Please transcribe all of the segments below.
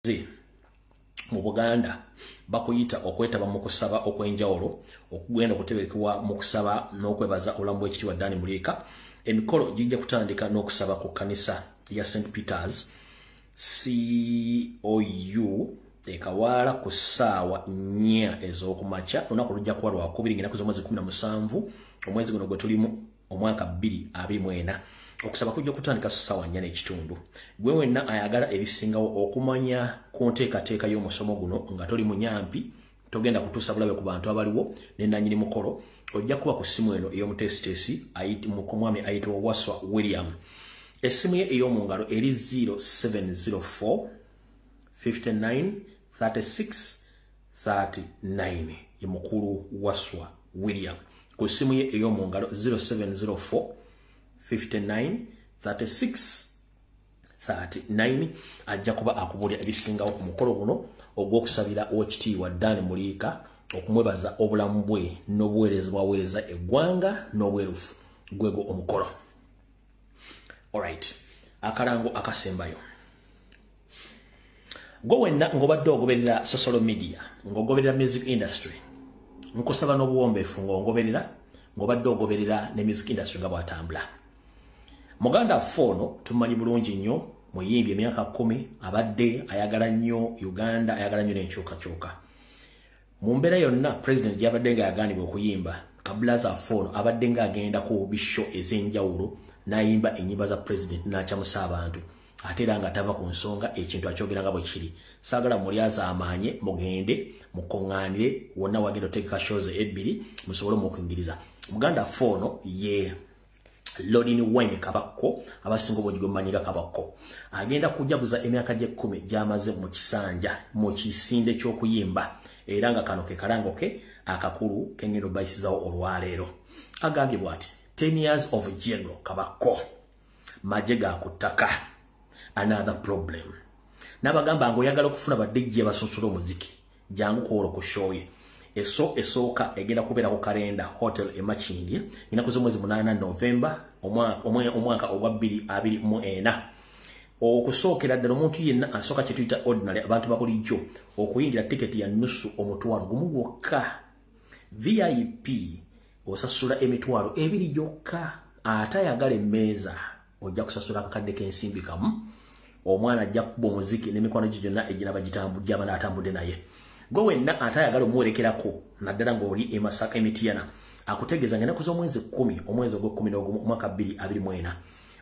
mu Buganda bakuyita okwetaba mu kusaba okwenjawulo okugenda kutebekwa mu kusaba n'okwebaza olambu ekitiibwa Dani Muliika. Emikolo gijja kutandika n'okusaba ku kanisa ya St. Peter's COU ekawaala ku ssaawa 4 ez'okumakya. Olunaku lujja kuba Lwakubiri ng'ennaku z'omwezi 17 omwezi guno gwe tulimu omwaka 2024. Okusaba kujja kutandika ssaawa 4:30. Gwe wenna ayagala ebisingawo okumanya ku nteekateeka y'omusomo guno nga toli munyampi togenda kutuusa bulabe ku bantu abaliwo ne nannyini mukolo, ojja kuba ku ssimu eno ey'omuteesiteesi ku mwami ayitibwa Waswa William. Essimu ye ey'omu ngalo eri 0704 59 36 39 ye mukulu Waswa William. Ku ssimu ye ey'omu ngalo 0704 59 36 39 ajja kuba akubulya ebisingawo ku mukolo guno ogw'okusabira Oweekitiibwa Dani Muliika okumwebaza obulamu bwe n'obuweereza bwaweereza eggwanga n'obwerufu gwego omukolo. Alright, akalango akasembayo. Gwe wenna ng'obadde ogoberera social media, ng'ogoberera music industry, nkusaba n'obuwombeefu ng'ongoberera, ng'obadde ogoberera ne music industry nga bw'atambula. Muganda Fono tumanyi bulungi nnyo muyimbi emyaka 10 abadde ayagala nnyo Uganda, ayagala nnyo n'enkyukakyuka. Mu mbeera yonna president gy'abadde nga yaganibwa okuyimba, Kabulaza Fono abadde nga agenda ku bisho ez'enjawulo n'ayimba ennyimba za president n'akyamusa abantu ate era nga tava ku nsonga ekintu akyogera nga bwe kiri. Saagala mulyaza amaanye mugende mukoŋŋaanire wonna wagenda oteeka shows 2 musobole mukuyingiriza. Muganda Fono ye Lodini Wine Kabako abasinga obujjo manyiga Kabako agenda kujaguza emyaka gye 10 gyamaze mu kisanja mu kisinde ky'okuyimba era nga kano ke kalango ke akakulu kengendo bayisizawo olwaleero. Agambye bw'ati 10 years of General Kabako majega kutaka another problem. Nabagamba ngo yagala okufuna badejje abasunsula omuziki jangu ko ku show ye esooka egenda kubeera ku kalenda hotel Makindye inaku z'omwezi 8 November omwaka ogwa 2024. Okusookera ddala omuntu yenna asooka kye tuyita ordinary abantu babulijjo okuyingira tiketi ya nusu omutwalo gumu gwokka. VIP osasula emitwalo 2 gyokka. Atayagala emmeeza ojja kusasula akakadde k'ensimbi kamu. Omwana ajja kuba omuziki n'emikwano gye gyonna egiraba gitambudde abana atambudde naye. Gwe wenna atayagala omuwerekerako naddala ng'oli Masaka Emityana akutegeeza ng'ennaku z'omwezi 10 omwezi ogw'Ekkumi omwaka 2024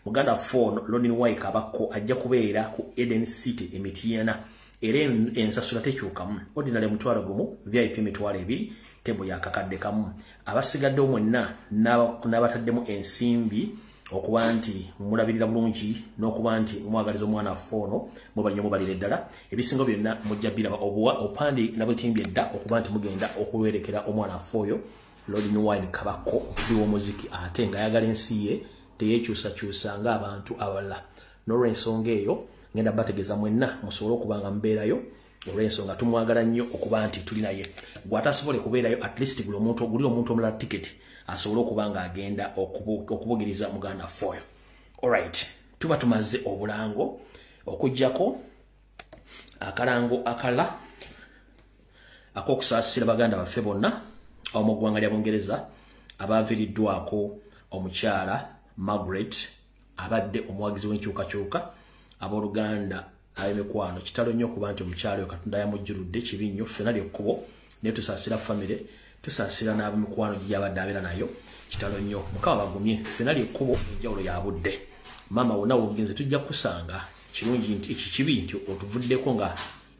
Muganda Fono Lodini Wine Kabako ajja kubeera ku Eden City Emityana era ensasula tekyukamu. Ordinary mutwalo gumu, VIP mitwalo 2, tebo ya kakadde kamu. Abasigadde mwenna n'abataddemu ensimbi okuba nti mulabirira bulungi n'okuba nti mwagaliza omwana Fono mubalyo mubalire ddala ebisingo byonna mujja biraba opandi nabutimbye dda okuba nti mugenda okuwerekera omwana Foyo Lodini Wine Kabako biwo muziki ate nga ayagala ensi ye teyekyusa nga abantu abalala. N'olw'ensonga eyo ngenda bategeeza mwenna musobole okubanga mbeerayo olw'ensonga tumwagala nnyo okuba nti tuli naye. Gw'atasobole kubeerayo at least guli omuntu omulala tiketi asobole okubanga agenda okubugiriza Muganda Foyo. Alright, tuba tumaze obulango okujjako akalango akala akokusaasira baganda baffe bonna omu ggwanga lya Bungereza abaaviriddwako omukyala Margaret abadde omuwagizi w'enkyukakyuka abooluganda ab'emikwano. Kitalo nnyo okuba nti omukyala oyo Katonda yamujjuludde kibi nnyo ffenna lyekkubo naye tusaasira famire tusaasira n'ab'emikwano gy'abadde abeera nayo. Kitalo nnyo Mukama bagumye ffenna lyekkubo enjawulo ya budde. Mama wonna wogenze tujja kusanga kirungi nti ekikibi nti otuvuddeko nga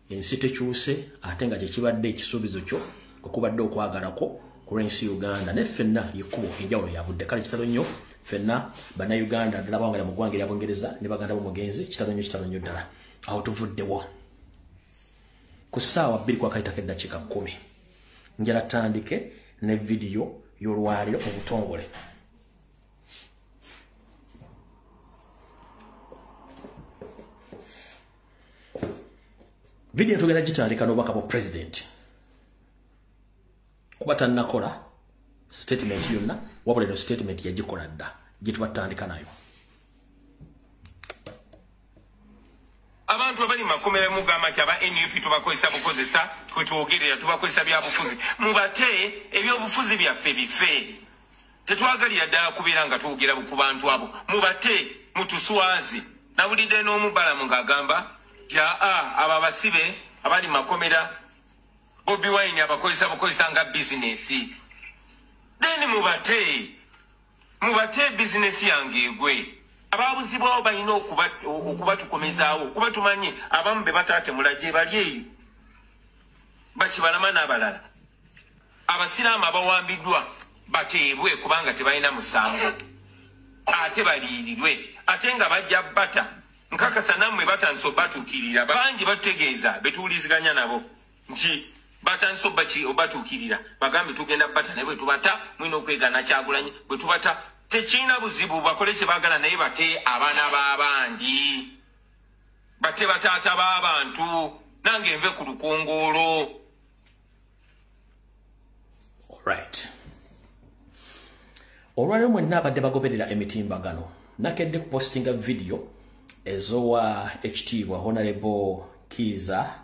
ensi tekyuse ate nga kyekibadde ekisuubizo kyo okubadde okwagalako ku lw'ensi Uganda ne ffenna lyekkubo enjawulo ya budde. Kale kitalo nnyo ffenna bannayuganda ddala bawangala mu ggwanga lya Bungereza ne baganda b'omugenzi kitalo nnyo ddala awo tuvuddewo ku ssaawa 2:10 njala tandike ne video y'olwaliro obutongole. Video tugenda gitandika n'obubaka bwa president kuba tannakola statement yonna wabula eno statement yagikola dda gye tubatandika nayo. abantu abali makomera mugamba kyaba NUP tubakozesa bukozesa kwetwogerera tubakozesa byabufuzi mubate ebyobufuzi byaffe bife tetwagalira ddala kubeera nga twogera ku bantu abo mubate mutuswazi nawulidde n'omubalamu ng'agamba abo abasibe abali makomera Bobi Wine abakozesa nga bizinesi then mubate bizinesi yange egwe ababuzibwawo balina okubatukomezaawo kuba tumanyi abamu be bataate mulaje bali eyo bakibalama n'abalala abasiraamu abawambiddwa bateebwe kubanga tebalina musango ate baliirirwe ate nga bajja bata nkakasa nammwe batandise obatuukirira bangi batutegeeza betuwuliziganya nabo nti batandise obatuukirira bagambe tugenda bata naye bwe tubata mwina okwegana Kyagulanyi bwe tubata tekirina buzibu bakole kye baagala naye bate abaana b'abandi bate bataata b'abantu nange nve ku lukongoolo. Alright. Olwaleero mwenna abadde bagoberera emitimbagano nakedde kupostinga video ezowa ekitiibwa Honorable Kiza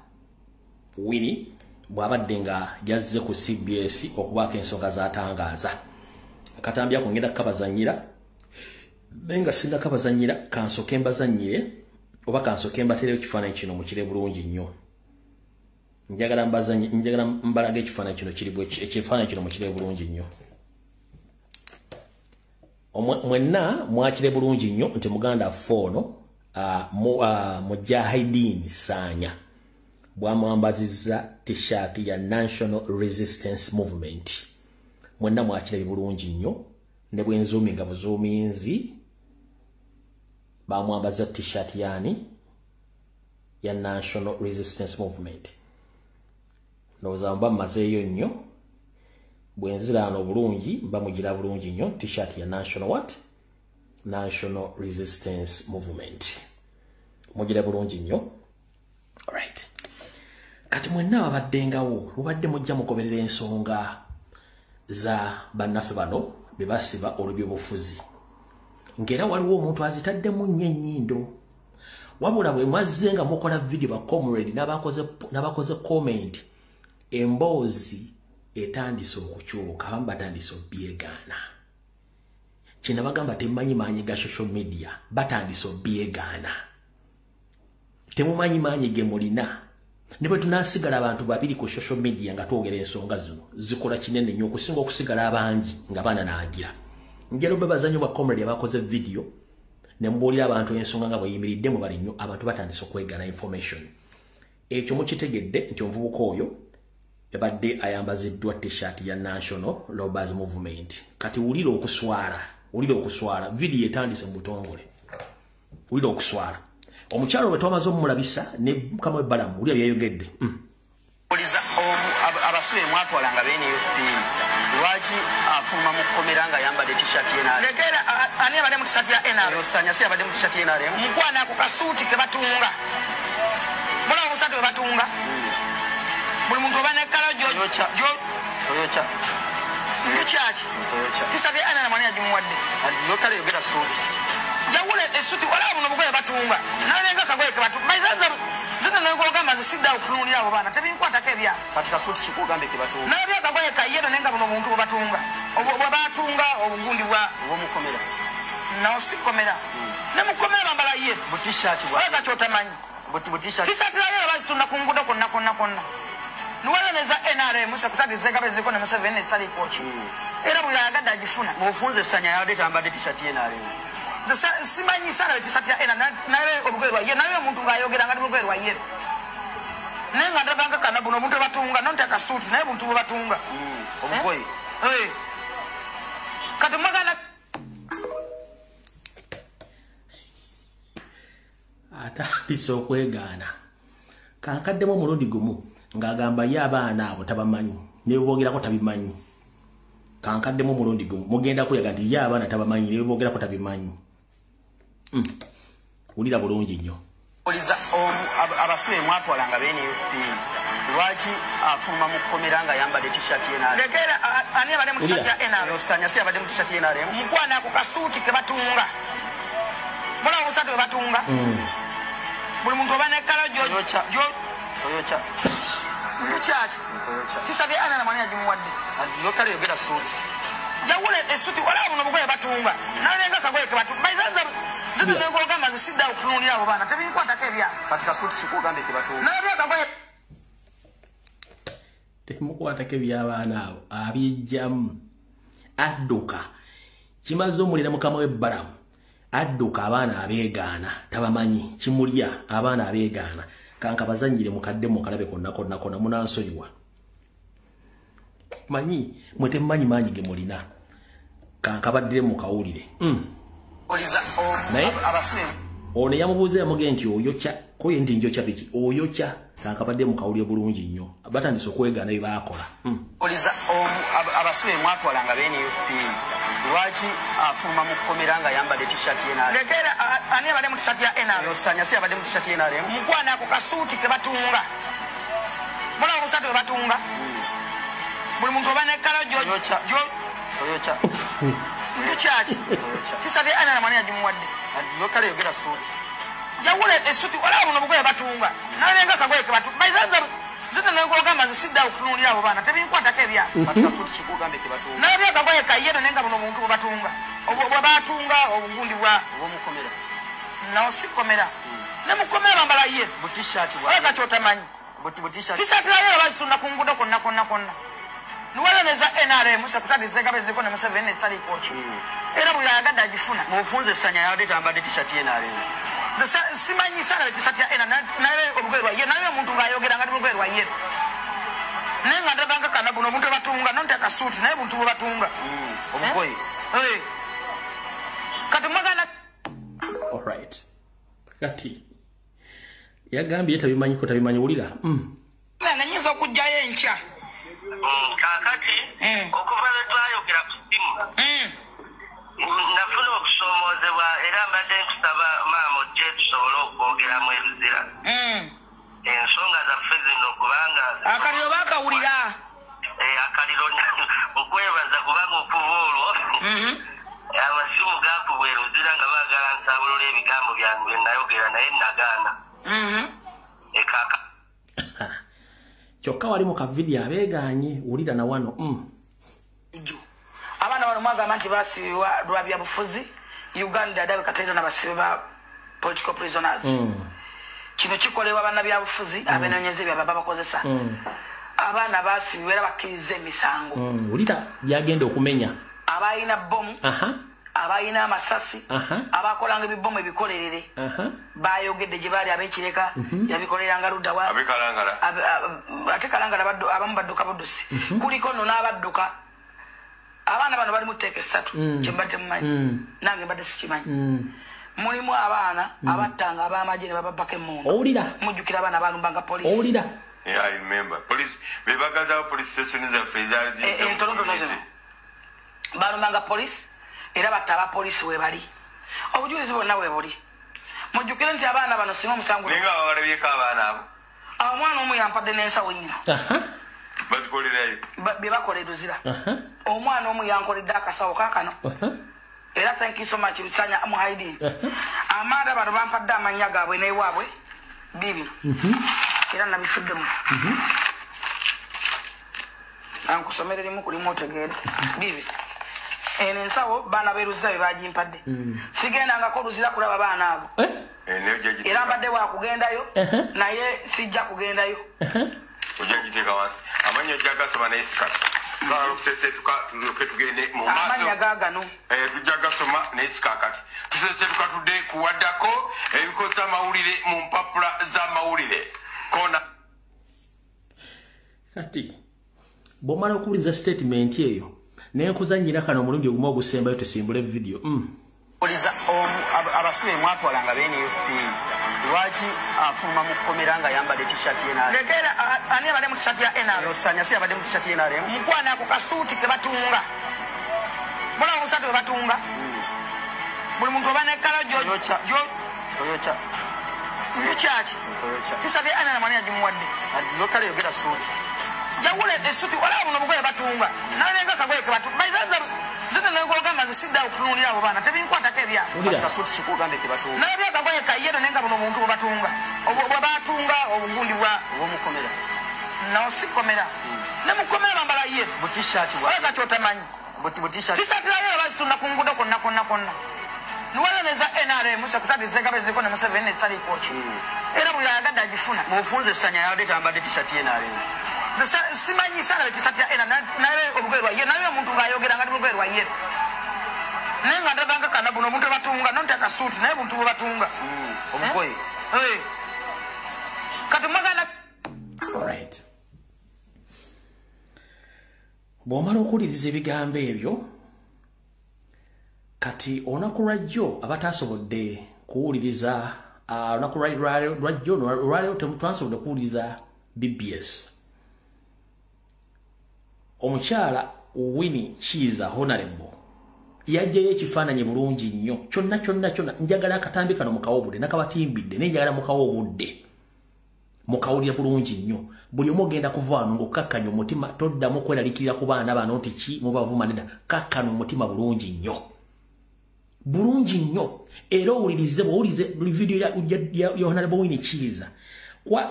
Winnie bw'abadde nga yazze ku CBS okubaako ensonga z'atangaaza. Akatambya kungenda kabazanyira benga sinda kabazanyira kansoke mbazanyire oba kansoke mbatere ekifaananyi kino mukire bulungi nnyo. Njagala mbalage ekifaananyi kino ekifaananyi kino mukire bulungi nnyo. Mwenna mwakire bulungi nnyo nti muganda Fono Mujahideen Sanya bwamwambazizza t-shirt ya National Resistance Movement. Mwenna mwakire bulungi nnyo ne bwenzuuminga buzuuminzi bamwambaza t-shirt yani ya National Resistance Movement. Ndowooza mba mmazeeyo nnyo bwenziraano bulungi mba mugira bulungi nnyo t-shirt ya National Resistance Movement. Mugira bulungi nnyo. Alright. Kati mwenna abaddengawo mubadde mujja mugoberera ensonga za bannaffe bano be basiba olw'ebyobufuzi. Ngera waliwo omuntu azitaddemu nnyo ennyindo. Wabula bwe mwazze nga mukola video ba comrade n'abakoze comment emboozi etandise okukyuka abamu batandise obyegaana. Kino bagamba temumanyi maanyi ga social media batandise obyegaana. Temumanyi maanyi ge mulina. Ne bwe tunaasigala abantu babiri ku social media nga twogera ensonga zino zikola kinene nnyo okusinga okusigala abangi nga baana naagira. Njalo be bazanyo ba comrade abakoze video ne mbuulira abantu ensonga nga bweyimiridde mu bali nnyo abantu batandise okwegana information. Ekyo mukitegedde nti omuvubuka oyo yabadde ayambaziddwa t-shirt ya National Robbers Movement. Kati wulira okuswala video etandise mu butongole. Wulira okuswala. Omukyalo bwe twamaze omulabisa ne kamwe balamu wulira yayogedde. Abasuye mwatwalanga bene lwaki afuma mu komera nga yambadde t-shirt y'NRM. Lekera ani abadde mu t-shirt ya NRM. Osanya si abadde mu t-shirt ya NRM. Mukwana ku kasuuti ke batunga. Mula obusatu bwe batunga. Buli muntu oba ne kala Toyocha. T-shirt ya NRM ani yagimuwadde. Lokale yogera suuti. Jawule esuti wala buno bugoye batunga. Nalenga kagoye ke batunga. Bayizaza zina n'engogamba zisidda okutunulira abo baana tebinkwatako ebya katika suuti kikugambe ke batunga nabya kagoye kayero nenga buno muntu bwe batunga batunga obugundi bw'omukomera nawo sikomera ne mukomera bambala ye butishati bwa kyotamanyi butishati tisati layo bazitunda ku ngudo konna nuwala neza NRM sekutagizega beziko ne Museveni tali coach era buli agadde agifuna mufunze Sanya yadde tambadde t-shirt ya NRM simanyi sana t-shirt ya NRM nawe obugoye lwa ye nawe muntu ngayogera ngati obugoye lwa ye nenga ndabanga kana buno muntu batunga nonta kasuti naye muntu batunga obugoye kati magana atandise okwegaana kankaddemu omulundi gumu ng'agamba ye abaana abo tabamanyi ne bogerako tabimanyi. Kankaddemu omulundi gumu mugenda kuyaga nti ye abaana tabamanyi ne bogerako tabimanyi. Wulira bulungi nnyo. Abasuye mwatwalanga bene lwaki afuma mu komera nga yambadde t-shirt y'NRM. Lekera ani abadde mu t-shirt ya NRM. Osanya si abadde mu t-shirt y'NRM. Mukwana ku kasuuti ke batunga. Mula obusatu bwe batunga. buli muntu oba nekkala Toyocha. kyaki kisabye ana namani agimuwadde Lokale yogera suuti. yawula esuti wala buno bugoye batunga nalenga kagoye ke batunga bayizanza zino nengogamba zisidda okutunulira abo baana tebinkwatako ebya Kati kasuuti kikugambe ke batunga. nalabya kagoye temukwatako eby'abaana abo abyejjamu adduka kimaze omulira mukama w'ebbalamu adduka abaana abeegaana tabamanyi kimulya abaana abeegaana kanka bazanyire mukadde mukalabe konna munansonyiwa manyi mwe temumanyi maanyi ge mulina kanka baddire mukawulire naye ono yamubuuza yamuge nti oyokya koye ndi njokya biki oyokya kanka badde mukawulire bulungi nnyo batandise okwegaana bye baakola Oliza abasibe mwatwalanga BNUP lwaki afuluma mu kkomera nga yambadde t-shirt ye NRM lekera ani abadde mu t-shirt ya NRM yosanya si abadde mu t-shirt ye NRM mukwana ako kasuuti ke batunga mulaba obusatu bwe batunga buli muntu oba nekkala Toyocha. kyaki kisabye ana namani agimuwadde Lokale yogera suuti. yawula esuti wala buno bugoye batunga nalenga kagoye ke batunga bayizanza zino nengogamba zisidda okutunulira abo baana tebinkwatako ebya Kati kasuuti kikugambe ke batunga. nalabya kagoye kayero nenga buno omuntu bwe batunga bwe batunga obugundi bwa Obomukomera. nawo sikomera ne mukomera bambala ye Bu t-shirt oyo kati otamanyi bu t-shirt. tisatirayo bazitunda ku ngudo konna niwaloneza NRM sekutadizegaba eziriko ne Museveni etaliikoki era buli ayagadde agifuna Mufunze sanya yabadde tambadde t-shirt ye NRM. simanyi sana ekisati ya NRM naye olugoye lwa ye naye omuntu ng'ayogera nga lugoye lwa ye naye nga ndabanga kana guno omuntu batunga nonti akasuuti naye buntu bwe batunga Obugoye. kati mwagana alright kati yagambye tabimanyi wulira nga nyinza okujjayo enkya Kakati okuva lwe twayogera ku simu nafuna okusomoozebwa era mbadde nkusaba maama ojje tusobole okwogeramu ebizira ensonga zaffe zino kubanga akaliro baakawulira akaliro okwebaza kubanga okuva olwo amasimu gaakubwa eruzira nga baagala nsabulula ebigambo byange bye nayogera naye nagaana ekaka kyokka wali mu kavidiyo abeeganye wulira na wano abaana bano mwagamba nti basibibwa lwa byabufuzi Uganda dabe kataira n'abasibe ba political prisoners kino kikolebwa bannabyabufuzi abenoonyeza ebyo baba bakozesa abaana basibibwa era bakkiriza emisango wulira byagenda okumenya abalina bomu abalina amasasi abakolanga ebibomu ebikolerere bayogedde gye baali ab'ekireka yabikoleranga ludda wa ate kalangala abamu badduka buddusi kuliko nno n'abadduka abaana bano bali mu tteeka essatu kye mbadde mumanyi nange mbadde sikimanyi mulimu abaana abattanga ab'amagye ne bababbako emmundu owulira mujjukira abaana balumbanga polisi owulira I remember police bebagazawo police station zaffe entonotono zino balumbanga polisi era batta abapoliisi we bali obujulizi bwonna we buli mujjukire nti abaana bano singa omusango naye nga babalabyeko abaana abo omwana omu yampadde n'ensawo nnyina bazikolerayo bye bakola eruzira omwana omu yankoledde akasawo kakano era thank you so much bisanya muhaidin amaada bano bampadde amannya gaabwe n'ewaabwe bibino era nabisuddemu ankusomere limu kulimu otegeere bibi eno ensawo baana beeruzira bye bagimpadde sigendangako oluzira kulaba baana abo era mbadde wakugendayo naye sijja kugendayo ojja giteeka wansi amannya ojja gasoma naye sikasa tusese tugende mu maaso amanya gaagano tujja gasoma naye sikakati tusese tukatudde kuwaddako ebikoza amawulire mu mpapula z'amawulire kona kati bw'omala okuwuliza statement eyo nenkuzannyira kano omulundi ogumu ogusembayo tusimbule video Oliza abasibe mwatwalanga BNUP lwaki afuluma mu kkomera nga yambadde t-shirt ye NRM lekera ani abadde mu t-shirt ya NRM yosanya si abadde mu t-shirt ye NRM mukwana ako kasuuti ke batunga mulaba obusatu bwe batunga buli muntu oba nekkala Toyocha. kyaki kisabye ana namani agimuwadde Lokale yogera suuti. yawula esuti wala buno bugoye batunga nalenga kagoye ke batunga bayizanza zino nengogamba zisidda okutunulira abo baana tebinkwatako ebya Kasuuti kikugambe ke batunga. nalabya kagoye kayero nenga buno omuntu bwe batunga batunga obugundi bwa omukomera no sikomera namukomera bambala ye butishati waka chotamanyi butishati tisati la basi tunakungunda konna nuwala neza NRM sekretari zengaba ziko na Museveni tali coach era buyagada agifuna mufunze sanya yade tambade tishati NRM simanyi sana tisati ya nawe obugerwa ye nawe muntu ngayogera ngati obugerwa ye nenga ndabanga kana buno muntu batunga nonta kasuti naye muntu batunga obugoyi kati magana alright bw'omala okuwuliriza ebigambo ebyo kati olunaku lwajjo abatasobodde kuwuliriza olunaku lwajjo temutwasobodde kuwuliriza BBS omukyala Winnie Kiiza Honorable yajjayo ekifaananyi bulungi nnyo kyonna njagala akatambi kano mukawobudde nakabatimbidde nenjagala mukawobudde mukawulira bulungi nnyo buli omu ogenda kuvaano ng'okkakkanya omutima toddamu kweralikirira ku baana bano nti ki mubavuma nedda kakkana omutima bulungi nnyo era owulirize bw'owulize vidiyo ya Honorable Winnie Kiiza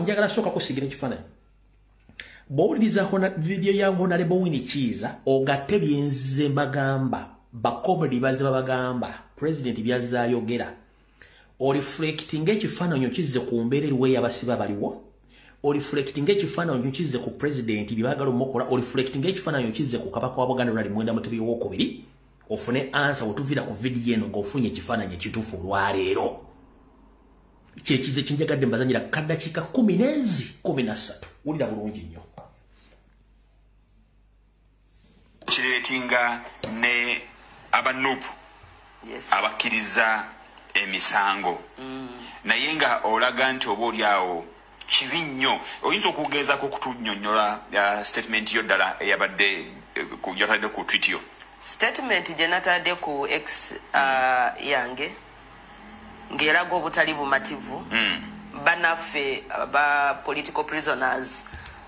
njagala sooka kusigira ekifaananyi bw'owuliriza vidiyo ya Honorable Winnie Kiiza ogatte byenze mbagamba bakomedi baze babagamba president byazza ayogera oreflecting ekifaananyi okizze ku mbeera eriwe y'abasiba baliwo oreflecting ekifaananyi okizze ku president byebagala omukola oreflecting ekifaananyi okizze ku kabaka wa Buganda Lwali Mwenda Mutebi owokubiri ofune answer otuvira ku vidiyo eno ng'ofunye ekifaananyi ekituufu olwaleero kyekize kinjagadde mbazanyira kaddakiika 13 wulira bulungi nnyo kireetinga ne abanupu abakkiriza emisango naye nga olaga nti oba oliawo kibi nnyo oyinza okugezaako okutunnyonnyola statement yo ddala eyabadde yatadde ku tweet yo statement gye natadde ku x yange ng'eraga obutali bumativu banaffe ba political prisoners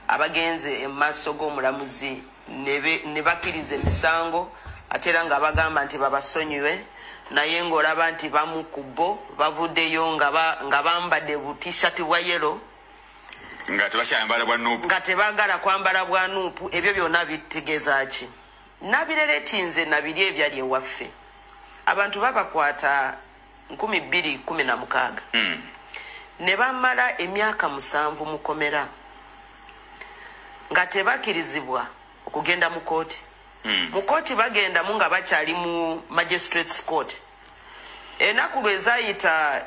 abagenze emmaaso g'omulamuzi ne bakkiriza emisango ate era nga bagamba nti babasonyiwe naye ng'olaba nti bamu ku bo bavuddeyo nga bambadde butishati bwa yero nga tebakyambala bwa nuupu nga tebaagala kwambala bwa nuupu ebyo byonna bitegeeza ki nabireretinze nabiri ebyali ewaffe abantu babakwata 2016 ne bamala emyaka 7 mu komera nga tebakkirizibwa okugenda mu kooti mu kooti bagendamu nga bakyali mu magistrates court enaku lwe zayita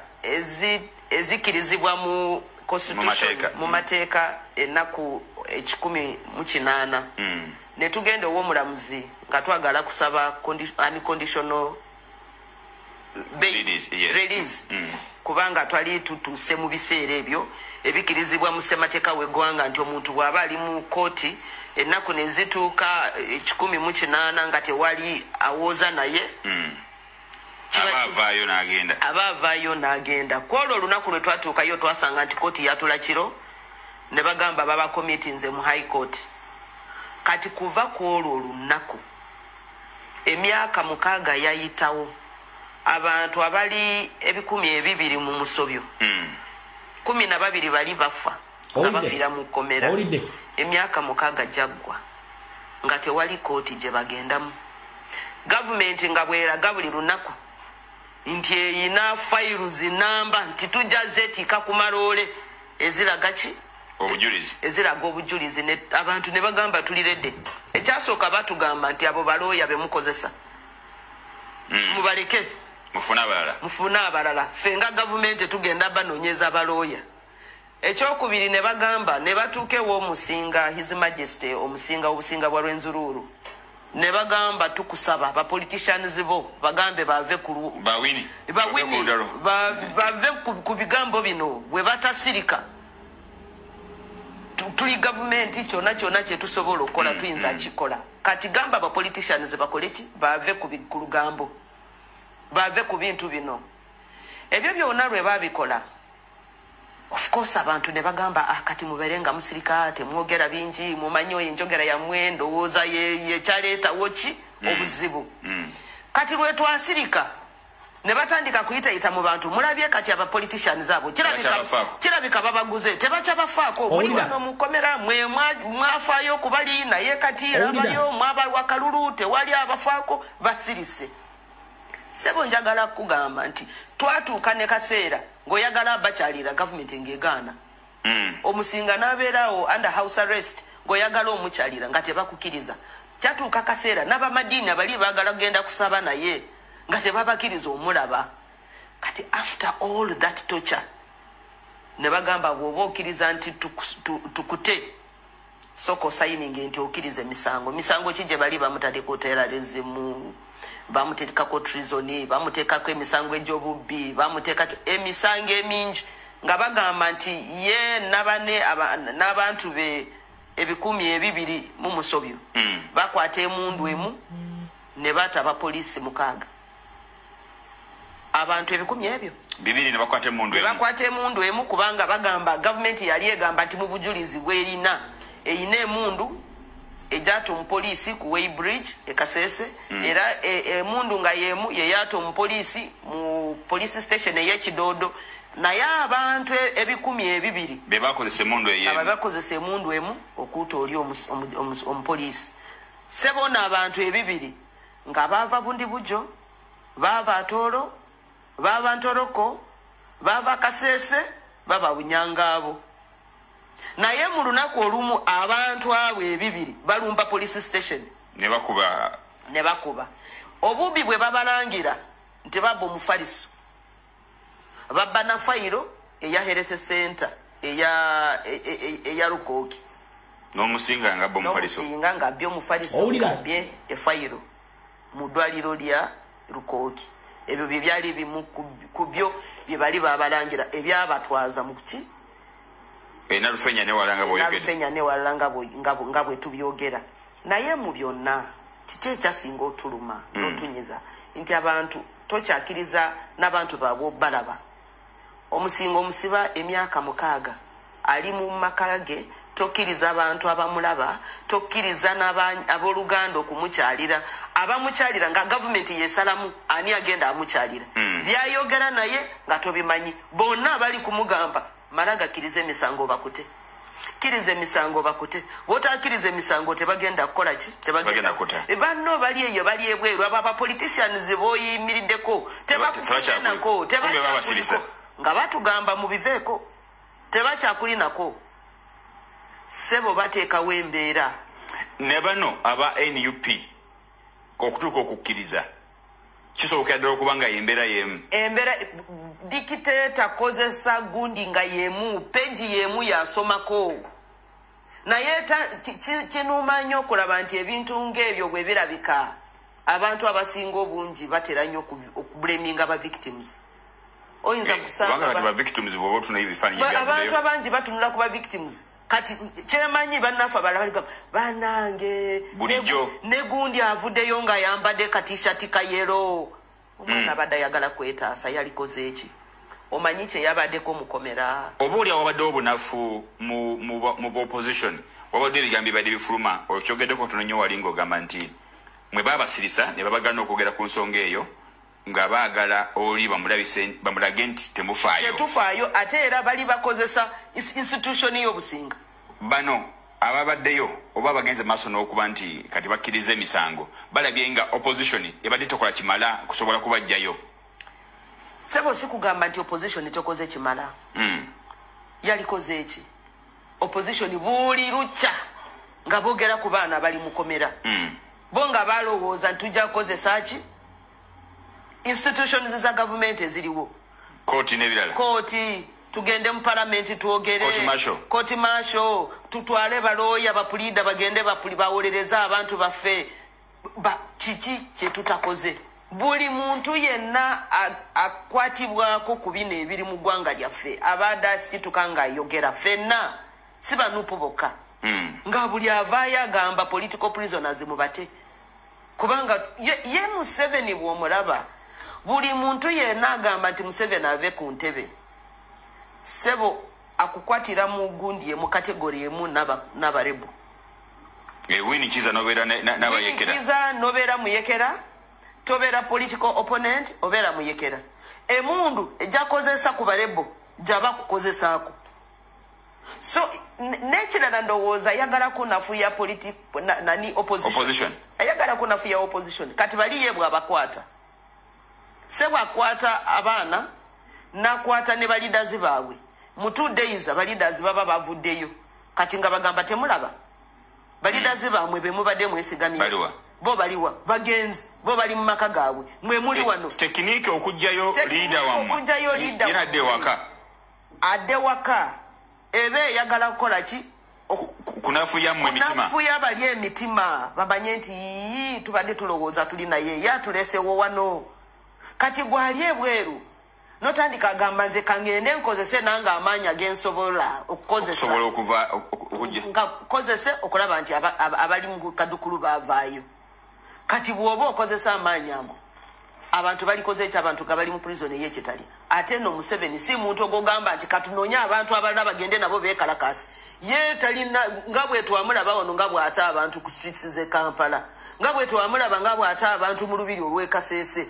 ezikkirizibwa mu constitution mu mateeka enaku 18 ne tugenda ow'omulamuzi nga twagala kusaba unconditional release kubanga twali tutuuse mu biseera ebyo ebikkirizibwa mu ssemateeka w'eggwanga nti omuntu bw'aba ali mu kooti ennaku ne zituuka 18 nga tewali awooza naye aba avaayo n'agenda ku olwo olunaku lwe twatuukayo twasanga nti kooti yatula kiro ne bagamba babakomitinze mu high court kati kuva ku olwo olunaku emyaka 6 yayitawo abantu abali 200 mu musobyo 12 bali bafa abafiira mu komera emyaka 6 jaggwa nga tewali kooti gye bagendamu gavumenti nga bweraga buli lunaku nti eyina files namba nti tujaze tika ku maloole eziraga ki obujulizi eziraga obujulizi abantu ne bagamba tuliredde ekyasooka batugamba nti abo balooya be mukozesa mubaleke mufuna abalala ffe nga gavumenti tugenda banoonyeza abalooya ekyokubiri ne bagamba ne batuuka ew'omusinga his majesty omusinga obusinga bwa Rwenzururu ne bagamba tukusaba ba politicians bo bagambe bave ku bawini bave ku bigambo bino bwe batasirika tuli gavumenti kyonna kye tusobola okukola tuyinza kikola kati gamba ba politicians bakole ki bave ku lugambo bave ku bintu bino ebyo byonna lwe babikola. Of course abantu ne bagamba kati muberenga musirika temwogera bingi mumanyo enjogera ya mwendo woza ye kyaleta wochi obuzibu kati lwe twasirika ne batandika kuyita mu bantu mulabye kati aba politicians abo kirabika babaguze tebakyabafaako buli wano mukomera mwe mwafaayo kubali naye kati abayo mwabalwa kalulu tewali abafaako basirise. Sebo njagala kugamba nti twatuuka ne kaseera ng'oyagala bakyalira gavumenti ng'egaana omusinga n'abeerawo under house arrest ng'oyagala omukyalira nga tebakukiriza. Kyatuuka kaseera n'abamadiini abali baagala kugenda kusaba naye nga tebabakiriza omulaba. Kati after all that torture ne bagamba bw'oba okkiriza nti tukute soko signing nti okkirize misango ki gye bali bamutadeko terrorism bamuteekako treason bamuteekako emisango egy'obubbi bamuteekako emisango emingi nga bagamba nti ye n'abantu be 200 mu musobyo bakwata emundu emu ne batta abapoliisi 6 abantu 200 ebyo 200 ne bakwata emundu emu kubanga bagamba gavumenti yali egamba nti mu bujulizi bwerina eyina emundu ejato umupolisi ku Weybridge ekasese era emundu nga yemu yeyato umupolisi mu police station y'Ekidodo naye abantu 200 bebakozesa emundu emu okuuta oli omupolisi. Sebona abantu 200 nga bava bundi bujo bava atoro bava ntoroko bava kasese baba bunyangabo. Naye mu lunaku olumu abantu abo 200 balumba police station ne bakuba obubi bwe babalangira nti babba omufaliso babba na fayiro eya Health Center eya Lukooki n'omusinga nga babba omufaliso ngabye efayiro mu ddwaliro lya Lukooki. Ebyo bye byali bimu ku byo bye bali babalangira ebyabatwaza mu kuki Nalufenya ne walanga nga bwe tubyogera. Naye mu byonna kiki ekyasinga otuluma n'otunyiza nti abantu tokyakiriza n'abantu baabwe balaba. Omusinga omusiba emyaka 6 ali mu maka ge tokkiriza abantu abamulaba tokkiriza ab'oluganda okumukyalira abamukyalira nga gavumenti yesalamu ani agenda amukyalira byayogera naye nga tobimanyi bonna bali kumugamba malaga kirize misango bakute wotakirize emisango tebagenda kukola ki tebagenda kuta banno bali eyo bali ebweru aba politicians boyimiriddeko tebakufenako tebakyakuliko nga batugamba mu biveeko tebakyakulinako. Sebo bateekawo embeera ne bano aba NUP okutuuka okukkiriza kisoboka ddala okuba nga yembeera yemu dikiteeta kozesa gundi nga yemu peji yemu yasomako naye kinuuma nnyo okulaba nti ebintu ng'ebyo bwe birabika abantu abasinga obungi batera nnyo okubleminga aba victims. Oyinza kusanga abantu abangi batunula ku ba victims kati kyemanyi bannafe abalala banange bulijjo ne gundi avuddeyo nga yambadde katishati kayero omwana abadde ayagala kwetaasa yalikoze eki omanyi kye yabaddeko mukomera oba oli awabadde obunafu mu opposition wabadde ebigambo bibadde bifuluma okyogeddeko tono nnyo wali ng'ogamba nti mwe baabasirisa ne babagana okwogera ku nsonga eyo nga baagala oli bamulage nti temufaayo ate era bali bakozesa institution y'obusinga. Bano ababaddeyo oba bagenze maaso n'okuba nti kati bakkiriza emisango balabye nga opposition ebadde tekola kimala kusobola kubajjayo. Sebo si kugamba nti opposition tekoze kimala yalikoze eki opposition buli lukya nga boogera ku baana bali mukomera bo nga balowooza ntujja kukozesa ki institutions za government eziriwo kooti n'ebirala kooti tugende mu parliament tuogere kooti masho tutwale balooya bapulida bagende bawolereza abantu baffe kiki kye tutakoze. Buli muntu yenna akwatibwako ku bino ebiri mu ggwanga lyaffe abadde asituka ng'ayogera ffenna si banupu bokka nga buli avaayo agamba political prisoners mubate kubanga ye Museveni bw'omulaba buli muntu yenna agamba nti Museveni ave ku ntebe sebo akukwatira mu gundi mu kategori emu n'abarebu Wini kiza nobeera n'abayekera kiza nobeera muyekera tobera political opponent obera muyekera emundu ejakozesa ku balebo jaba kukozesaako so nekirala ndowooza yagala kunafuya nani opposition ayagala kunafuya opposition kati bali yebwe abakwata sebwakwata abaana nakwata ne balidazi baabwe mu 2 days abalidazi baba bavuddeyo kati nga bagamba temulaba balidazi baamwe be mubadde mwesigamira bo baliwa bagenzi bo bali mu maka gaabwe mwe muli wano tekinike okujjayo leader wamwe yena adde waka ebe yagala kukola ki kunafuya mmwe emitima kunafuya bali emitima babanye nti tubadde tulowooza tuli naye yatulesewo wano kati gwali ebweru notandika agamba nze kangende nkozese nanga amaanyi agensobola okukozese okulaba nti abali mu kadukulu bavaayo kati bw'oba okozesa amaanyi ago abantu balikoze ekyo abantu nga bali mu prison ey'ekitali ate no Museveni si muntu ogogamba nti katunoonya abantu abalala bagende nabo beekalakasi ye talina nga bwe twamulaba wano nga bw'ate abantu ku streets z'e Kampala nga bwe twamulaba nga bw'ate abantu mu lubiri olw'Ekasese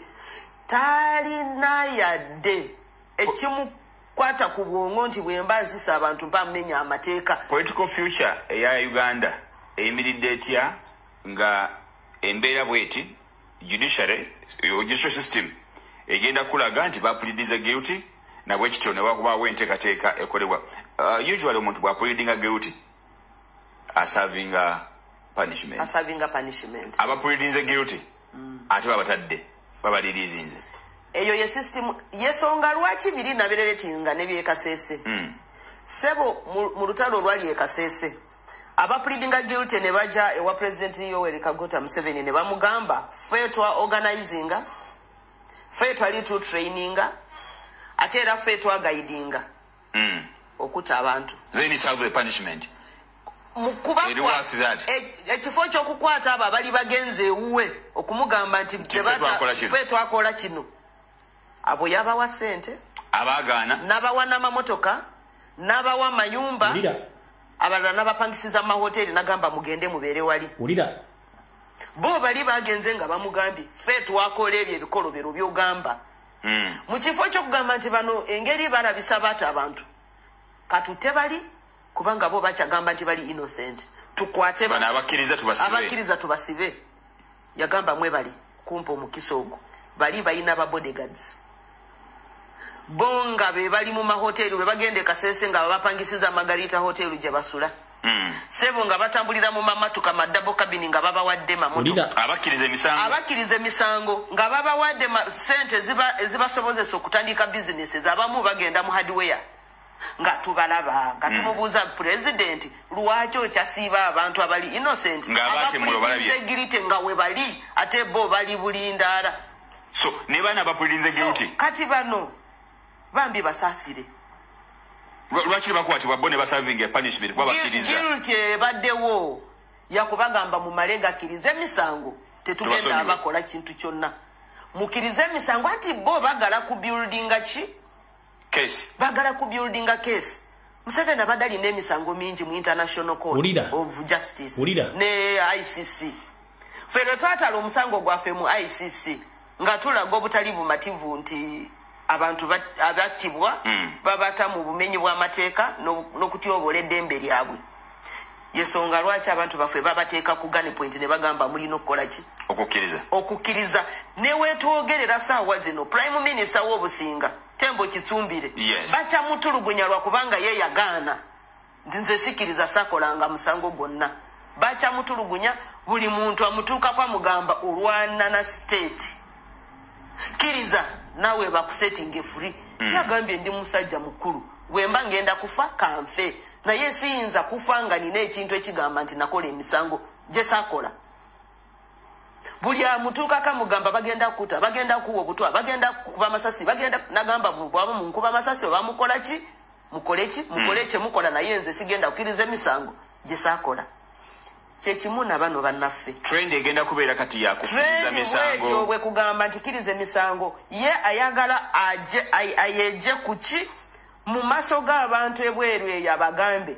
talina yadde ekimukwata ku bwongo nti bwemba nzisa abantu mpamenya amateeka political future eya Uganda eyimiridde etya nga embeera bweti judicial system egenda kulaga nti bapulidinze guilty na bwekityo ne bakubaawo enteekateeka ekolebwa usually omuntu bwapulidinga guilty asavinga punishment abapulidinze guilty ate babatadde babalirizinze eyo ye system yesonga lwaki biri nabireretinga nebyekasese sebo mu lutalo olwali ekasese abapulidinga guilty ne baja ewa president Yoweri Kaguta Museveni ne bamugamba fetwa organizinga fetwa litu traininga ate era fetwa guidinga okuta abantu then is the punishment mukuba ekifo ky'okukwata abo abali bagenze ewuwe okumugamba nti fetwa akola kino abo yabawa sente abagaana n'abawa n'amamotoka n'abawa mayumba abalala n'abapangisiza amahoteri nagamba mugende mubeere wali bo bali bagenze nga bamugambye ffe twakola ebyo ebikolobero by'ogamba mu kifo ky'okugamba nti bano engeri balabisa baata abantu katute bali kubanga bo bakyagamba nti bali innocent tukwate abakkiriza tubasibe yagamba mwe bali kumpa omukisa ogwo bali balina ba bodyguards bonga be bali mu mahoteri we bagende Kasese nga babapangisiza Margarita hotel gye basula sebo nga batambulira mu mamatuka madabo cabin nga babawadde mamoto abakkiriza emisango nga babawadde sente zibasobozesa okutandika businesses abamu bagenda mu hardware nga tubalaba nga tumubuuza president lwaki okyasiiba abantu abali innocent ngabaatemulobalabyegirite nga we bali ate bo bali bulindaala so ne bana bapulirinze guilty kati bano bambi basasire lwaki bakwatibwa bo ne basavinga punishment kuba bakkiriza guilty baddewo yakubagamba mu malega kirize emisango tetugenda abakola kintu kyonna mukirize emisango ati bo bagala ku buildinga ki case bagala ku buildinga case Museveni abadali n'emisango mingi mu International Court of Justice ne ICC fero twatala omusango gwaffe mu ICC nga tulaga obutali bumativu nti abantu abattibwa babata mu bumenyi bw'amateeka n'okutyobola eddembe lyabwe yesonga lwaki abantu baffe babateeka ku gun point ne bagamba mulina okukola ki okukkiriza neweetwogerera saawa zino prime minister w'obusinga Tembo Kitsumbire bacha mutulugunya lwa kubanga ye yagaana nze sikiriza sakolanga musango gwonna bacha mutulugunya buli muntu amutuuka kwa mugamba olwana na state kiriza nawe bakusetting free yagambye ndi musajja mukulu wemba ngenda kufa kanfe naye siyinza kufanga nina ekintu ekigamba nti nakola emisango gye sakola buli amutuuka kamugamba bagenda kuta bagenda kuwa obutwa bagenda kuba masasi bagenda nagamba bwabo munkuba masasi bamukola ki mukole ki mukola naye nze sigenda kukiriza emisango gye sakola kyekimu na bano bannaffe trend egenda kubeera kati ya kukiriza misango bwe kugamba nti kiriza emisango ye ayagala ayeje kuki mu maaso g'abantu ebweru eyo abagambe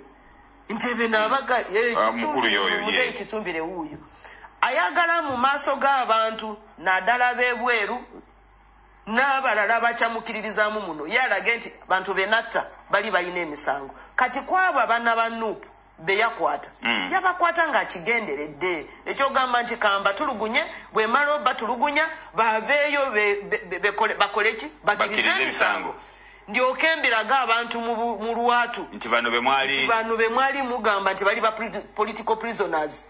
nti ebe n'abaga mukulu yoyo Kitsumbire wuuyo ayagala mu maaso g'abantu naddala b'ebweru n'abalala bakyamukiririzaamu muno yalage nti bantu benatta bali balina emisango kati kwabo abaana ba Nuupu beyakwata yabakwata ng'akigenderedde ekyogamba nti kamba tulugunye bwe mala obba tulugunya baveeyo bakole ki bakirize emisango ndyoke mbiraga abantu mu lwatu nti bano be mwali mugamba nti bali ba political prisoners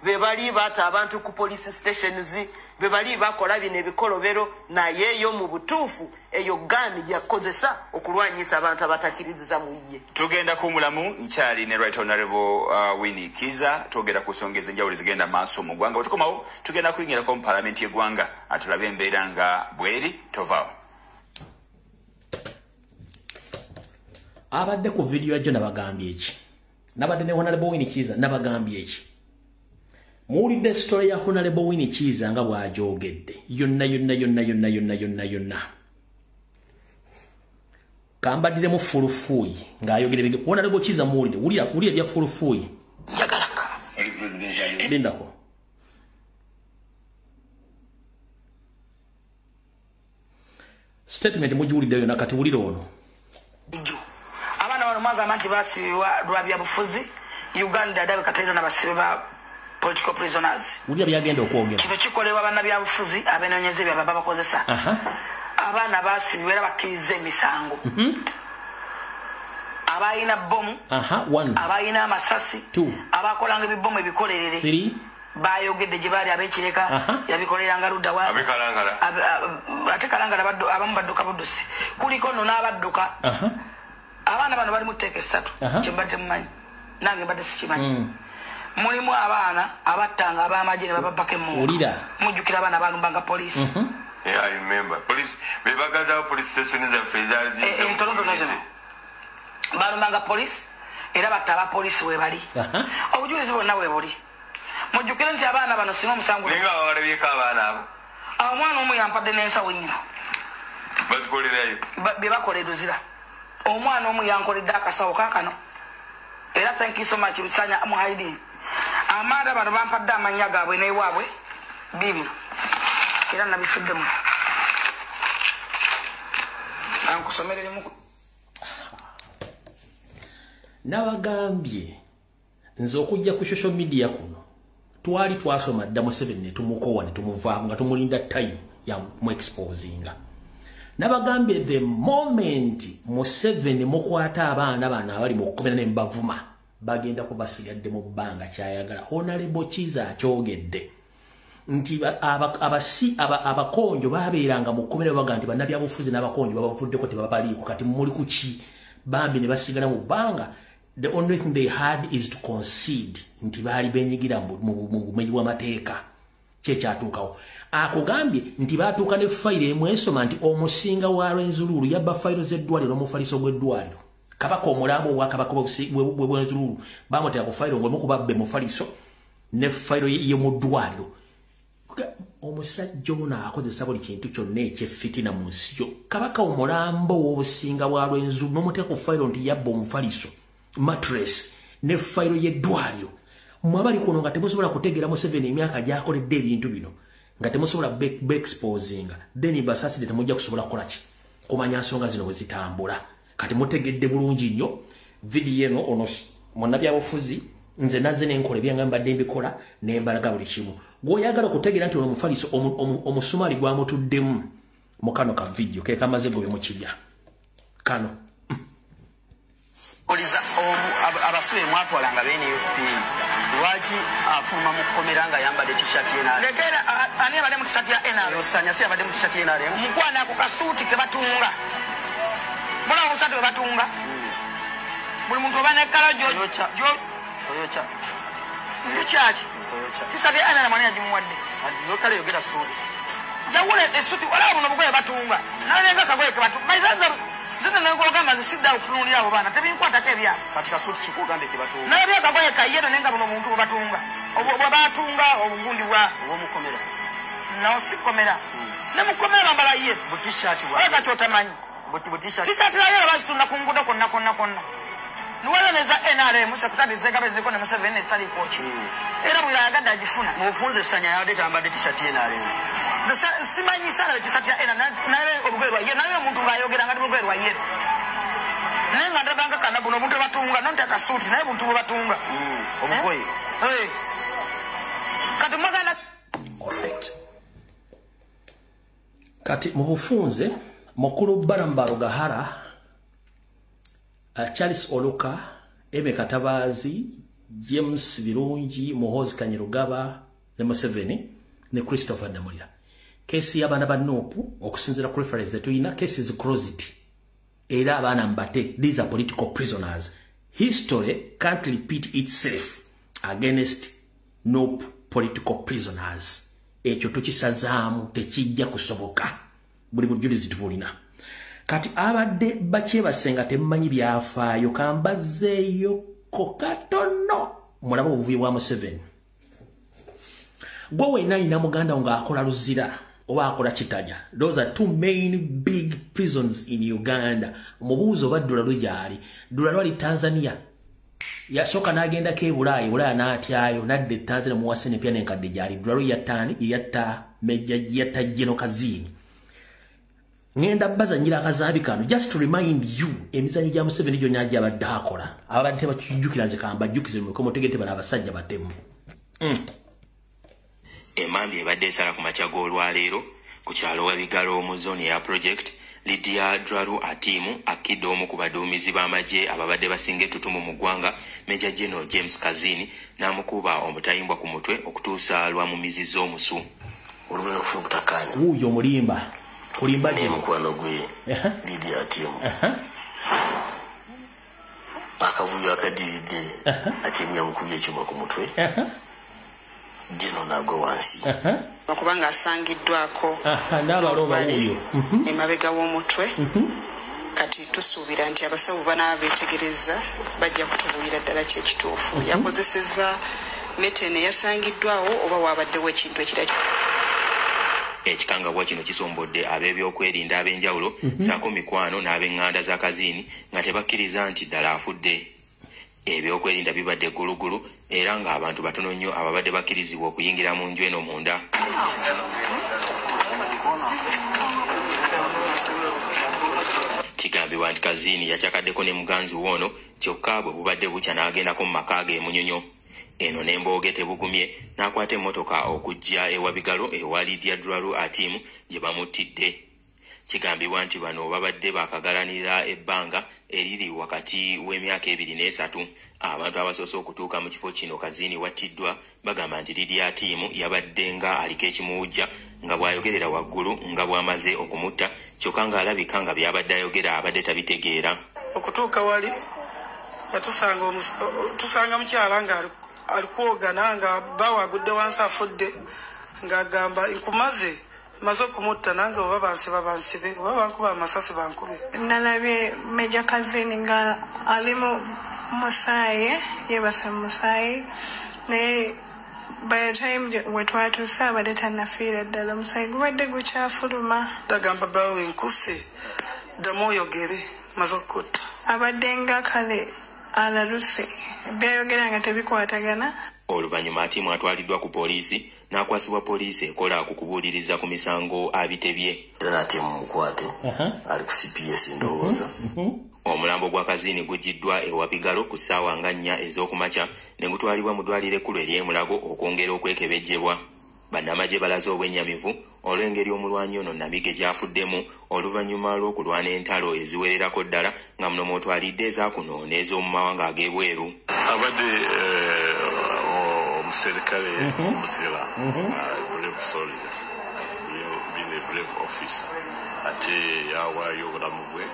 be bali bata abantu ku police stations be bali bakola bino ebikolobero naye yo mu butuufu eyo gani yakozesa okulwanyisa abantu abatakiriza mu ye. Tugenda ku mulamu nkyali ne Right Honorable Winnie Kiza tugenda kusongeza enjawulo zigenda maaso mu ggwanga otukomawo tugenda kuyingira ko mu parliament y'eggwanga atulabe embeera nga bweri tovaawo. Abadde ku video ya Jona bagambye eki nabadde ne Honorable Winnie Kiza nabagambye eki muwulidde story ya Honorable Winnie Kiza nga bw'ajoogedde yonna kambadiremu fulufuuyi ng'ayogere Honorable Kiza muwulidde wulira bya fulufuuyi yagalaka lindako statement mugiwulidde yonna kati wulira ono abaana bano mwagamba nti baasibibwa lwa byabufuzi Uganda dabe kataira na basibe ba political prisoners. Wulira byagenda okwogera. Kino kikolebwa bana byabufuzi abenoonyeze byaba babakozesa. Abaana baasibibwa era bakkiriza emisango. Abayina bomu. Abayina amasasi. Abakolanga ebibomu ebikolerere. Bayogedde gye baali ab'ekireka yabikoleranga ludda wa ate kalangala abamu badduka buddusi kuliko nno n'abadduka abaana bano bali mu tteeka essatu kye mbadde mumanyi nange mbadde sikimanyi mulimu abaana abattanga ab'amagye ne bababbako emmundu mujjukira abaana balumbanga poliisi balumbanga poliisi era batta abapoliisi we bali obujulizi bwonna we buli mujjukire nti abaana bano singa omusango omwana omu yampadde n'ensawo nnyo bye bakola eruzira omwana omu yankoledde akasawo kaakano era thank you so much bisanya muhaidini amaada bano bampadde amannya gaabwe n'ewaabwe bibino era nabisuddemu ankusomererimu nabagambye nze okujja ku social media kuno twali twasoma dda Museveni ne tumukowa ne tumuvaamu nga tumulinda time ya mu exposinga nabagambye the moment Museveni mukwata abaana bana abali mu kkomera ne mbavuma bagenda kubasigadde mu bbanga kyayagala Honorable Kiza akyogedde nti abakonjo babeeranga mu kkomera baga nti bannabyabufuzi n'abakonjo babavuddeko tebabaliiko kati muli ku ki bambi ne basigala mu bbanga. The only thing they had is to concede nti baali benyigira mu bumenyi bw'amateeka kyekyatuukawo akugambye nti baatuuka ne fayiro emwesoma nti omusinga wa Rwenzululu yabba fayiro z'eddwaliro n'omufaliso gw'eddwaliro kabaka omulambo obwakabaka bw'Rwenzululu bamutera ku fayiro ng'omu kubabbe mufaliso ne fayiro ye mu ddwaliro omusajja ono akozesa buli kintu kyonna ekyeffitina mu nsi yo kabaka omulambo w'obusinga bwa Rwenzululu n'omuteeka ku fayiro nti yabba omufaliso mattress ne fayiro y'eddwaliro mwabali kuno nga temusobola kutegeera Museveni emyaka gy'akoledde ebintu bino nga temusobola exposinga then basaside temujja kusobola kukola ki kumanya nsonga zino bwe zitambula kati mutegedde bulungi nnyo video eno ono munnabyabufuzi nze nazze n'enkola ebyange mbadde mbikola nembalaga buli kimu gw'oyagala okutegeera nti ono mufaliso omusumaali gwamutuddemu mu kano ka video ke kamaze gobe mu kibya kano oliza abasule mwatwalanga bene lwaki afuma mu kkomera nga yambadde t-shirt y'NRM legera ani abadde mu t-shirt ya NRM osanya si abadde mu t-shirt y'NRM mukwana ako kasuuti ke batunga bula obusatu bwe batunga buli muntu oba nekkala Toyocha tukyaki t-shirt ya NRM ani yagimuwadde lokale yogera suuti jawule esuuti wala buno bugoye batunga nalenga kagoye ke batunga zina nangogamba zisidda okutunulira abo baana tebinkwatako ebyabo katika suuti kikugambe ke batunga naye byakagoye kayero nenga buno omuntu bwe batunga bwe batunga obugundi obwomukomera nawo sikomera ne mukomera bambala ye butishaati oyo kati otamanyi butishaati tishaati nayo bazitunda ku nguudo konna Nuwala neza NRM sekutadi zekabe ziko na Museveni tali kochi. Era bulagadde agifuna. Mufunze sanya yade tambadde t-shirt ye NRM. Simanyi sana t-shirt ya NRM nawe obugerwa ye nawe muntu bayogera ngati obugerwa ye. Nenga ndabanga kana buno muntu batunga nonta kasuti naye muntu batunga. Obukoyi. Kati magana alright. Kati mubufunze mukulu Barambaro Gahara Charles Oluka Ebe Katabazi James Birungi Muhozi Kanyirugaba ne Museveni ne Christopher Namulya kesi y'abaana ba Nuupu okusinziira ku referencezetuyina kesi is closed era abaana mbate these are political prisoners. History can't repeat itself against Nuupu political prisoners. Ekyo tukisazaamu tekijja kusoboka buli bujulizi tubulina. Kati abadde bakyebasenga temumanyi byafaayo kambazeeyo kokatono mulaba obuvuyo bwa Museveni. Gwe wenna alina muganda nga akola Luzira oba akola Kitanya. Those are two main big prisons in Uganda. Mubuuzo oba Ddula gyali. Ddula lwali Tanzania. Yasooka n'agendako Bulaya n'atyayo nadde Tanzania muwase ne pya n'enkadde gyali. Ddula yattaani yatta Mejja yatta Jeno Kazini. Ngenda baza njira akazaabi kano just to remind you emizanyo gya Museveni gyonna ajja abadde akola abadde tebakijjukira nze kamba jjukize mu komo tegete bana abasajja batemu. Emambi ebadde esala ku makya g'olwaleero ku kyalo w'ebigalo mu zooni ya project Lydia Dralu Atimu akidde omu ku baduumizi b'amagye ababadde basinga ettutumu mu ggwanga Major General James Kazini n'amukuba omutayimbwa ku mutwe okutuusa lwamumizizza omusu. Oluvanyuma okufuna obutakkaanya. Wuuyo mulimba. Kulimba je mukwano gwe Lydia Atimu. Akavuyo akadiridde akemya mukubye ekyuma ku mutwe. Jeno nagwa wansi. Okubanga asangiddwako n'abaloba wuuyo emabega w'omutwe. Kati tusuubira nti abasawo banaaba beetegereza bajja kutubuulira ddala kyekituufu. Yakozesezza metene yasangiddwawo oba waabaddewo ekintu ekirala. Ekikangabwa kino kisombodde ab'ebyokwerinda ab'enjawulo saako mikwano n'ab'eŋŋanda za Kazini nga tebakkiriza nti ddala afudde. Ebyokwerinda bibadde gulugulu era ng'abantu batono nnyo ababadde bakkirizibwa okuyingira mu nju eno munda. Kigambibwa nti Kazini yakyakaddeko ne muganzi woono kyokka bwe bubadde bukya n'agendako mu maka ge Munyonyo. Eno n'embooge tebugumye n'akwata emmotoka okujja ewa Bigalo ewa Lydia Dralu Atimu gye bamuttidde. Kigambibwa nti bano babadde bakagalanira ebbanga eriri wakati w'emyaka 2 ne 3. Abantu abasoose okutuuka mu kifo kino Kazini wattiddwa bagamba nti Lydia Atimu yabadde nga aliko ekimuwujja nga bw'ayogerera waggulu nga bw'amaze okumutta kyokka ng'alabika nga byabadde ayogera abadde tabitegeera. Okutuuka wali tusanga mukyala nga alikwoga nga bawagudde wansi afudde ng'agamba nkumaze maze okumutta nange oba bansibe oba bankuba amasasi bankube. Nalabye Major Kazini nga ali mu musaayi yeebase mu musaayi naye by the time wetwatuuse abadde tannafiira ddala omusaayi gubadde gukyafuluma. Dagamba bawe nkuse ddamu oyogere maze okutta. Abadde nga kale alaluse byayogera nga tebikwatagana. Oluvannyuma Atimu atwaliddwa ku poliisi n'akwasibwa poliisi ekola ku kubuuliriza ku misango abitebye. Era Atimu mukwate ali ku CPS ndowooza. Omulambo gwa Kazini gujjiddwa ewa Bigalo ku ssaawa nga 4 ez'okumakya ne gutwalibwa mu ddwaliro ekkulu ery'e-Mulago okwongera okwekebejjebwa. Bannamagye balaze obwennyamivu olw'engeri omulwanyi ono Namige gy'afuddemu oluvannyuma lw'okulwana entalo eziwererako ddala nga muno mwotwalidde ezaakuno n'ez'omu mawanga ag'ebweru. Abadde omuserikale omuzira brave soldier being a brave officer ate yawaayo obulamu bwe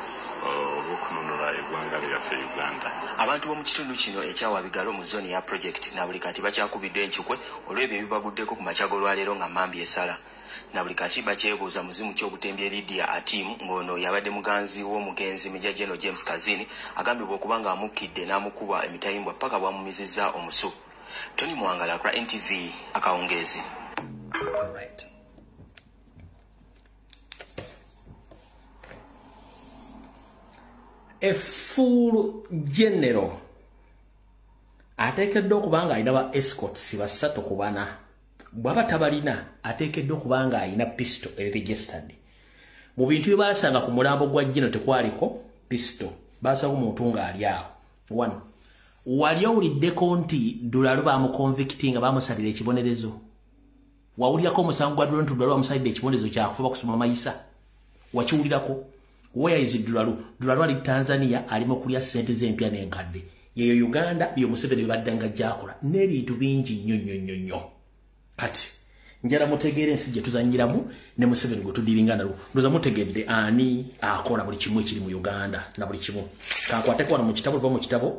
olw'okununula eggwanga lyaffe Uganda. Abantu b'omu kitundu kino ekyawa Bigalo mu zooni ya project na buli kati bakyakubiddwa enkyukwe olw'ebyo ebibaguddeko ku makya g'olwaleero nga Mambi esala. Na buli kati bakyebuuza muzimu ki ogutembye Lydia Atimu ng'ono yabadde muganzi w'omugenzi Major General James Kazini agambibwa okuba nga amukkidde n'amukuba emitayimbwa paka bwamumizizza omusu. Tony Mwangala kwa NTV akawungeezi. Right. a full general ateekeddwa okubanga alina ba escorts basatu ku bana bw'aba tabalina ateekeddwa okubanga alina pistol registered mu bintu bye baasanga ku mulambo gwa Gino tekwaliko pistol baasanga omuntu ng'ali awo one wali owuliddeko nti Dulalu baamuconvicting nga baamusalira ekibonerezo wawuliako omusango gwa Dulalu nti Dulalu baamusalidde ekibonerezo kyakufuba kusoma mayisa wakiwulirako where is Dulalu? Dulalu ali Tanzania alimo kulya sente z'empya n'enkadde yeyo Uganda byo Museveni baddanga jakola n'ebintu bingi nnyo kati njala mutegeere ensi gye tuzanyiramu ne Museveni gwe tudiringa nalo ndoza mutegedde ani akola buli kimu ekiri mu Uganda na buli kimu kankwateko wano mu kitabo tuva mu kitabo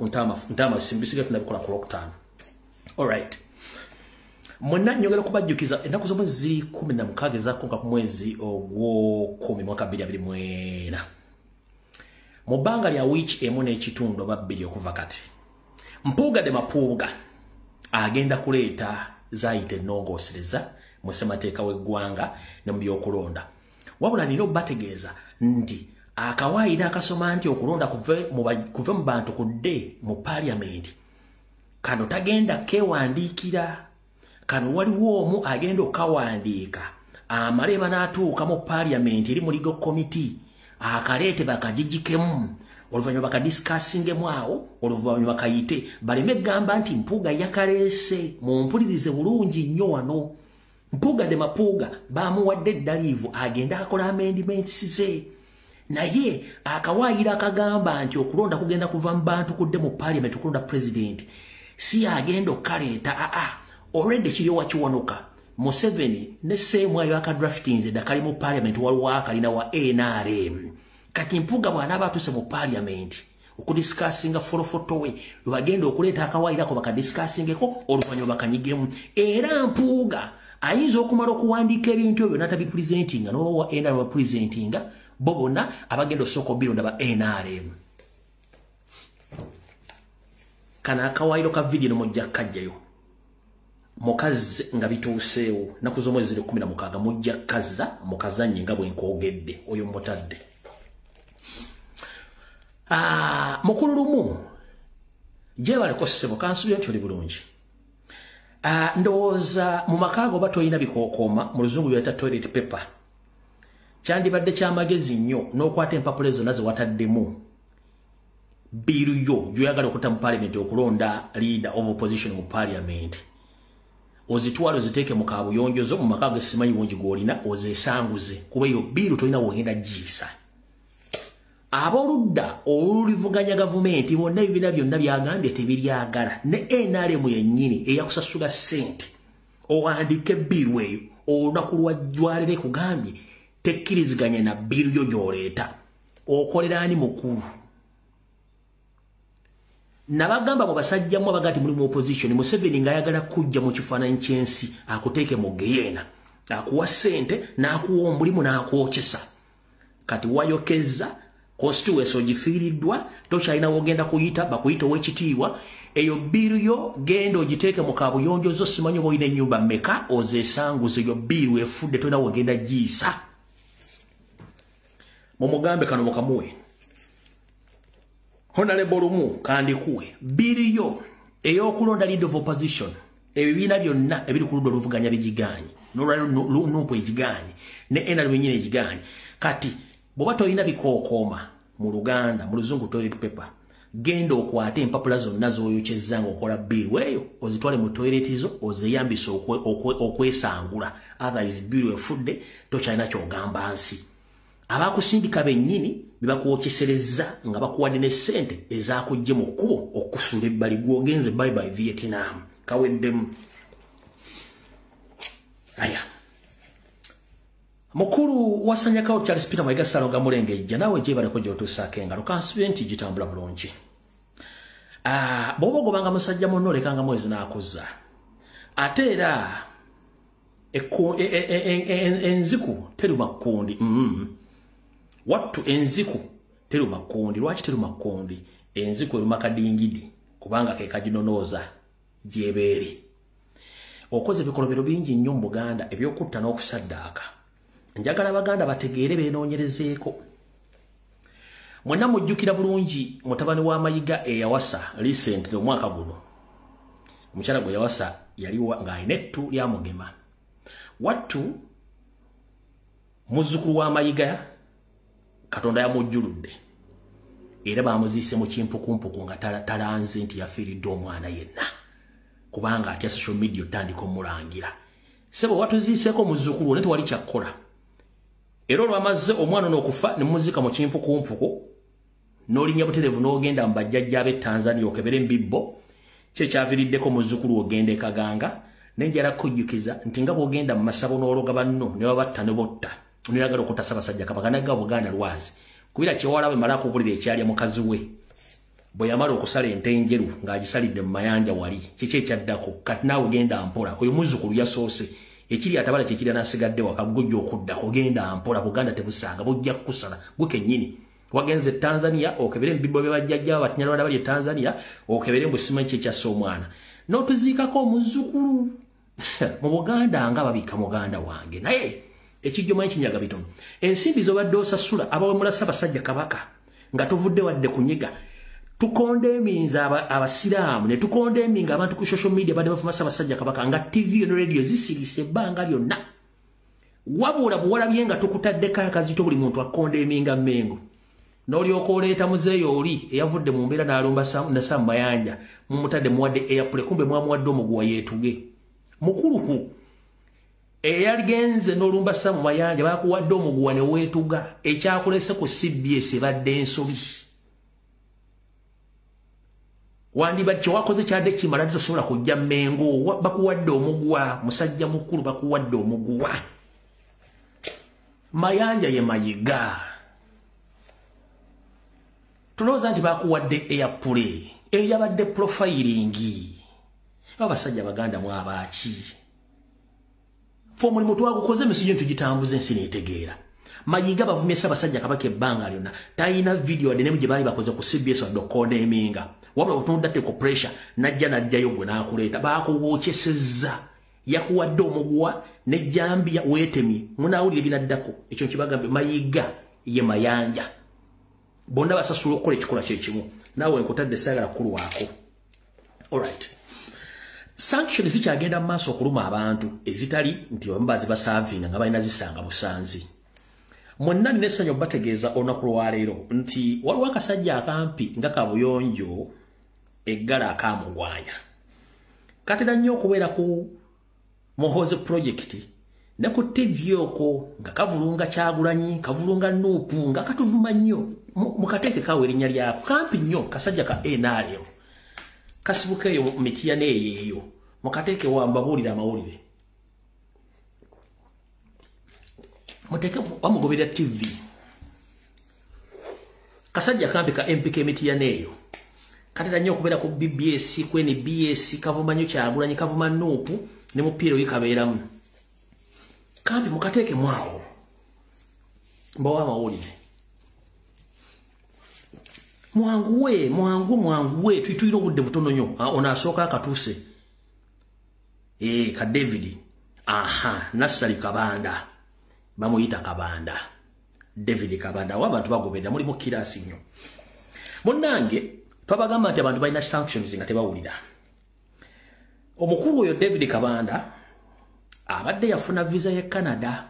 ntama simbisiga tunabikola ku lockdown. Alright, mwenna nyogera kubajjukiza ennaku z'omwezi 16 ezakonka ku mwezi ogw'okumi mwaka 2024 mu bbanga lya wiiki emu n'ekitundu oba bbiri okuva kati Mpuuga de Mapuuga agenda kuleeta zayita ennongoosereza mu ssemateeka w'eggwanga ne mu by'okulonda wabula nina obbategeeza nti akawaayiro akasoma nti okulonda kuve mu bantu kudde mu paaliyamenti kano tagenda keewandiikira kano waliwo omu agenda okawandiika amale banaatuuka mu paaliyamenti eri mu legal committee akaleete bakagigikemu oluvannyuma bakadiscussingemu awo oluvannyuma bakayite baleme gamba nti Mpuuga yakaleese mumpulirize bulungi nnyo wano Mpuuga de Mapuuga baamuwadde eddaliivu agenda akola amendments ze naye akawaayiro akagamba nti okulonda kugenda kuva mu bantu kudde mu parliament okulonda president si agenda okaleeta already kiriyo wakiwanuka Museveni ne seemwayo akadraftinze dakali mu parliament waliwo akalina wa NRM kati Mpuuga bw'anaaba atuuse mu parliament okudiscussinga folofoto we lwagenda okuleeta akawaayirako bakadiscussingeko oluvannyuma bakanyigemu era Mpuuga ayinza okumala okuwandiika ebintu ebyo n'atabipresentinga n'oba wa NRM bapresentinga bo bonna abagenda osooka obironda ba NRM kana akawaayiro ka vidiyo nomujja kajjayo mukazi nga bituuseewo naku z'omwezi 16 mujja kazza mukazanye nga bwe nkoogedde oyo mutadde mukulu lumu gyebaleko ssebo kansubira nti oli bulungi ndowooza mu makaago oba toyina bikookoma mu luzungu byeta toilet paper kyandibadde kyamagezi nnyo n'okwata empapula zonna ze wataddemu biiru yo gyoyagala okutta mu parliament okulonda leader of opposition mu parliament ozitwala oziteeke mu kaabuyonjozo mu makaago esimanyi bungi gw'olina ozeesanguze kuba eyo biiru tolina wogenda giisa aboludda olulivuganya gavumenti bonna ebibiina byonna byagambye tebiryagala ne NRM yennyini eyakusasula ssente owandiike biiru eyo olunaku lwajwalire kugambye tekkiriziganya na biiru yo gy'oleeta okolera ani mukulu nabagamba mu basajjamu abagati muri mu opposition Museveni ng'ayagala kujja mu kifaananyi ky'ensi akuteeke mu geyeena akuwa ssente n'akuwa omulimu n'akwokesa kati wayokeza constituency ogifiiriddwa tokyalina wogenda kuyita bakuyita ow'ekitiibwa eyo biiru yo genda ogiteeke mu kaabuyonjozo simanyi oba olina ennyumba mmeka ozeesanguze eyo biiru efudde tolina wogenda giisa mumugambe kano mukamuwe Honorable Lumu kandikuwe biiru yo ey'okulonda leader of opposition ebibiina byonna ebiri ku ludda oluvuganya bigiganye nupo egiganye ne NRM nyine egiganye kati bw'oba tolina bikookoma mu Luganda mu luzungu toilet paper genda okwate empapula zonna z'oyokyezza ng'okola biiru eyo ozitwale mu toilet zo ozeyambise okwesangula otherwise biiru efudde tokyalina ky'ogamba nsi abakusindika bennyini bebakwokesereza nga bakuwadde ne ssente ezakujje mu kkubo okusula ebbali gwogenze bye Vietnam kaweddemu aya mukulu wasanyakawo Charles Peter Mayiga Salonga Mulengejja naawe gyebaleko gy'otuusaako engalo kansubye nti gitambula bulungi bw'oba ogobanga musajja munno olekanga mwezi n'akuzza ate era enziku teruma kkundi wattu enziku teruma kkundi lwaki teruma kkundi enziku eruma kadingidi kubanga ke kaginonooza gyebeeri okoze ebikolobero bingi nnyo mu Buganda ebyokutta n'okusaddaaka njagala Abaganda bategeere beenoonyerezeeko Mwenna mujjukira bulungi mutabani wa Mayiga eyawasa recent omwaka guno. Omukyala gwe yawasa yali nga alina ettu lya mugema. Wattu muzzukulu wa Mayiga Katonda yamujjuludde. Era bamuziise mu kimpukumpuku nga talanze nti yafiiridde omwana yenna. Kubanga atya social media otandika omulangira. Sebo watuziiseko muzzukulu ne tewali kyakkola. Era olwamaze omwana n'okufa ne muzika mu kimpukumpuku n'olinya butereevu n'ogenda mu bajjajja b'e Tanzania okebere mbibbo kye kyaviiriddeko muzzukulu ogenda Kaganga nenjala kujjukiza nti nga bw'ogenda mu masabo n'ologa banno ne babatta ne botta n'oyagala okutta Ssaabasajja Kabaka nagga Buganda Lwazi kubira kyewala bwe mala okubulira ekyalya mukazi we bwe yamala okusala ente enjeru ng'agisalidde mu mayanja wali kiki ekyaddako kati naawe genda mpola oyo muzzukulu yasoose ekiri atabala kyekiri nasigadde waka gujja okudda ogenda mpola Buganda tebusanga bujja kusala gwe kennyini wagenze Tanzania okebere mbibbo bye bajjajja batinyalwanda bali Tanzania okebere mbusima kye kyassa omwana n'otuziikako omuzzukulu mu Buganda nga babika muganda wange naye ekijjoma ekinyaga bitono ensimbi zobadde osasula abawemula Ssaabasajja Kabaka nga tovudde wadde kunyiga tukondeminza abasiraamu ne tukondeminga abantu ku social media badde bafuma Ssaabasajja Kabaka nga TV ne radio zisirise ebbanga lyonna wabula buwalabye nga tukutaddeko akazito buli muntu akondeminga Mmengo n'olyoka oleeta muzeeyo oli eyavudde mu mbeera n'alumba Sam Mayanja mumutadde muwadde airplay kumbe mwamuwadde omuguwa yeetuge mukuluhu eyaligenze n'olumba Sam Mayanja bakuwadde omuguwa ne weetuga ekyakulese ku CBS badde ensobi wandiba kyewakoze kyadde kimala tosobola kujja Mmengo bakuwadde omuguwa musajja mukulu bakuwadde omuguwa Mayanja ye Mayiga tulowooza nti bakuwadde airplay eyabadde profiling abasajja baganda mwabaaki fe omulimu twagukoze emisijjo ntugitambuza ensi neetegeera Mayiga bavumye Ssaabasajja Kabaka ebbanga lyonna talina video wadde nemu gye baali bakoze ku CBS wadde okukondeminga wabula butundatte ku pressure najja najjayo gwe n'akuleeta baakuwookyesezza yakuwadde omuguwa ne Jambia weetemye munaawulire binaddako ekyo nkibagambe Mayiga ye Mayanja bonna basasula okukola ekikola kyekimu naawe nkutadde saagala kukulwako alright sanctions zikyagenda mu maaso okuluma abantu ezitali nti bambazi basaavinga nga balina zisanga busanzi mwenna nina essanyu bategeeza olunaku lwaleero nti waliwo akasajja akampi nga kabuyonjo eggala akamugwanya katera nnyo okubeera ku Muhoozi project ne ku TV okwo nga kavulunga Kyagulanyi kavulunga Nuupu nga katuvuma nnyo mukateeke kawe erinnya lyako kampi nnyo kasajja ka NRM kasibukeeyo mitiya neeyeeyo mukateeke wambabuulira amawulire muteeke wamugoberera TV kasajja kampi ka MPK mitiya neeyo katera nnyo okubeera ku BBS ku NBS kavuma nnyo Kyagulanyi kavuma Nuupu ne mupiira oyikabeeramu kampi mukateeke mwawo mbawa amawulire mwanguwe tuyituyira obudde butono nnyo ono asooka akatuuse ka David Nassali Kabanda bamuyita Kabanda David Kabanda w'abantu bagoberera mulimu kiraasi nnyo munnange twabagamba nti abantu balina sanctions nga tebawulira omukulu oyo David Kabanda abadde yafuna visa ye Canada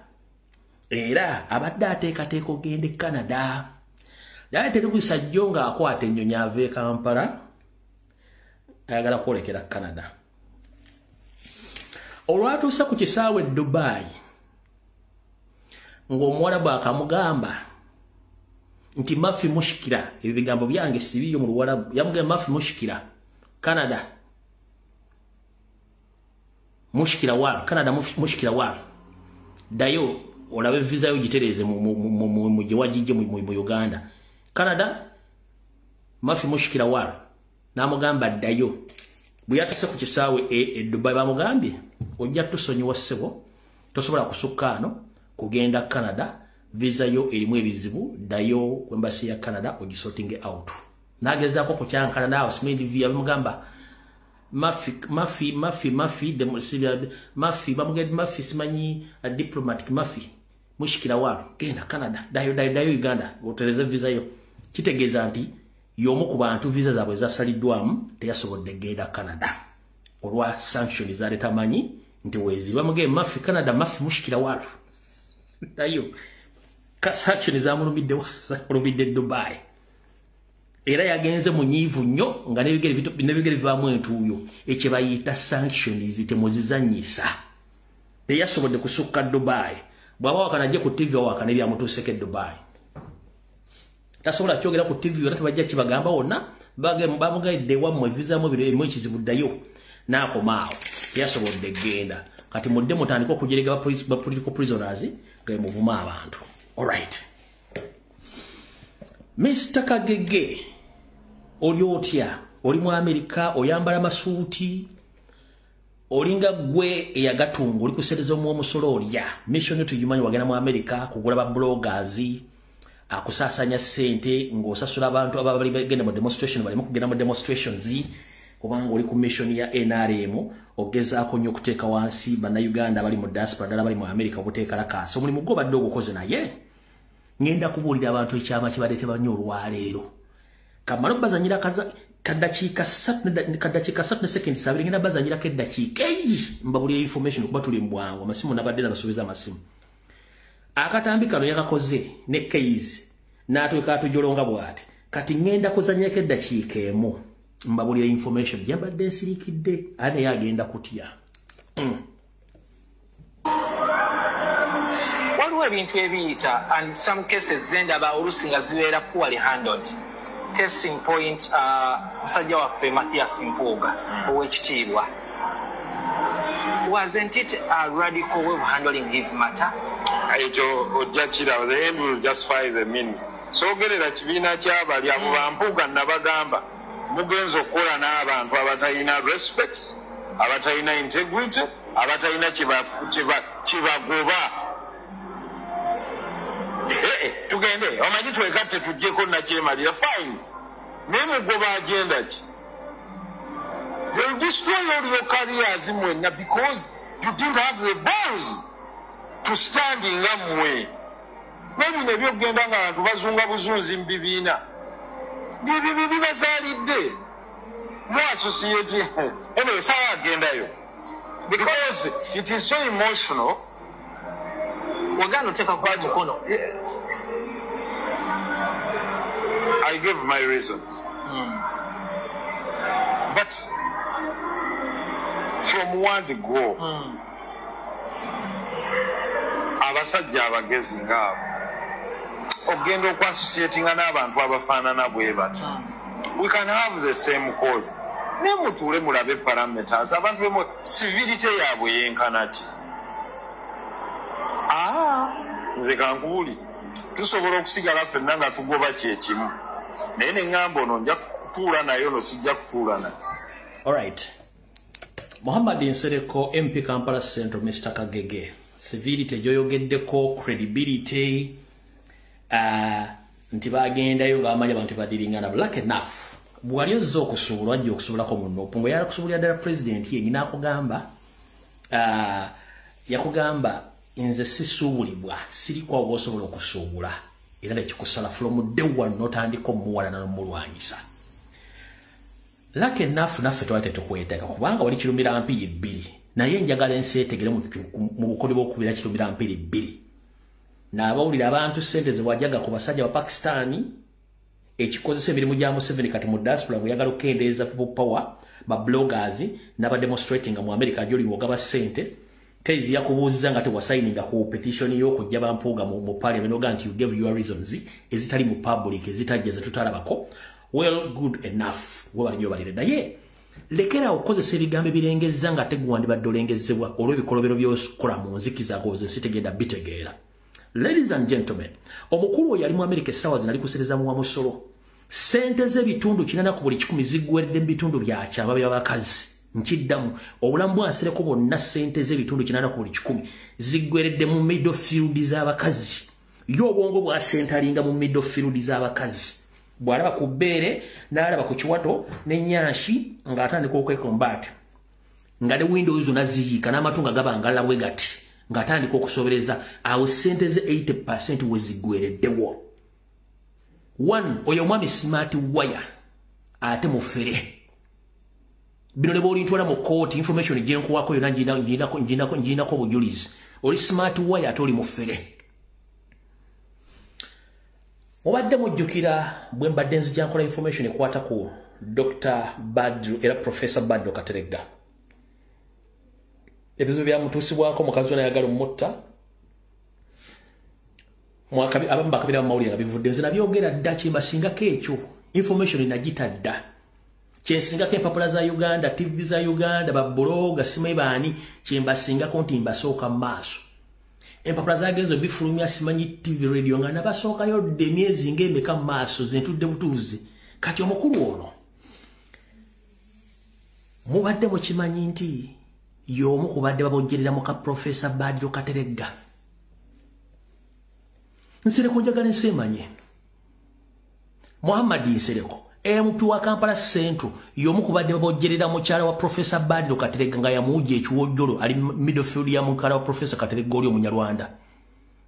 era abadde ateekateeka ogenda e Canada naye terikuisa jjo ng'akwata ennyonyi ava e Kampala ayagala kwolekera Canada olwatuusa ku kisaawe Dubai ng'omuwarabu akamugamba nti Mafi mushikira ebyo bigambo byange sibiyo mu Luwarabu yamugamba Mafi mushikira Canada mushikira wal Canada mushikira wal dayo olabe visa yo gitereze mu jewajije mu Uganda Canada Mafi mushikira wal namugamba dayo buyatuse ku kisaawe Dubai bamugambye ojja tusonyiwa ssebo tosobola kusukkaano kugenda Canada visa yo erimu ebizibu dayo embassy ya Canada ogisorting out nagezaako ku kyankana naawe simendi via bamugamba Mafi simanyi diplomatic Mafi mushikira wal genda Canada dayo Uganda otereze visa yo kitegeeza nti y'omu ku bantu visa zaabwe zasaliddwamu teyasobodde genda Canada olwa sanction zaletamanyi nti wezi bamuge mafi Canada mafi mushikira watu nayo sanction zamulumidde Dubai era yagenze mu nyivu nnyo nga nebigere bivaamu entuuyo ekye bayita sanctions temuzizanyisa teyasobodde kusukka Dubai bw'aba wakanajje ku TV wakana ebyamutuuseko Dubai tasobola kyogera ku TV era tebajja kibagamba wonna bamugaidde wammwe vizaamu ebiremu ekizibuddayo n'akomaawo teyasobodde genda kati mudde mutandika okujerega ba political prisoners nga muvuma abantu. Alright, Mr. Kagege oli otya? Oli mu Amerika oyambala masuuti olinga gwe eyagatunga oli kusereza omusolo olya mission yo tujimanyi wagenda mu Amerika kugula ba bloggers akusasanya sente ng'osasula abantu abali bagenda mu demonstration bali mu kugenda mu demonstrations kubanga oli ku mission ya NRM ogezaako nnyo okuteeka wansi bannayuganda bali mu diaspora ddala bali mu Amerika okuteeka lakaasi omulimu gwo badde ogukoze naye ngenda kubuulira abantu ekyama kibadde tebanyo olwaleero kamalo bazanyira kadakiika 3 seconds abiri ngenda bazanyirako eddakiika mbabulira information kuba tuli mbwangu amasimu nabadde nabasuubiza amasimu akatambi kano yakakoze ne case n'atweka atujolonga bw'ati kati ngenda kuzanyako eddakiika emu mbabulira information gyembadde nsirikidde ane yagenda kutya. Waliwo ebintu ebiyita and some cases zendaba oluusi nga zibeera poorly handled. Case in point, musajja waffe Mathias Mpuuga ow'ekitiibwa. Wasn't it a radical way of handling his matter? Ekyo ojja kira, the end will justify the means. Soogerera kibiina ky'abali abo Bampuuga nabagamba mugenza okukola n'abantu abatalina respect, abatalina integrity, abatalina kibagoba. Tugende omanyi twekatte tujjeko nakyemalira fine naye mugoba agenda ki? They will destroy all your careers mwenna because you didn't have the balls to stand in ngammwe. Nebino ebyokugenda nga abantu bazunga buzunzi mu bibiina bibyo bibazaalidde no associate anyway sawa agendayo because it is so emotional. Wagano oteka kwa mukono. I give my reasons. But from word go, abasajja abagezi ngaabo ogenda okwassociatinga n'abantu abafaanana bwe bati. We can have the same cause. Ne mutuule mulabe parameters abantu bemu civility yaabwe yenkana ki? Nze kankuuli tusobola okusigala ffenna nga tugoba kyekimu naye ne ŋŋamba ono nja kutuula naye ono sijja kutuula naye. Alright, Muhammad Nsereko MP Kampala Central Mr. Kagege civility gyoyogeddeko credibility nti bagendayo ng'amanyi abantu badiringana black enough bwali ozza okusuubula ajja okusuubulako munno opungo yala kusuubulira ddala president yenyina akugamba yakugamba nze sisuubulibwa sirikwa oba osobola okusuubula era nekikusala from day one n'otandika omuwala n'omulwanyisa lake naffe naffe twali tetukwetega kubanga wali kirumira mpiri bbiri naye njagala ensi etegere mu bukole bw'okubeera kirumira mpiri bbiri n'abawulira abantu ssente ze wajaga ku basajja ba Pakistani ekikozesa emirimu gya Museveni kati mu diaspora bwe yagala okukendeeza people power ba bloggers n'aba demonstrating mu America gy'oli bw'ogaba ssente Kezi yakubuuziza nga tewasayininga ku petition y'okujja Bampuuga mu parliament oga nti you gave your reasons ezitali mu public ezitajja zetutalabako. Well, good enough. Webalinyo balire naye lekera okozesa ebigambo ebirengezza nga teguwandibadde olengezebwa olw'ebikolobero by'okola mu nzikiza goze sitegenda bitegeera. Ladies and gentlemen, omukulu oyo yali mu America essaawa zino ali kusereza mu wamusolo. Ssente z'ebitundu 4 ku buli 10 ziggweredde mu bitundu byakyama by'abakazi. Nkiddamu obulamu bwansereko bonna ssente z'ebitundu 4 ku buli 10 ziggweredde mu middlefield z'abakazi. Yo obwongo bwa ssente alinga mu middlefield z'abakazi. Bw'alaba ku bbeere n'alaba ku kiwato n'ennyanshi ng'atandika okwekombati nga ne windows zonna ziyiika n'amatu nga gabangala bwe gati ng'atandika okusobereza awo ssente ze 80% we ziggwereddewo. One, oyo mwami smart wire. Ate mufere. Bino nebo olintwala mu court information jenko wako yona njina ko bujulizi. Oli smart wire atoli mufere. Mubadde mujjukira bwe mbadde nzijjankola information ekwata ku Dr. Badru era Professor Badru Kateregga. Ebizibu bya mutuusibwako mukazi wona yagala omutta. Abamu bakabira mu mawulire nga bivudde nze nabyogera dda kyembasingako ekyo. Information inagita dda. Kyensingako empapula za Uganda, TV za Uganda, babloga simanyi baani kyembasingako nti mbasooka mu maaso. Empapula zagenzo bifulumya simanyi TV radio nga nabasookayo dde emyezi ng'emeka mu maaso ze ntudde butuuzi. Kati omukulu ono mubadde mukimanyi nti y'omu kubadde babojjerera muka Professor Badru Kateregga. Nsereko njagala nsemanye. Muhammad Nsereko MP wa Kampala Central y'omu kubadde babojjerera mukyala wa Professor Badru Kateregga nga yamuwujja ekiwojjolo ali midfield ya mukyala wa Professor Kateregga oli Omunyarwanda.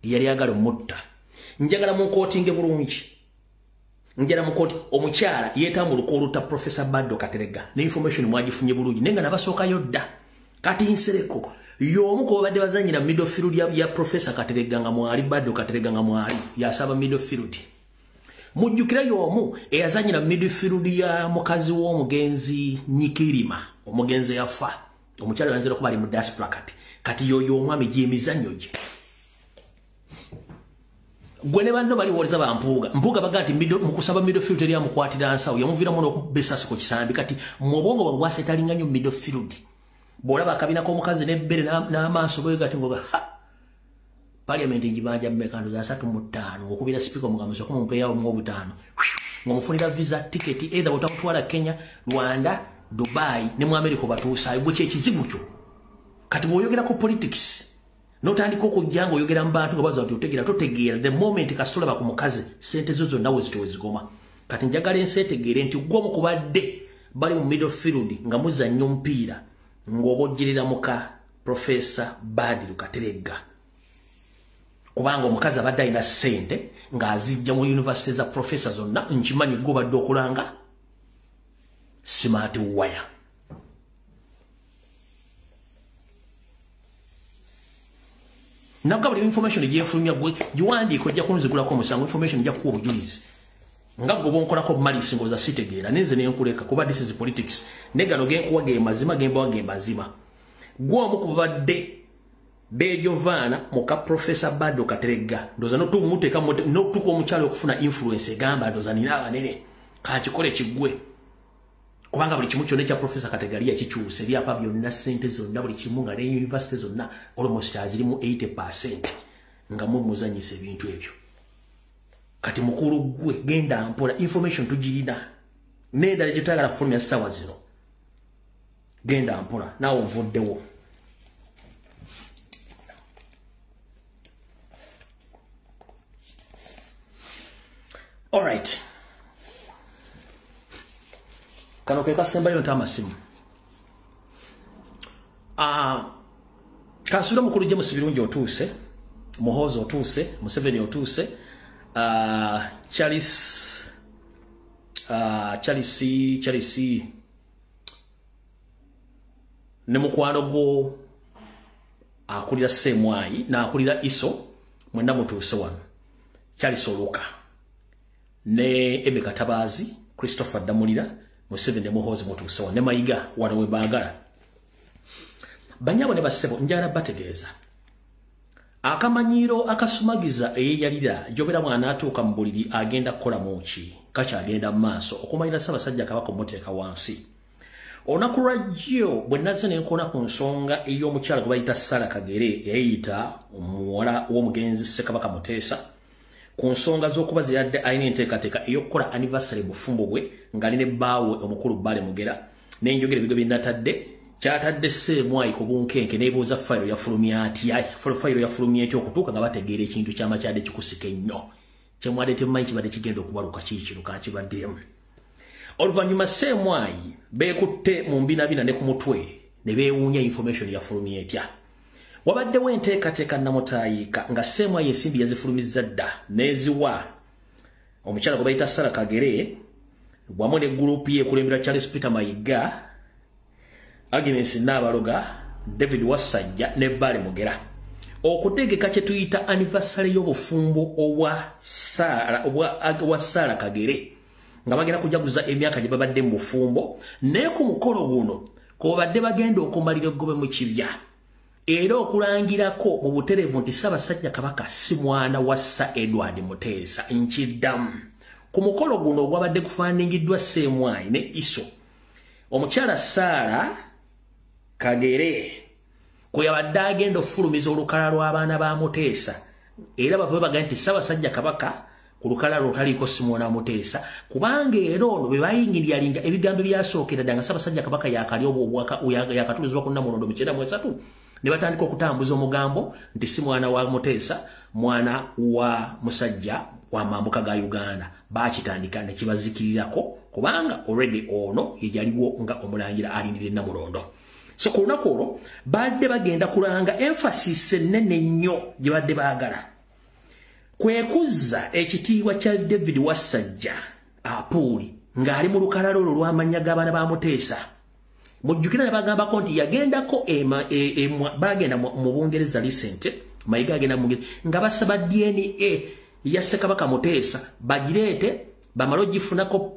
Yali agala omutta. Njagala munkootinge bulungi. Njala mukoti omukyala yetambuluka oluta Professor Badru Kateregga ne information mwagifunye bulungi nenga nabasookayo dda. Kati Nsereko y'omu ku babadde bazanyira midfield ya Professor Kateregga nga mwali Badru Kateregga nga mwali yasaba midfield. Mujjukira y'omu eyazanyira midfield ya mukazi w'omugenzi Nyikirima omugenzi yafa omukyala yanzira kuba ali mu diaspora kati yoyo omwami gy'emizannyo gye. Gwe ne banno bali woliza bampuuga bagati mukusaba midfield eri amukwatira nsawo yamuviramu n'okubesasi ku kisambi kati mubongo bwase talinga nnyo midfield. Bw'olaba akabina k'omukazi n'ebbere n'amaaso bwe gati ngoga Parliament njibanja mmekando za 3 okubira speaker mugamuzo ko mumpeya mu 5 ngomufunira visa ticket either utakutwala Kenya, Rwanda, Dubai ne mu America batuusa bwe kyekizibu kyo. Kati boyogera ko politics notandika okujjanga oyogera mbantu ngabaza ati otegeera the moment kasitola bakumukazi sente zozo nawe zitowezigoma. Kati njagala ensetegeere nti gwo mukubadde bali mu midfield nga muzannyo mpiira ng'obojjerera muka Professor Badru Kateregga. Kubanga omukazi abadde alina ssente ng'azijja mu university za professor zonna nkimanyi gwe badde okulanga smart wire. Nagabula information gyefulumya gwe giwandiika ojja kunzigulako omusango information ejja kuwa obujulizi. Nga gwe bonkolako malisi ngoza sitegeera nenze nenkuleka kuba this is politics negano genkuwa ge mazima gemba ge mazima. Gwe omu ku babadde Bejovana muka Professor Badru Kateregga ndoza no tumuteka no tuko omukyalo okufuna influence egamba ndoza nina abanene kakikole kigwe kubanga buli kimu kyonna kya Professor Kateregga yakikyuse eri apa byonna sente zonna buli kimu nga ne university zonna almost azirimu 80% nga mumuzanyisa ebintu ebyo. Kati mukulu gwe genda mpola information tugirina nenda legitagala fulumya sawa zino genda mpola nawo nvuddewo. All right. Kano ke kasembayo ntamasimu. Kasula mukulu je musibirungi otuuse, Muhozo otuuse, Museveni otuuse, Charles ne mukwano go akulira Semwai na akulira Iso mwenda mutuuse wano. Charles Oluka ne Emeka Tabazi, Christopher Damulira, Museveni Muhozi mutuuse wano ne Mayiga wano we baagala. Banyabo ne basebo njala bategeeza. Akamanyiro akasumagiza eyeyalira jobera mwana atuuka mu buliri agenda kukola muki kacha agenda maaso okumanyira Ssaabasajja Kabaka omuteeka wansi. Olunaku lwajjo bwe nazze ne nkona ku nsonga ey'omukyala gwe bayita Sarah Kagere eyayita omuwala w'omugenzi Ssekabaka Muteesa ku nsonga z'okuba ziyadde alina enteekateeka ey'okukola anniversary bufumbo bwe ng'ali ne bbaawe omukulu Bale Mugera n'enjogera ebigo bye natadde kyatadde Semwai ku bunkenke n'ebuuza fayiro yafulumya atya fayiro yafulumya etya okutuuka nga bategeera ekintu ky'amakyadde kikusika ennyo kyemwadde temumanyi kibadde kigenda okubaluka kikiruka kibaddemu. Oluvannyuma Semwai beekutte mu mbinabina ne ku mutwe ne beewuunya information yafulumya etya. Wabaddewo enteekateeka namutayiika nga Semwai ensimbi yazifulumizza dda n'eziwa omukyala gwe bayita Sarah Kagere wamu ne group ye kulembera Charles Peter Mayiga, Agnes Nabaloga, David Wasajja ne Bale Mugera okutegeka kye tuyita anniversary y'obufumbo owa Sarah Kagere nga bagenda kujaguza emyaka gye babadde mu bufumbo ne ku mukolo guno ko badde bagenda okumalira eggobe mu kibya era okulangirako mu buterevu nti Ssaabasajja Kabaka si mwana wa Sir Edward Muteesa nkiddamu ku mukolo guno ogwabadde kufaananyiddwa Ssemwai ne Iso omukyala Sarah Kagere kwe yabadde agenda okufulumiza olukala lw'abaana ba Muteesa era bava bagamba nti Ssaabasajja Kabaka ku lukala lw'otaliko si mwana wa Muteesa kubanga era ono bwe bayingiryalinga ebigambo byasookera ddanga Ssaabasajja Kabaka yakali obwaka yakatulizibwa ku Namulondo mu 1993 ne batandika okutambuza omugambo nti si mwana wa Muteesa mwana wa musajja wa mambuka ga Uganda bakitandika ne kibazikirirako kubanga already ono yaliwo nga omulangira alindire Namulondo. So ku lunaku olwo badde bagenda kulanga emphasis ennene nnyo gye badde baagala kwekuzza ekitiibwa kya David Wasajja Apuuli ng'ali mu lukalala olwo lw'amannya g'abaana ba Muteesa. Mujjukira bagambako nti yagendako bagenda mu Bungereza recent Mayiga agenda mu nga basaba DNA ya Ssekabaka Muteesa bagireete bamale ogifunako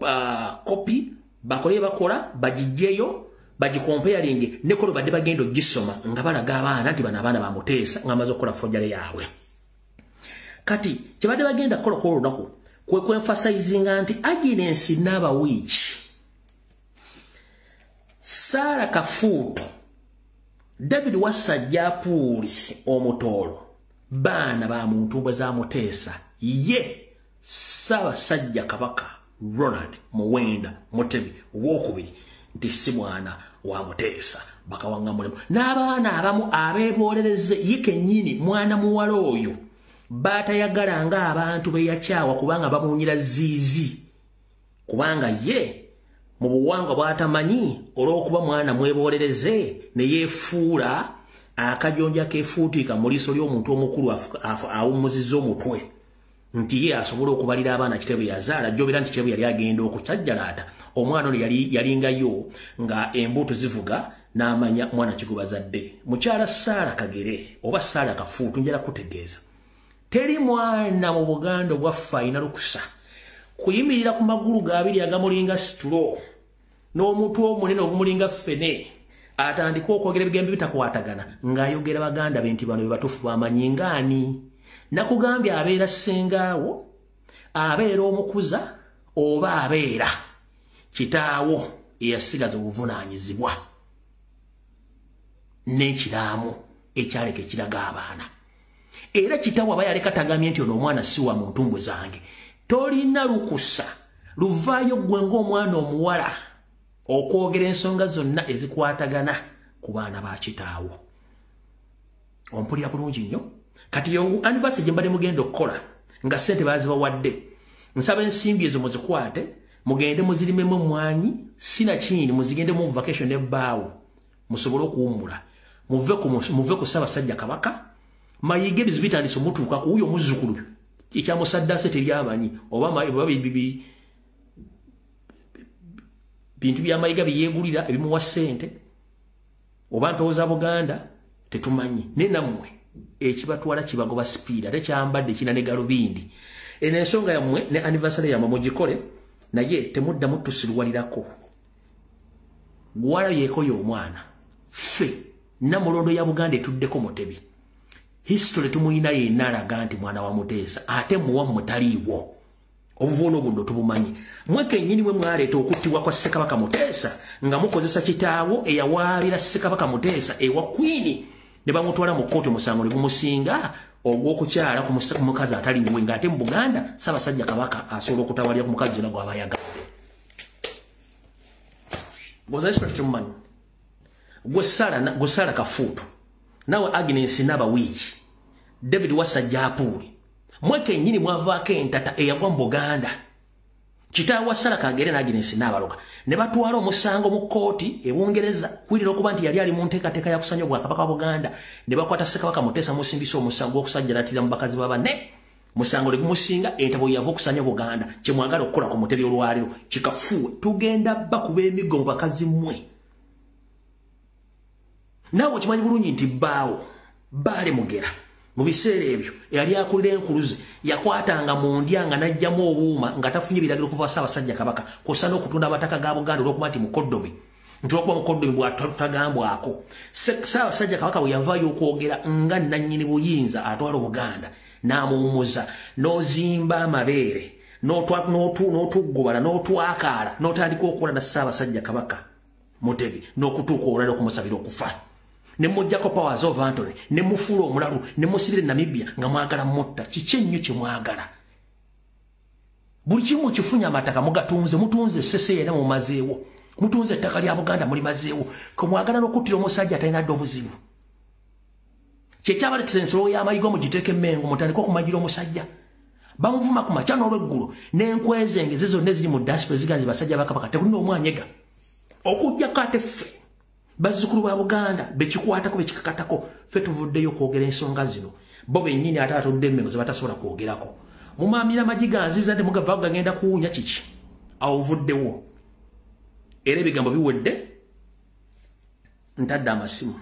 kopi bakole bakola bagijjeyo bagikompeyalinge nekolo badde bagenda ogisoma nga balaga abaana nti bana abaana ba Muteesa ng'amaze okukola fojjale yaabwe. Kati kyebadde bagenda kukola ku lunaku kwe kwemphasizinga nti Agnes Nabawiiki Sarah Kafuuto David Wasajja Apuuli Omutoolo baana ba muntu bwe za Muteesa ye Ssaabasajja Kabaka Ronald Muwenda Mutebi wokubiri nti si mwana wa Muteesa bakawanga mulemu n'abaana abamu abeebolereze ye kennyini mwana muwala oyo batayagala nga abantu beyakyawa kubanga bamunyira ziizi kubanga ye mu buwangwa bwatamanyi olw'okuba mwana mwebolereze ne yeefuula akajonja keefuutiika mu liiso ly'omuntu omukulu awummuzizza omutwe nti ye asobola okubalira abaana kitebwe yazaala jjobera nti kitebwe yali agenda okukyajjalaata omwana ono yalingayo nga embuto zivuga n'amanya mwana kigubazadde. Mukyala Sarah Kagere oba Sarah Kafuuto njala kutegeeza teri mwana mu Buganda obwaffe alina lukusa kuyimirira ku magulu gabiri agamulinga situlo n'omuntu omunene ogumulinga ffene atandika okwogera ebigambo bitakwatagana ng'ayogera baganda be nti bano be batuufu bamanyi ngaani nakugambye abeera ssengaawo abeera omukuza oba abeera kitaawo eyasigaza obuvunaanyizibwa n'ekiraamu ekyaleka ekiraga abaana era kitaawo aba yaleka tagamye nti ono omwana si wa muntu mbwe zange tolina lukusa luvaayo gwe ng'omwana omuwala okwogera ensonga zonna ezikwatagana ku baana ba kitaawo. Ompulira bulungi nnyo kati yo anniversary gye mbadde mugenda okukola nga ssente baazibawadde nsaba ensimbi ezo muzikwate mugende muzirimemu emmwanyi sinakindi muzigende mu vacation ebbaawo musobole okuwummula muve ku Ssaabasajja Kabaka Mayiga ebizibu bitandise omutuuka ku wuyo omuzzukulu ekyamusaddase teryamanyi oba bintu bya Mayiga byeyeegulira ebimuwa ssente oba ntowooza Buganda tetumanyi ne nammwe ekibatwala kibagoba sipiida ate kyambadde kina ne galubindi eno ensonga yammwe ne anniversary yammwe mugikole naye temuddamu tusirwalirako gwalabyeko y'omwana ffe Namulondo ya Buganda etuddeko Mutebi history tumuyina yenna alaga nti mwana wa Muteesa ate muwa mutaliiwo obuvuno buno tubumanyi mweke nyini mwe mwaleeta okuttibwa kwa Ssekabaka Muteesa nga mukozesa kitaawo eyawaabira Ssekabaka Muteesa ewa Queen ne bamutwala mu kkooti omusango ne gumusinga ogw'okukyala ku mukazi ataliiwe ng'ate mu Buganda Ssaabasajja Kabaka asobola okutawalira ku mukazi yonna gw'aba ayagadde. Gozayisibwa temumanyi gwe Sarah Kafuuto nawe Agnes Nabawiiki David Wasajja Apuuli mweke nyini mwavaako entata eyagwa mu Buganda kitaawa Sarah Kagere na Agnes Nabaloga ne batwala omusango mu kkooti e Bungereza kwirira okuba nti yali ali mu nteekateeka ya kusanya Obwakabaka wa Buganda ne bakwata Ssekabaka Muteesa musimbisa omusango okusajjalatira mu bakazi baba ne musango le kumusinga entabo yavo kusanya Buganda kyemwagala okukola ku mutebi olwaliro kikafuwe tugenda bakuba emigo bakazi mmwe nawo kimanyi bulungi nti baawo baale mugera mu biseera ebyo yali akulira enkuluze yakwatanga mu ndya nga najjamu obuuma nga tafunye biragiro kuva Ssaabasajja Kabaka kosa n'okutunda abataka ga Buganda olw'okuba nti mukoddomi ntuwakuba mukoddomi bw'atutagambwako Ssaabasajja Kabaka bwe yavaayo okwogera nga nannyini buyinza atwala Buganda n'amuwummuza n'ozimba amabeere n'otuggubala n'otwakaala n'otandika okukola na Ssaabasajja Kabaka Mutebi n'okutuuka olwali okumusabira okufa ne mujjako powers of Anthony ne mufuula omulalu ne musibire Namibia nga mwagala mutta kiki ennyo kye mwagala buli kimu kifunya amataka mugatunze mutunze seseyena mu mazeewo mutunze ettaka lya Buganda muli mazeewo ko mwagala n'okuttira omusajja atalina dde obuzibu kyekyabaleetera ensolo y'amayigo mugiteeke emmengo mutandika okumagira omusajja bamuvuma ku makya n'olweggulo n'enkwezenge ze zonna eziri mu diaspora ziganze basajja ba Kabaka tekulina omwanyega okujjako ate ffe bazzukulu ba Buganda bekikwatako bekikakatako ffe tuvuddeyo okwogera ensonga zino bo bennyini ate atudde emmengo ze batasobola kwogerako mumaamira amajiga nziza nti mugavaaku gagenda kuwunya kiki awo vuddewo era ebigambo biwedde ntadde amasimu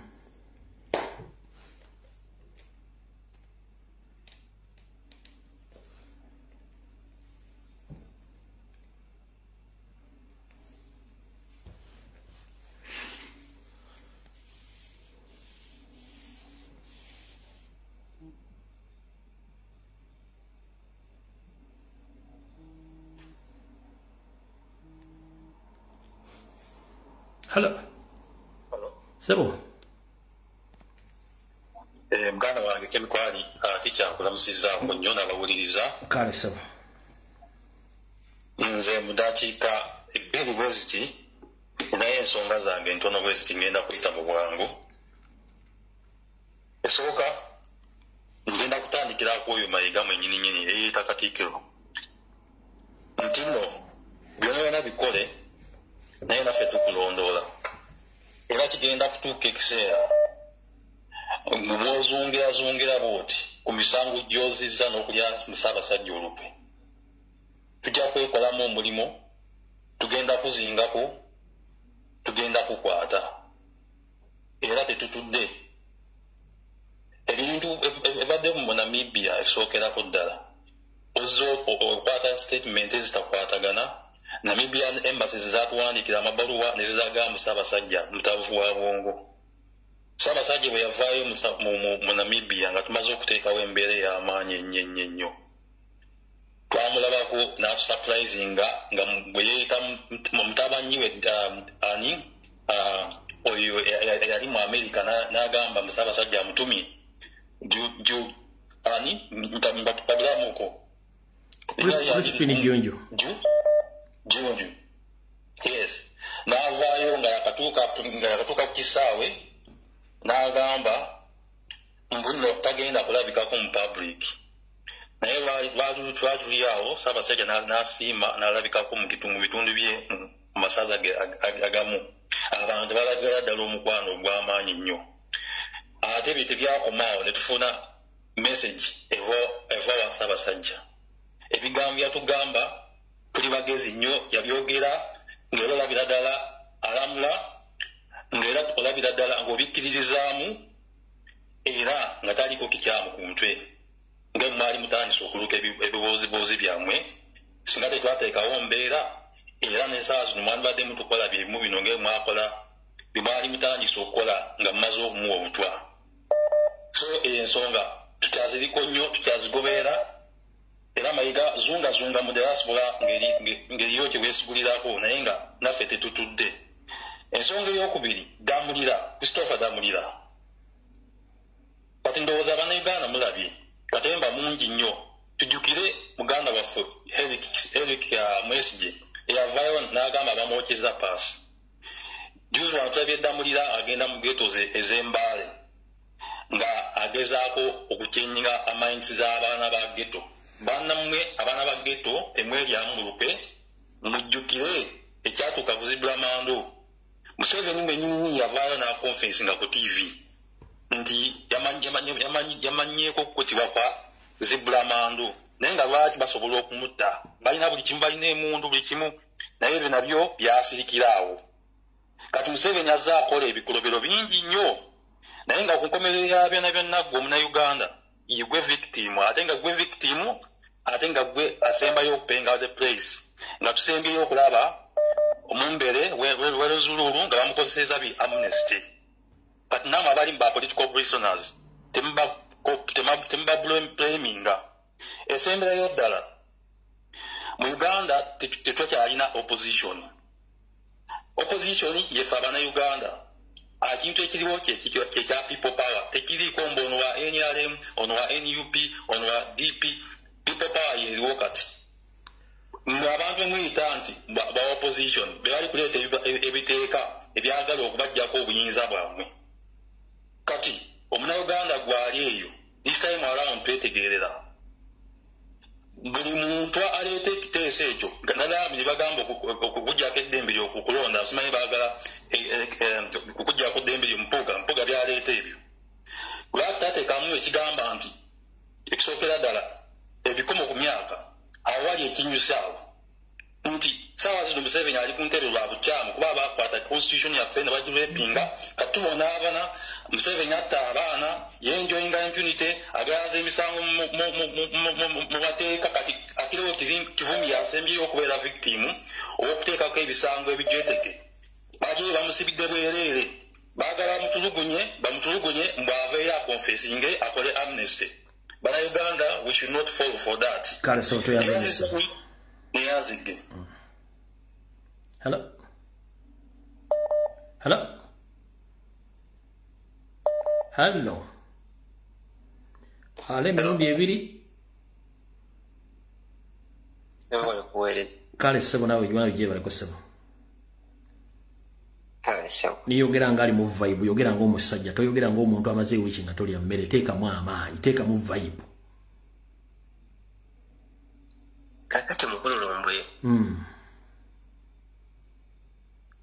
Hello. Hello. Sebo. Mgana wange Kemikwali teacher kulamusiza nnyo n'abawuliriza. Kale sebo. Nze mu dakiika ebbiri bweziti naye ensonga zange ntono bweziti ngenda kuyita mu bwangu. Esooka ngenda kutandikira ku oyo Mayiga mwennyini eyeeyita Katikkiro. Nti nno byonna bikole naye naffe tukulondoola era kigenda kutuuka ekiseera bw'ozungira bw'oti ku misango gy'ozizza n'okulya mu Ssaabasajja olukwe tujja kwekolamu omulimo tugenda kuzingako tugenda kukwata era tetutudde ebintu ebadde mu Namibia ebisookerako ddala ozzo okwata statement ezitakwatagana Namibian embassies zaatuwandiikira amabaluwa ne zizagamba Ssaabasajja Mutavu wa Bwongo. Ssaabasajja bwe yavaayo mu Namibia nga tumaze okuteekawo embeera ey'amaanyi ennyo. Twamulabako n'atusurprisinga nga bwe yeeyita mutabanyi we oyo yali mu America n'agamba mu Ssaabasajja amutumye mbatupadiramuko. Crispin Gionjo. Junju. Yes. N'avaayo nga yakatuuka ku kisaawe n'agamba mbuno tagenda kulabikako mu public. Naye lwatuli awo Ssaabasajja n'asiima n'alabikako mu bitundu bye mu masaza agamu. Abantu balagala ddala omukwano ogw'amaanyi nnyo. Ate bye tebyakomaawo ne tufuna message eva wa Ssaabasajja. Ebigambo byatugamba tuli bagezi nnyo yabyogera ng'era olabira ddala alamula ng'era olabira ddala ng'obikkiririzaamu era nga taliko kikyamu ku mutwe nga mwali mutandisa okuluka ebibooziboozi byammwe singa tetwateekawo mbeera era n'ensaawa zino mwandibadde mutukola byemu bino ng'emwakola bye mwali mutandisa okukola nga mumaze okumuwa obutwa so ensonga tukyaziriko nnyo tukyazigobeera era Mayiga zunga mu diaspora ngeriyo kye weesigulirako naye nga naffe tetutudde. Ensonga ey'okubiri Damulira, Christopher Damulira. Kati ndowooza Abannayuganda mulabye katemba mungi nnyo tujjukire muganda waffe Eric Mwesigye eyavaayo n'agamba bamwokyeza paasi. Juzi wantulabye Damulira agenda mu geto ez'Embaale nga agezaako okukyenyiga amayinsi z'abaana ba geto. Bannammwe abaana ba geto temweryamu mulukwe mujjukire ekyatuuka kuzibula mando. Museveni mwennyini yavaayo n'akonfensinga ku TV nti yamanyeeko okukutibwa kwa zibula mando naye nga lwaki basobola okumutta balina buli kimu balina emundu buli kimu naye ebyo nabyo byasirikiraawo kati Museveni azze akola ebikolobero bingi nnyo naye nga ku nkomerero ya byonna byonna gwe omunauganda yegwe victim ate nga gwe victim ate nga gwe asembayo okupenga the place nga tusembyeyo okulaba omumbere weluzululu nga bamukozeseza bi amnesty kati namwe abali mu ba political prisoners temba blaminga esemberayo ddala mu Uganda tetwakyalina opposition yefe abannayuganda ekintu ekiriwo kyekya people power tekiriiko mbu ono wa NRM ono wa NUP ono wa DP people power yeriwo kati abantu emuyita nti ba opposition bebali kuleeta ebiteeka ebyagala okubajjako obuyinza bwabwe kati omunauganda gwali eyo this time around twetegerera buli muntu aleeta ekiteeso ekyo nalabye bagamba okujjako eddembe lyokukulonda asimanyi baagala okujjako eddembe mpuga byaleeta ebyo lwaki tateekamu ekigamba nti ekisookera ddala ebikomo ku myaka awali ekinyusaawo nti saawa zino Museveni ali ku ntebe lwa bukyamu kuba bakwata constitution yaffe ne bagirepinga katubona abana Museveni atta abaana yenjoyinga impunity agaza emisango mu bateeka kati akiriwo kivumi yasembyeyo okubeera victim okuteekako ebisango ebijeteke baje bamusibidde bwereere baagala bamutulugunye mbwaveeyo akonfesinge akole amnesty Uganda, we should not fall for that. Hello. Hello. Hello. Ale mirundi ebiri. Kale sebo nawe jwana bije bale kosebo. Kale sebo. Niyogera ngali mu vibe, yogera ngo omusajja, toyogera ngo omuntu amaze wichi nga toli mmere teka mu amaanyi, teka mu vibe. Kakati mukulu lombwe.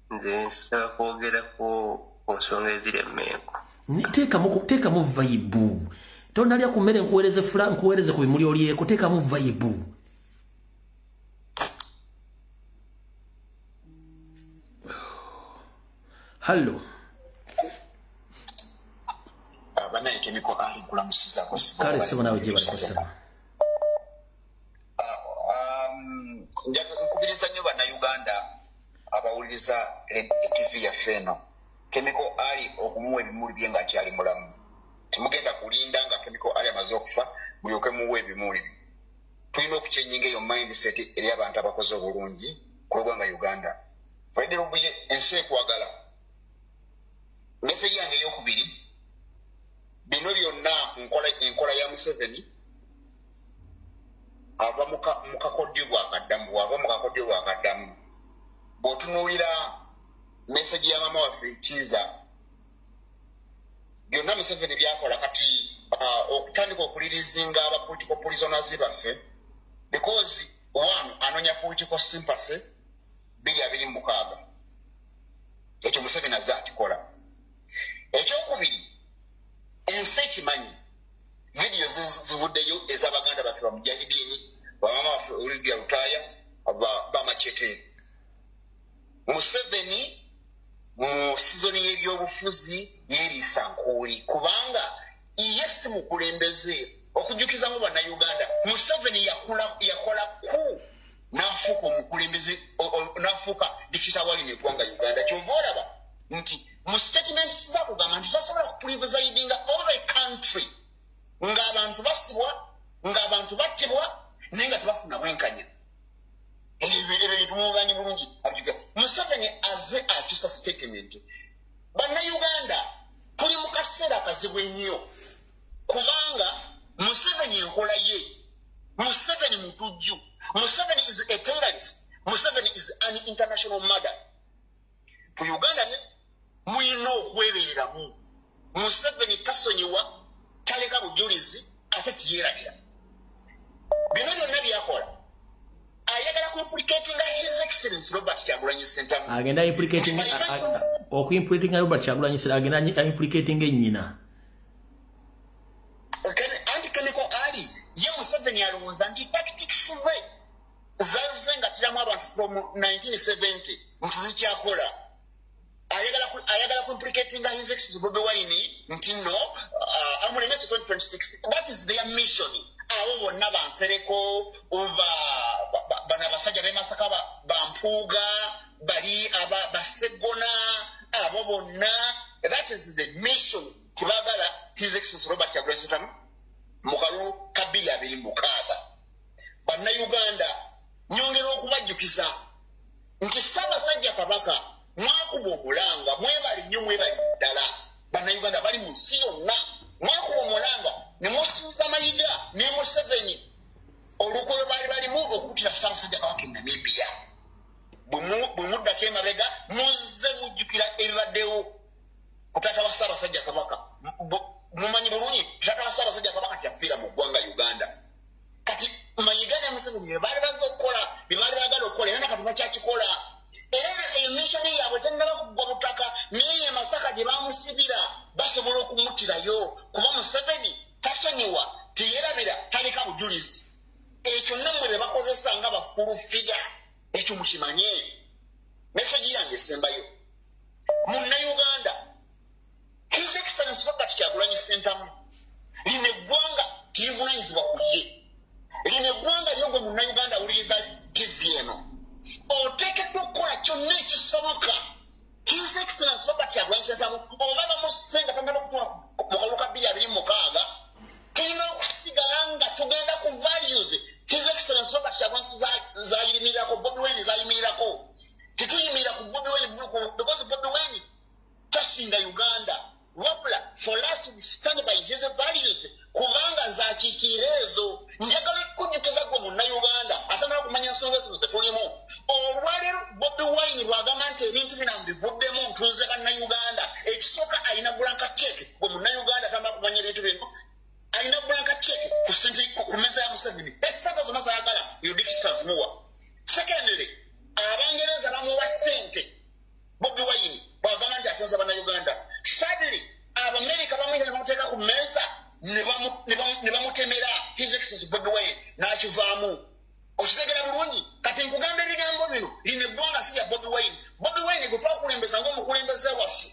Nze nsaba kwogera ku nsonga eziri emmengo. Teka mu vibe. Tonalya ku mmere nkuweereze Frank nkuweereze ku bimuli olyeko teka mu vibe. Hello. Abanaye Chemical ali kulamusiza ko sibo. Kale sebo nawe jiba kosema. Njaka kukubiriza nyo bana Uganda abawuliza TV ya Feno. Chemical ali okumuwa ebimuli bye nga kyali mulamu. Timugenda kulinda nga Chemical ali amaze okufa buyoke muwe ebimuli. Tulina okuchenjinga eyo mindset eri abantu abakoze obulungi ku lwanga Uganda. Freddy Lubuye ense kwagala. Message yange yokubiri bino byonna nkola ya Museveni ava mukakodyo bwa kaddamu bw'otunuulira message ya mama waffe Kiza byonna Museveni byakola kati okutandika okulirizinga aba political prisoners baffe because one anonya political sympathy 226 ekyo Museveni azza akikola. Ekyokubiri ensi ekimanyi video zivuddeyo ez'abaganda baffe bamujahidini bamama waffe Olivia Lutaya bamachete. Museveni mu sizoni y'ebyobufuzi yeeriisa nkuuli kubanga ye si mukulembeze okujjukiza mu bannayuganda Museveni yakola ku n'afuuka omukulembeze n'afuuka dikita wali n'eggwanga Uganda. Kyova olaba nti mu statements zakugamba nti tasobola kuprivisaidinga all the country ng'abantu basibwa ng'abantu battibwa naye nga tebafuna bwenkanya. Ebyo bitumubanyi bulungi abijuga. Museveni azze akyusa statement. Bannayuganda tuli mu kaseera kazibu ennyo kubanga Museveni enkola ye Museveni mutujju. Museveni is a terrorist. Museveni is an international murder. To Uganda muyina okwebeeramu. Museveni tasonyiwa taleka bujulizi ate tiyeeragira. Bino byonna byakola ayagala kuimplicating his excellence Robert Kyagulanyi Ssentamu. Agenda implicating okuimplicating Robert Kyagulanyi Ssentamu agenda implicating ennyina. Anti Chemical ali ye Museveni alowooza nti mu abantu from 1970 nti zikyakola ayagala complicating his exes Bobi Wine nti no amulemese 2026 that is their mission abo bonna bansereko ova bana basajja bemasaka bampuga bali basegona abo bonna that is the mission kibagala his exes Robert Yagulanyi mukalu kabili abiri mukaaga banna Uganda nyongera okubajjukiza nti Ssaabasajja Kabaka mwakuba omulanga mwebali nnyo mwebali ddala banna Uganda bali mu nsi yonna mwakuba omulanga ne musuuza Mayiga ne Museveni olukolo balimu okutira Ssaabasajja Kabaka e Namibia bwe muddako emabega muzze mujjukira ebibaddewo ku taata wa Ssaabasajja Kabaka mumanyi bulungi taata wa Ssaabasajja Kabaka teyafiira mu ggwanga Uganda kati Mayiga ne Museveni bye baali bazze okukola bye baali baagala okukola era nakati bakyakikola era emishoni yaabwe tennaba kuggwa butaka naye Masaka gye bamusibira basobola okumutirayo kuba Museveni tasonyiwa teyerabira taleka bujulizi ekyo nammwe be bakozesa nga bafulufiga ekyo mukimanye meseji yange esembayo Munnayuganda His Excellency Robert Kyagulanyi Ssentamu lino eggwanga tirivunanyizibwa ku ye lino eggwanga lyogwe Munnayuganda awuliriza TV eno oteekeddwa okukola kyonna ekisoboka His Excellency Robert Kyagulanyi Ssentamu oba bamusenga tannaba okutuula mu kalulu ka 2026 tulina okusigala nga tugenda ku values His Excellency Robert Kyagulanyi zayimirirako Bobi Wine zayimirirako tituyimirira ku Bobi Wine because Bobi Wine tasinga Uganda wabula for us we stand by his values kubanga zakiikirira ezo njagala kujjukiza gwe Munnayuganda atanaba kumanya ensonga zino zetulimu olwaleero Bobi Wine bw'agamba nti ebintu bino mbivuddemu ntunze Bannayuganda ekisooka alina blanka check gwe Munnayuganda atanaba kumanya ebintu bino alina blanka check ku meza ya Museveni ekisata zonna zaagala yudikitazi muwa secondly Abangereza bamuwa ssente Bobi Wine bw'agamba nti atunze Bannayuganda thirdly Abamerika bamwita ne bamuteeka ku mmeeza ne bamutemera His Excellency Bobi Wine n'akivaamu okitegera bulungi kati nkugamba ebigambo bino lino eggwanga si lya Bobi Wine Bobi Wine gwe twakulembeza ng'omukulembeze waffe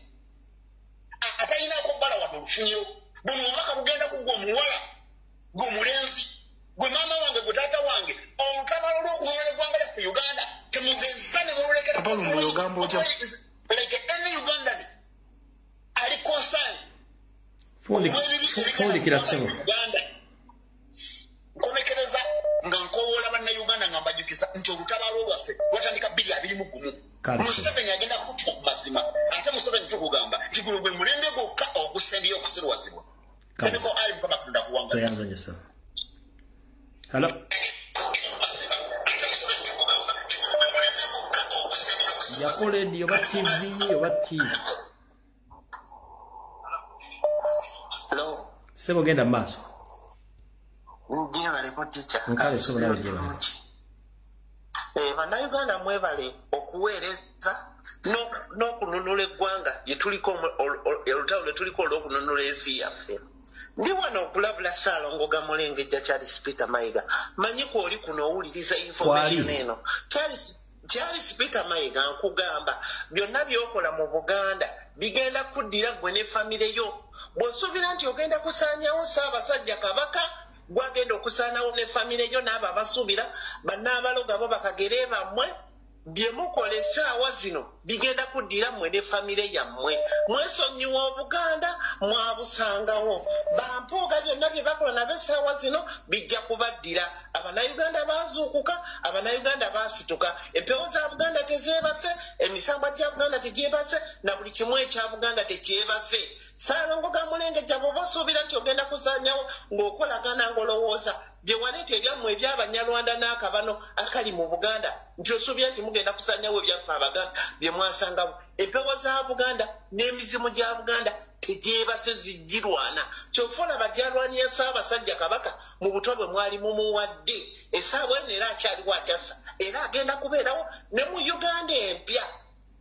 atayinaako bbala wadde olufunyiro buno obubaka bugenda kuggwa omuwala gwe omulenzi gwe maama wange gwe taata wange olutabaalo lw'okununula eggwanga lyaffe Uganda temugeza ne mululekera like any Ugandan ali concerned fundikira ssebo nkomekereza nga nkowoola Bannayuganda nga mbajjukiza nti olutabaalo lwaffe lwatandika 2021 Museveni agenda kufutira mu mazima ate Museveni tukugamba nti guno gwe mulembe gwokka ogusembyeyo okusirwazibwa temiko ali Mukama Katonda kuwanga toyanzanyisa hello yakola ediyo oba TV oba TV sebo genda mu maaso nkale sobola bajeba Bannayuganda mwebale okuweereza n'okununula eggwanga lyetuliko olutalo lwetuliko olw'okununula ensi yaffe ndi wano okulabula Ssaalongo Gamulengejja Charles Peter Mayiga manyi kwoli kuno owuliriza information eno Charles Peter Mayiga nkugamba byonna byokola mu Buganda bigenda kuddira gwe ne famire yo bw'osuubira nti ogenda kusaanyawo Ssaabasajja Kabaka gwagenda okusaanawo ne famire yo n'abo abasuubira bannaabaloga bo bakagere bammwe bye mukola essaawa zino bigenda kuddira mmwe ne famire yammwe mwesonyiwa Obuganda mwabusangawo bampuuga byonna bye bakola nabo essaawa zino bijja kubaddira Abannayuganda baazuukuka Abannayuganda baasituka empewo za Buganda tezeebase emisambwa gya Buganda tegyebase na buli kimu ekya Buganda tekyebase Ssaalongo Gamulengejja bw'oba osuubira nti ogenda kusaanyawo ng'okolagana ng'olowooza bye waleeta ebyammwe eby'Abanyarwanda n'akabano akali mu Buganda nti osuubira nti mugenda kusaanyawo ebyaffe Abaganda bye mwasangawo empewo za Buganda n'emizimu gya Buganda tegyebase zijjirwana ky'ofa olaba gyalwanira Ssaabasajja Kabaka mu buto bwe mwali mumuwadde essaawa eno era akyaliwo akyassa era agenda kubeerawo ne mu Uganda empya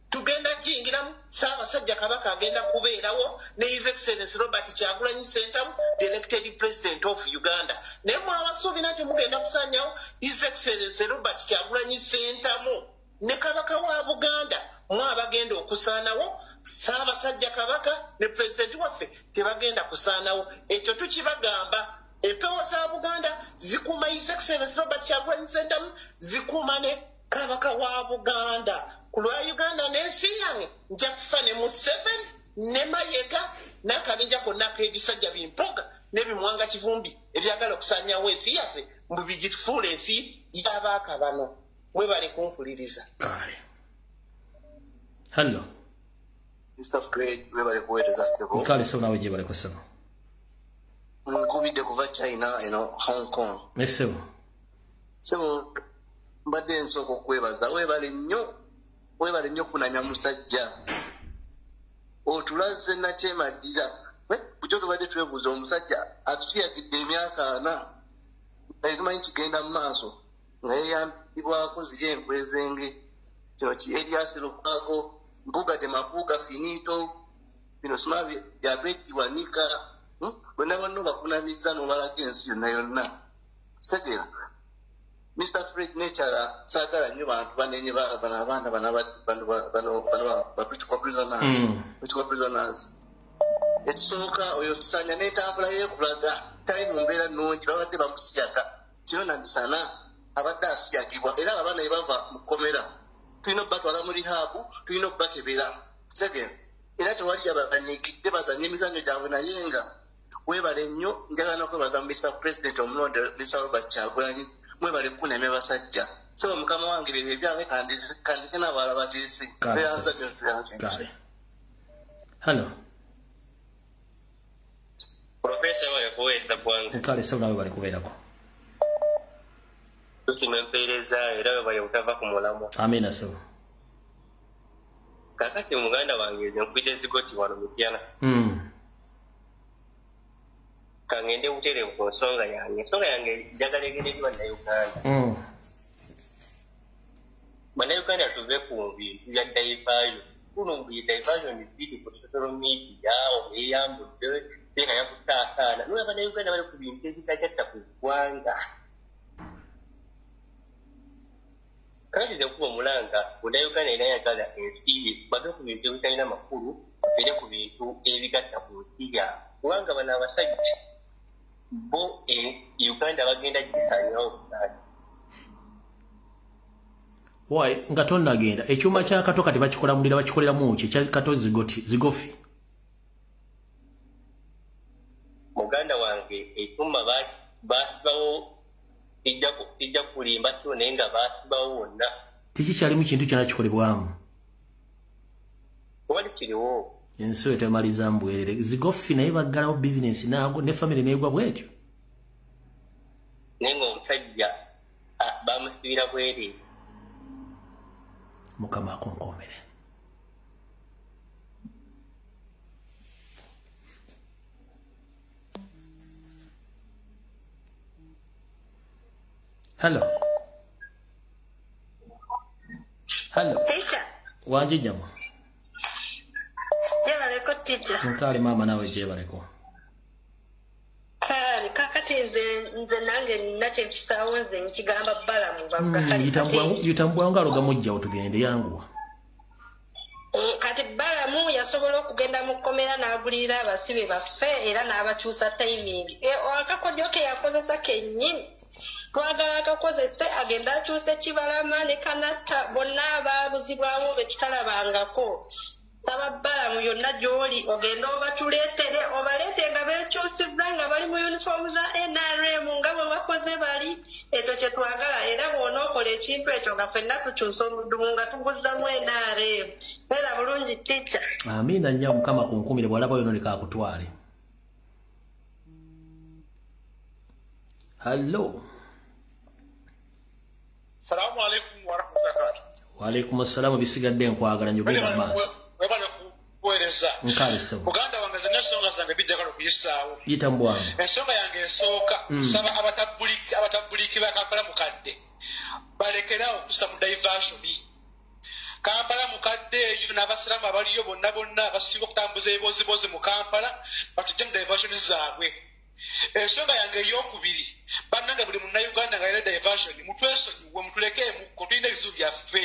tugenda jingiramu Ssaabasajja Kabaka agenda kubeerawo ne His Excellency Robert Kyagulanyi Ssentamu the elected president of Uganda naye mwabasuubira nti mugenda kusaanyawo His Excellency Robert Kyagulanyi Ssentamu ne Kabaka wa Buganda mwabagenda okusaanawo Ssaabasajja Kabaka ne president waffe tebagenda kusaanawo ekyo tukibagamba empewo za Buganda zikuuma His Excellency Robert Kyagulanyi Ssentamu zikuuma ne Kabaka wa Buganda ku lwa Uganda n'ensi yange nja kufa ne Museveni ne Mayiga n'akabinja konna ak'ebisajja bimpoga n'ebimwanga kivumbi ebyagala okusaanyawo ensi yaffe mbu bigitufuula ensi y'abaaka bano webale kumpuliriza. Hello. Mr. Fred, webale kuweereza ssebo. Kale so nawe gye bale kusema. Nkubidde kuva China, Hong Kong. Ssebo. Ssebo mbadde nsooka okwebaza webale nnyo kunanya musajja. Otulaze Nakyema Ddira. Bujo tubadde twebuuza omusajja atutuyagidde emyaka 4. Naye tumanyi kigenda mu maaso. Nga yeyambibwako ziri enkwezenge. Kino ki Elias Lukwago, Mbuga de Mapuga Finito, bino sima byabeddiwanika. Bonna banno bakunamizza n'obalaga ensi yonna. Segera. Mr. Fred Nature saagala nnyo bantu banene abaana bano political prisoners. Ekisooka oyo tusanya n'entambula y'ekulaga tali mu mbeera nnungi babadde bamusiyaga kino na misana abadde asiyagibwa era abaana ne bava mu kkomera tulina okubatwala mu rihabu tulina okubakebera segera era tewali abanyigidde bazanye emizannyo gyabwe naye nga webale nnyo njagala n'okwebaza Mr. President omulonde Mr. Robert Kyagulanyi mwebale kukunamya basajja sebo mukama wange bye byange kandike n'abalala bateese beyanza byo tuyanze. Hello. Profesa wa yakuwedda bwange. Kale so nawe bali kubeerako. Tusima empeereza era bali utava ku mulamwa. Amina so. Kakati omuganda wange nze nkubidde zigoti wano Mityana. Kangende butere ku nsonga yange. Ensonga yange njagala egende Bannayuganda. Bannayuganda tuve ku bintu bya diversion. Kuno mbu diversion ziri ku social media oyeyambudde tena yakutaakaana. Nolwa Bannayuganda bali ku bintu ebitajatta ku ggwanga. Kandi ze kuba omulanga Bannayuganda era yagala ensi bave ku bintu ebitalina makulu bere ku bintu ebigatta ku nsi yaabwe. Kubanga bano abasajja bo Uganda bagenda gisanyawo Buganda. Why nga tonnagenda ekyuma kya kato kati bakikola mulira bakikoleramu ki kya kato zigofi. Muganda wange ekyuma basibawo ijja kulimba kyo naye nga basibawo wonna. Tikikyalimu kintu kyonna kikolebwamu. Wali kiriwo. Ensi etemaliza mbwerere zigofi naye baggalawo bizinensi naago ne famire neegwa bwetyo. Naye ng'omusajja bamusibira bwerere. Mukama akonkomere. Hello. Teacher. Wanjijjamu. Jebaleko teacher. Nkali mama nawe jebaleko. Kale kakati nze nange nache kisaawo nze nkigamba Balamu bavuga yitambwa ngalo gamujja otugende yangu. Kati Balamu yasobola okugenda mu kkomera n'agulira abasibe baffe era n'abakyusa timing. Akakodyoke yakozesa kennyini. Twagala akakozese agenda akyuse Kibalama ne Kanatta bonna abaabuzibwamu be tutalabangako. Saba Balamu yonna gy'oli ogenda obatuleetere obaleete nga beekyusizza nga bali mu uniform za NRM nga bwe bakoze bali. Ekyo kye twagala era bw'ona okola ekintu ekyo nga ffenna tukyusa omudumu nga tuguzzamu NRM. Beera bulungi teacher. Amiina nnyo Mukama kunkumire bw'alaba yonna leka akutwale. Hello. Assalamu alaikum wa rahmatullahi wa barakatuh. Wa alaikum assalam bisigadde nkwagala njogera maaso. Webale kuweereza. Nkale so. Buganda wange zonna ensonga zange bijjagala okuyisaawo. Yitambwamu. Ensonga yange esooka nsaba abatabuliki ba Kampala mukadde balekerawo okussa mu diversion. Kampala mukadde eyo n'abasiraamu abaliyo bonna abasinga okutambuza eboozibozi mu Kampala batujje mu diversion zaabwe. Ensonga yange ey'okubiri bannange buli munnayuganda nga yina diversion mutwesonyiwe mutulekeemuko tulina ebizibu byaffe.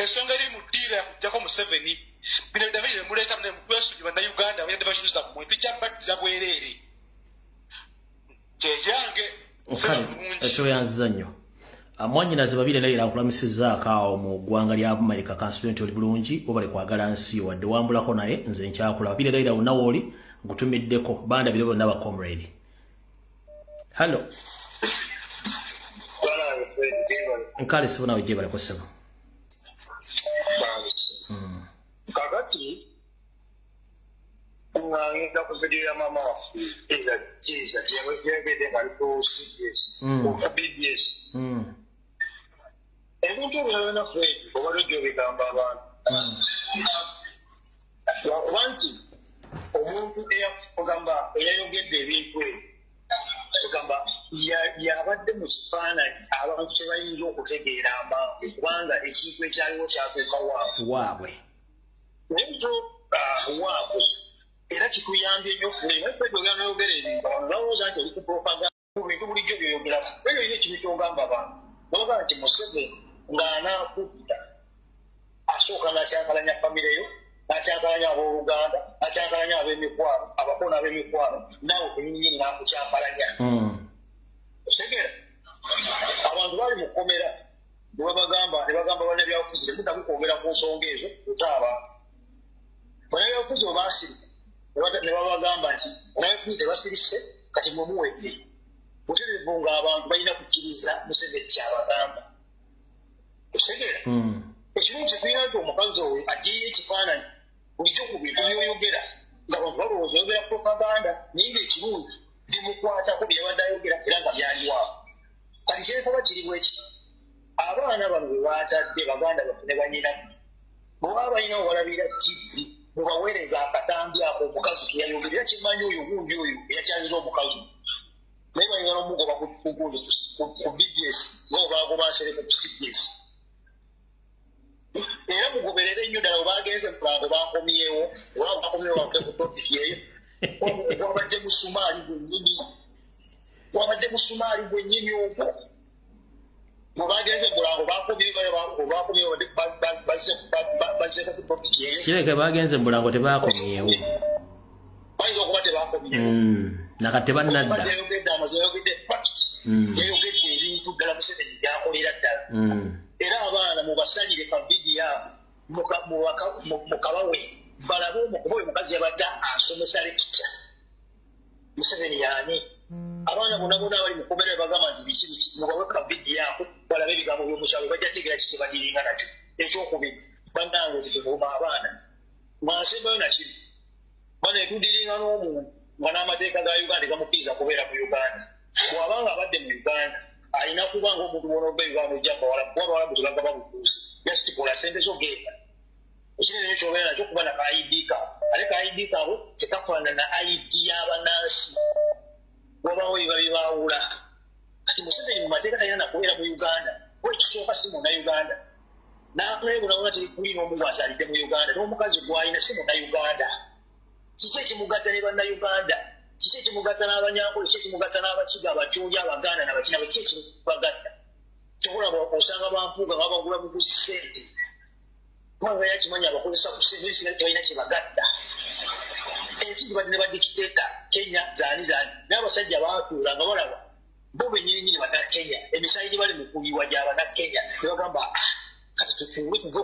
Ensonga eri mu ddiiro yakujjako Museveni bino diversion muleeta mune mutwesonyiwe bannayuganda balina diversion zammwe tujja baddira bwereere. Kyejange ekyo yanziza nnyo. Mwanyinaze babiri naye yankulamusizzaako awo mu ggwanga lya America Constituent oli bulungi obale kwagala nsi wadde wambulako naye nze nkyakula babiri naye nawo oli nkutumiddeko banda biro bonna ba comrade. Hello. Nkale sibona wejje bale kusema. Kakati ngenda kuzigira mama iza tiyewe ngari ko CBS ko BBS ebintu byona Fred obalojjo bigamba abantu wanti omuntu eyafugamba eyayogedde ebintu ogamba yabadde mu kifaananyi abantu kye bayinza okutegeera amangu kubanga ekintu ekyaliwo kyatuuka waabwe ekyo waabwe era kituyambye nnyo Fred oyogera ebintu olowooza nti oli ku propaganda ku bintu bulijjo byoyogera Fred olina ekintu kyogamba abantu olagala nti Museveni ng'anaakutta asooka n'akyankalanya famire yo n'akyankalanya abooluganda n'akyankalanya ab'emikwano abakono ab'emikwano naawe kunyinyi n'akukyankalanya otegera abantu bali mu kkomera ne bagamba bannabyabufuzi temuddamu kwogera ku nsonga ezo kuta abantu bannabyabufuzi bwe baasirika ne babagamba nti bannabyabufuzi tebasirise kati mumuwedde butereevu ng'abantu balina kukkiriza Museveni kyabagamba otegera ekirungi kyetulina nti omukazi oyo agiyeyo ekifaananyi bulijjo ku bintu byoyogera ng'abantu balowooza oyogera propaganda naye ng'ekirungi bimukwatako byabadde ayogera era nga byaliwaako kati kyensaba kiri bwe kiti abaana bano bwe baatadde baganda bafune banyinamu bwe baba balina obalabira TV mubaweereza akatambi ako omukazi teyayogera era kimanyi oyo gundi oyo eyakyaziza omukazi naye balina n'omugoba kugundi ku BBS ng'obagoba nsereko ku CBS era mugoberere ennyo ddala we bagenze mulango bakomyewo oba bakomyewo bakuke ku topiki eyo wabadde musumaali gwennyini ogwo bwe bagenze mulango bakomyewo bazzeko ku topiki eyo kireke bagenze mulango tebakomyewo bayinza okuba tebakomyewo nakati tebannadda yayogedde amaze yayogedde fact yayogedde ebintu ddala Museveni byakolera ddala era abaana mubasalire kavidiyo mukabawe balabe omukuba oyo mukazi yabadde asomesa lekita Museveni yaani abaana bonna bonna abali mu kkomera bagamba nti biki mubawe kavidiyo ako balabe ebigambo by'omukyalo bajja tegeera kiki badiringa nakyo ekyokubiri bannange zituvuma abaana nga nsembayo nakiri bana etudiringa n'omuntu nga n'amateeka ga Uganda gamukkiriza kubeera mu Uganda bw'abanga abadde mu Uganda alina kuba ng'omuntu wona ova Uganda ojja bawala kuba abawalabu tebagaba butuuzi yasitikola sente zogenda ekinene ekyobeera nakyo kuba na ka ID kaabo ate ka ID kaabo tekafaanana na ID y'abannansi wabawo biba bibaawula kati Museveni mu mateeka talina nakubeera mu Uganda we ekisooka si munnayuganda n'akulabonabona tekuli n'omu gw'azaalidde mu Uganda n'omukazi gw'alina si munnayuganda kiki ekimugatta ne bannayuganda kiki ekimugatta n'abanyankole kiki ekimugatta n'abakiga abatyoli abaganda n'abakina bwe kiki ekimubagatta kyobulaba osanga bampuuga nga bagula muguzi ssente kubanga yakimanyi abakozesa ku ssente ensi tebalina kyebagatta ensi gibadde ne badikiteeta Kenya zaani naye abasajja baatuula nga balaba bo bennyininyini bannakenya emisayi gye bali mu kulibwa gy'abannakenya ne bagamba kati tutuule tuve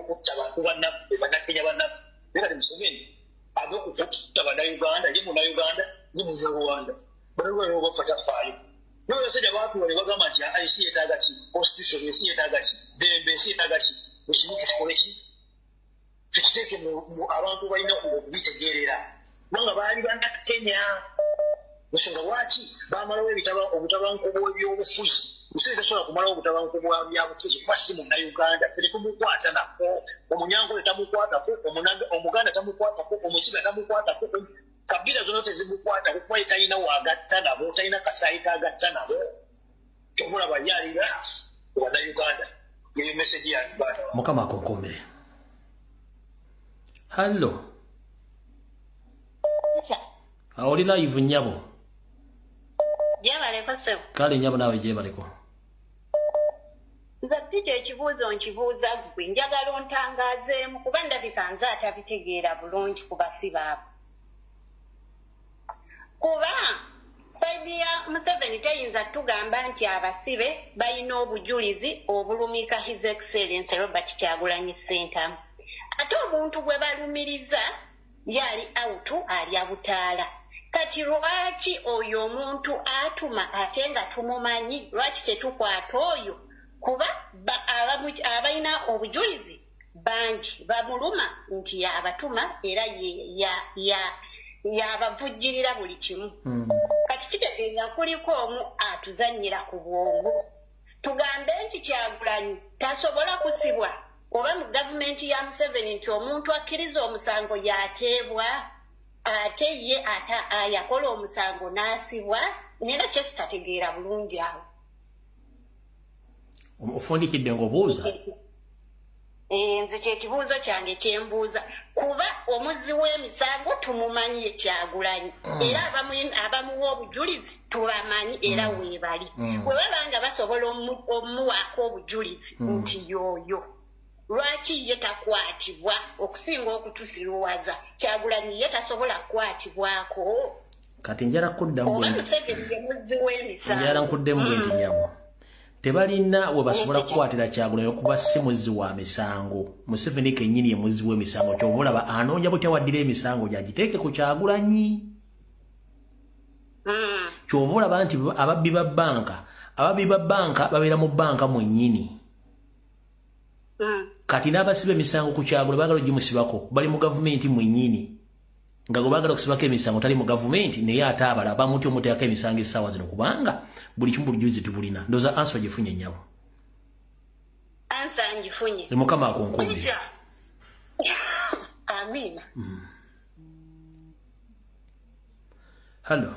okutta bantu bannaffe bannakenya bannaffe naye kati Museveni ave okukutta bannayuganda ye munnayuganda ye munnarwanda bannayuganda obafa tafaayo naye abasajja baatuula ne bagamba nti ensi yeetaaga ki constitution ensi yeetaaga ki dembe ensi yeetaaga ki ekimu tukikole ki tukiteeke abantu balina okubitegeerera kubanga baali bannakenya ensonga lwaki bamalawo obutabanguko bw'ebyobufuzi Museveni tasobola kumalawo obutabanguko bwa byabufuzi kuba si munnayuganda ffe tetumukwata nako omunyankole tamukwatako omuganda tamukwatako omukiga tamukwatako kabira zonna tezimukwatako kuba ye talina wagatta nabo talina kasaayi kagatta nabo kyobulaba ye alina ku bannayuganda ye message ya Uganda mukama akonkomere hallo oli live nyabo jebaleko sewo kale nyabo nawe jebaleko nza tije ekibuuzo nkibuuza gwe njagala ontangazeemu kuba ndabika nze atabitegeera bulungi ku basibe abo kuba saidi ya Museveni teyinza tugamba nti abasibe balina obujulizi obulumika His Excellency Robert Kyagulanyi Ssentamu ate omuntu gwe balumiriza yali autu ali abutaala kati lwaki oyo omuntu atuma ate nga tumumanyi lwaki tetukwata oyo kuba abalina obujulizi bangi bamuluma nti yabatuma era yabavujjirira buli kimu kati kitegeeza kuliko omu atuzannyira ku bwongo tugambe nti Kyagulanyi tasobola kusibwa oba mu gavumenti ya Museveni nti omuntu akkiriza omusango yateebwa ate ye yakola omusango n'asibwa nera kyesitategeera bulungi awo ofundikidde ng'obuuza nze kyekibuuzo kyange kyembuuza kuba omuzzi w'emisango tumumanyi Kyagulanyi era abamuwa obujulizi tubamanyi era weebali bwe babanga basobola omuwaako obujulizi nti yoyo lwaki ye takwatibwa okusinga okutusiruwaza Kyagulanyi ye tasobola kukwatibwako kati njala kuddamu oba Museveni ye muzzi w'emisango njala nkuddemu bwenti nyabo tebalina we basobola kukwatira Kyagulanyi okuba si muzzi wa misango Museveni kennyini ye muzzi w'emisango kyova olaba anoonya butya waddira emisango gyagiteeke ku Kyagulanyi kyova olaba nti ababbi ba banka babeera mu banka mwennyini kati n'abasiba emisango ku Kyagulanyi baagala ogimusibako bali mu gavumenti mwennyini nga gwe baagala okusibako emisango tali mu gavumenti naye ate abala bamuti omuteekako emisango essaawa zino kubanga buli kimu bulijulizi tubulina ndowooza ansa ogifunye nnyabo ansa ngifunye mukama akonkomere amina hallo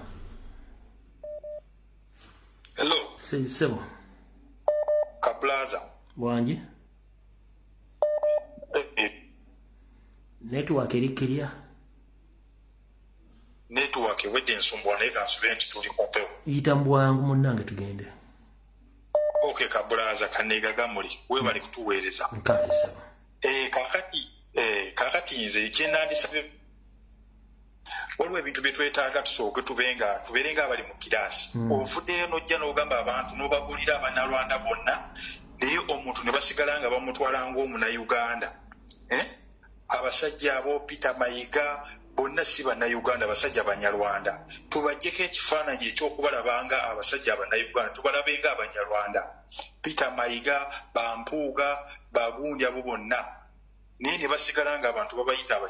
sebo Kaplaza bwangi network erikirya network wedde nsumbuwa naye kansubire nti tuli kumpewo yita mbwangu munnange tugende okay Kaplaza kaneegaga muli webali kutuweereza nkalesa kakati nze kyenandisabye waliwo ebintu bye twetaaga tusooke tubeere nga abali mu kiraasi ovuddeyo n'ojja n'ogamba abantu n'obagulira abannalwanda bonna naye omuntu ne basigala nga bamutwala ng'omunayuganda abasajja abo Peter Mayiga bonna si bannayuganda abasajja banyarwanda tubajjeko ekifaananyi ekyokubalabanga abasajja abannayuganda tubalabe nga abanyarwanda Peter Mayiga Bampuuga Bagundi abo bonna naye ne basigala nga abantu babayita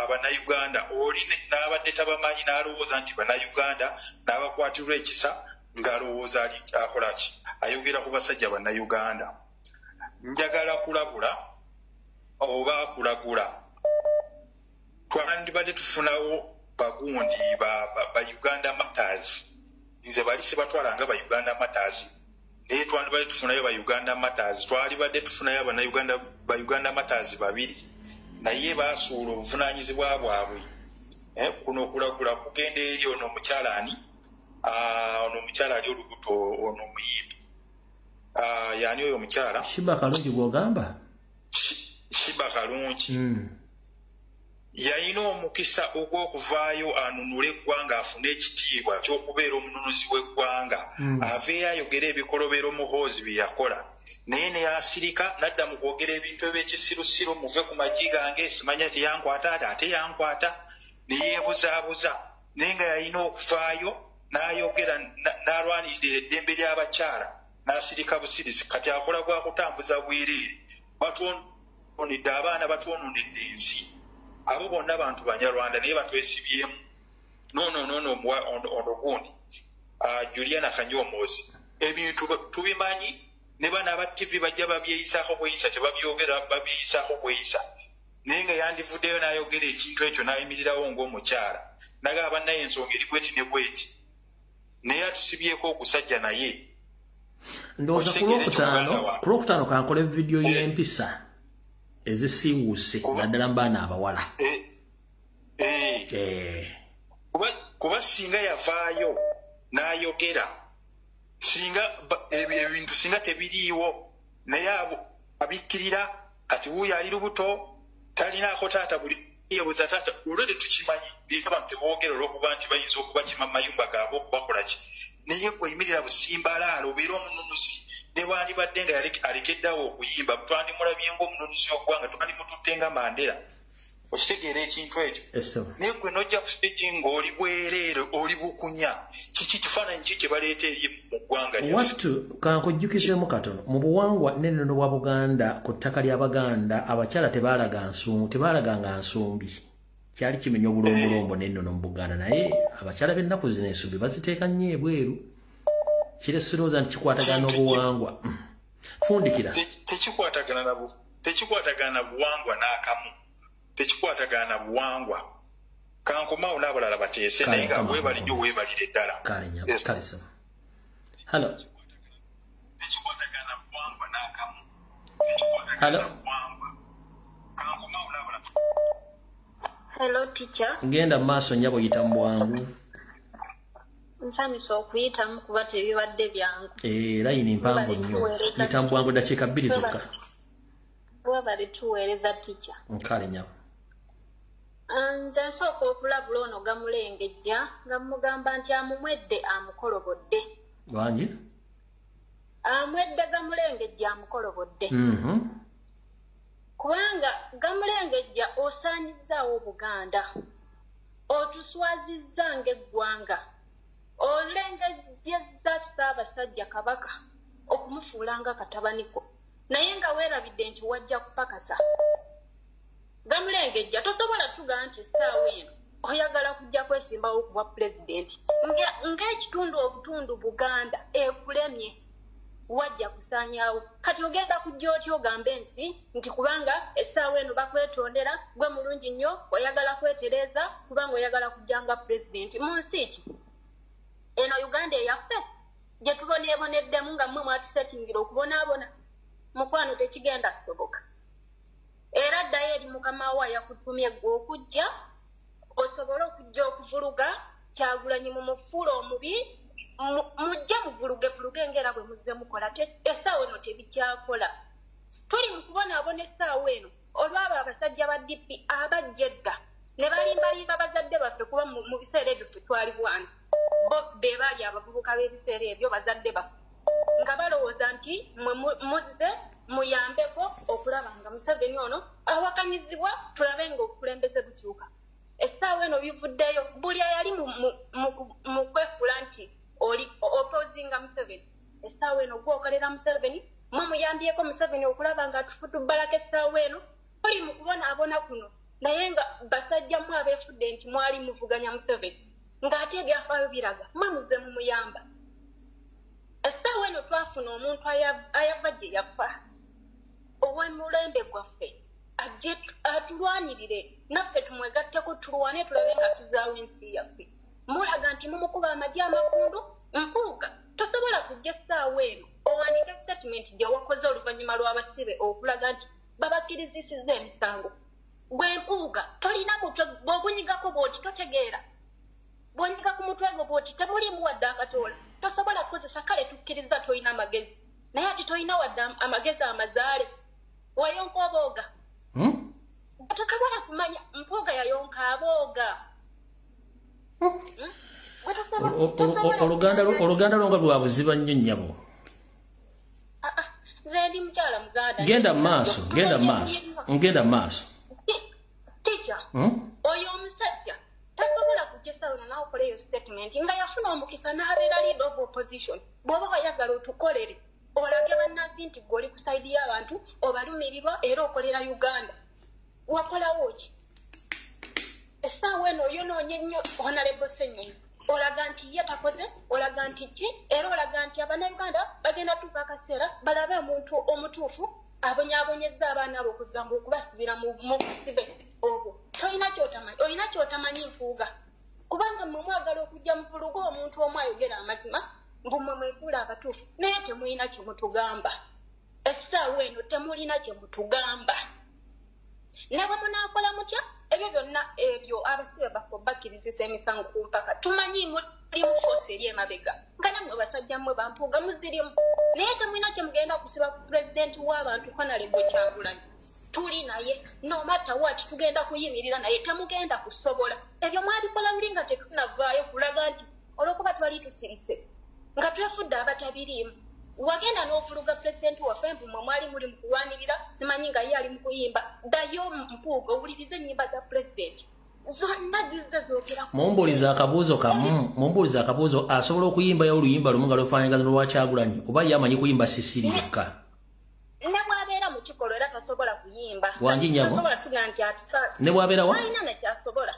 abannayuganda oli n'abadde tabamanyi n'alowooza nti bannayuganda n'abakwatirwa ekisa ng'alowooza ali akolaki ayogera ku basajja bannayuganda njagala kulabula oba kulagula twandibadde tufunawo Bagundi ba Uganda Matters nze bali sibatwalanga ba Uganda Matters naye twandibadde tufunayo ba Uganda Matters twalibadde tufunayo abannayuganda ba Uganda Matters babiri naye baasuula obuvunaanyizibwa bwabwe kuno okulagula kugenda eri ono omukyala ani ono omukyala ali olubuto ono omuyimbi yaani oyo omukyala Shiba Kalungi gw'ogamba Shiba Kalungi yalina omukisa ogw'okuvaayo anunule eggwanga afune ekitiibwa ky'okubeera omununuzi w'eggwanga aveeyo ayogera ebikolobero muhoozi bye yakola naye neyasirika n'adda mu kwogera ebintu eby'ekisirusiru muve ku magi gange simanya ti yankwata ate yankwata neyeebuzaabuza naye nga yalina okuvaayo n'ayogera n'alwanirira eddembe ly'abakyala n'asirika busirisi kati akola gwa kutambuza bwereere batwononedde abaana batwononedde ensi abo bonna bantu banyarwanda naye batwesibyemu ono gundi Juliana Kanyomoozi ebintu tubimanyi ne bana aba TV bajja babyeyisaako bweyisa tebabyogera babyeyisaako bweyisa naye nga yandivuddeyo n'ayogera ekintu ekyo n'ayimirirawo ng'omukyala nagamba naye ensonga eri bweti ne bweti naye atusibyeko okusajja naye Ndoza kulokutano kankole video y'empisa ezisiwuse naddala mbaana abawala. Kuba singa yavaayo n'ayogera singa ebintu singa tebiriiwo naye abikkirira kati wuuyo ali lubuto talinaako taata buli yebuza taata olwedde tukimanyi abantu teboogera olw'okuba nti bayinza okubakima mu mayumba gaabwe okubakola ki naye gweyimirira busimbalaala obeera omununuzi newandibadde nga alekeddawo okuyimba twandimulabye ng'omununuzi w'oggwanga twandimututte nga Mandela okitegeera ekintu ekyo naye gwe nojja ku stage ng'oli bwereere oli bukunya kiki kifaananyi ki kye baleeta eri mu ggwanga wattu kankujjukizemu katono mu buwangwa n'ennono bwa Buganda ku ttaka ly'Abaganda abakyala tebaalaganga nsumbi kyali kimenya obulombolombo n'ennono mu Buganda naye abakyala b'ennaku zino ensumbi baziteeka nnyo ebweru kireserooza nti kikwatagana n'obuwangwa fundikira tekikwatagana na buwangwa n'akamu tekikwatagana buwangwa kankomaawo n'abalala bateese naye nga weebalijjo weebalire ddala Hello teacher. Ngenda maaso nnyabo yita mu bwangu. Nsanyusa okuyitamu kuba tebibadde byangu. Layini mpanvu nnyo. Yita mu bwangu dakiika 2 zokka. Wabali tuweereza teacher. Nkale nnyabo. Nze nsooka okulabula ono Gamulengejja nga mugamba nti amumwedde amukolobodde. Wangi? Amwedde Gamulengejja amukolobodde. Kubanga Gamulengejja osaanyizzaawo Buganda. Otuswazizza ng'eggwanga. Olengejjezza Ssaabasajja Kabaka okumufuula nga katabaniko. Naye nga weerabidde nti wajja kupakasa. Gamulengejja tosobola tugaa nti essaawa eno oyagala kujja kwesimbawo okuba pulezidenti ng'ekitundu obutundu Buganda ekulemye wajja kusaanyaawo kati ogenda kujja otya ogamba ensi nti kubanga essaawa eno bakwetondera gwe mulungi nnyo oyagala kwetereeza kubanga oyagala kujjanga pulezidenti mu nsi ki eno Uganda eyaffe gye tuboneeboneddemu nga mmwe mwatusetingira okubonaabona mukwano tekigenda soboka. Era ddayo eri mukama wa yakutumye gwe okujja osobole okujja okuvuluga Kyagulanyi mu mufuulo omubi mujja muvuluge ng'era bwe muzze mukola essaawa eno tebikyakola. Tuli mu kubonaabona essaawa eno olwabo abasajja ba DP abajja edda ne balimbalimba bazadde baffe kuba mu biseera ebyo ffe twali bwana bo be baali abavubuka b'ebiseera ebyo bazadde baffe nga balowooza nti mwe muzze muyambeko okulaba nga Museveni ono awakanyizibwa tulabe nga obukulembeze bukyuka. Essaawa eno bivuddeyo buli ayali mu kwefuula nti oli opposinga Museveni. Essaawa eno gwokolera Museveni mwe muyambyeko Museveni okulaba nga atufutubbalako essaawa eno tuli mu kubonaabona kuno naye nga basajjamu abeefudde nti mwali muvuganya Museveni ng'ate ebyafaayo biraga mwe muzze mumuyamba. Essaawa eno twafuna omuntu ayava gye yafa ow'emulembe gwaffe ajje atulwanirire naffe tumwegatteko tulwane tulabe nga tuzaawo ensi yaffe. Mulaga nti mumukuba amagye amakundu mpuuga tosobola kujja essaawa eno owandiika statement gye wakoze oluvannyuma lw'abasibe okulaga nti babakkirizisizza emisango. Gwe mpuuga tolina mutwe bw'ogunyigako bw'oti totegeera. Bw'onyiga ku mutwe gwo bw'oti temulimu wadde akatoola tosobola kukozesa kale tukkiriza tolina amagezi naye ati tolina wadde amagezi amazaale wayonka obooga tosobola kumanya mpuuga yayonka abooga. Oluganda lwo nga lwa buziba nnyo nnyabo. Nze ndi mukyala Muganda. Ngenda maaso. Teacher, oyo omusajja tasobola kujja essaawa eno n'akola eyo statement nga yafuna omukisa n'abeera leader of opposition. Bw'oba oyagala otukolere olage bannansi nti gwe oli ku sayidi y'abantu obalumirirwa era okolera Uganda. Wakolawo ki? Essaawa eno oyonoonye nnyo Honorable Ssenyonyi. Olaga nti ye takoze, olaga nti ki, era olaga nti Abannayuganda bagenda tuuka akaseera balabe omuntu omutuufu abonyaabonyezza abaana abo okugamba okubasibira mu busibe obwo. Tolina ky'otamanyi, olina ky'otamanyi nfuuga. Kubanga mmwe mwagala okujja muvuluga omuntu omu ayogera amazima, ngumwe mwefula abatuufu naye temulina kyemutugamba essaawa eno temulina kyemutugamba nabwe munaakola mutya ebyo byonna ebyo abasibe baffe bakkirizisa emisango ku mpaka tumanyi muli mu foosi eri emabega nga nammwe basajja mmwe bampuuga muzirimu naye temulina kyemugenda kusiba ku pulezidenti w'abantu Honorable Kyagulanyi tuli naye no matter what tugenda kuyimirira naye temugenda kusobola ebyo mwabikola buli nga tetunavaayo kulaga nti olwokuba twali tusirise nga twefudde abatabiriimu wagenda n'ofuluga pulezidenti waffe mpumwe mwali muli mu kulwanirira simanyi nga ye ali mu kuyimba ddayo mpuuga owulirize ennyimba za pulezidenti zonna zizze zoogera mumbuuliza akabuuzo asobola okuyimbayo oluyimba lumu nga lufaanagana lwa Kyagulanyi oba ye amanyi kuyimba sisiri yekka ne bw'abeera mu kikolo era tasobola kuyimba wangi nyabo tasobola tugaa nti ne bw'abeera wa alina nekyasobola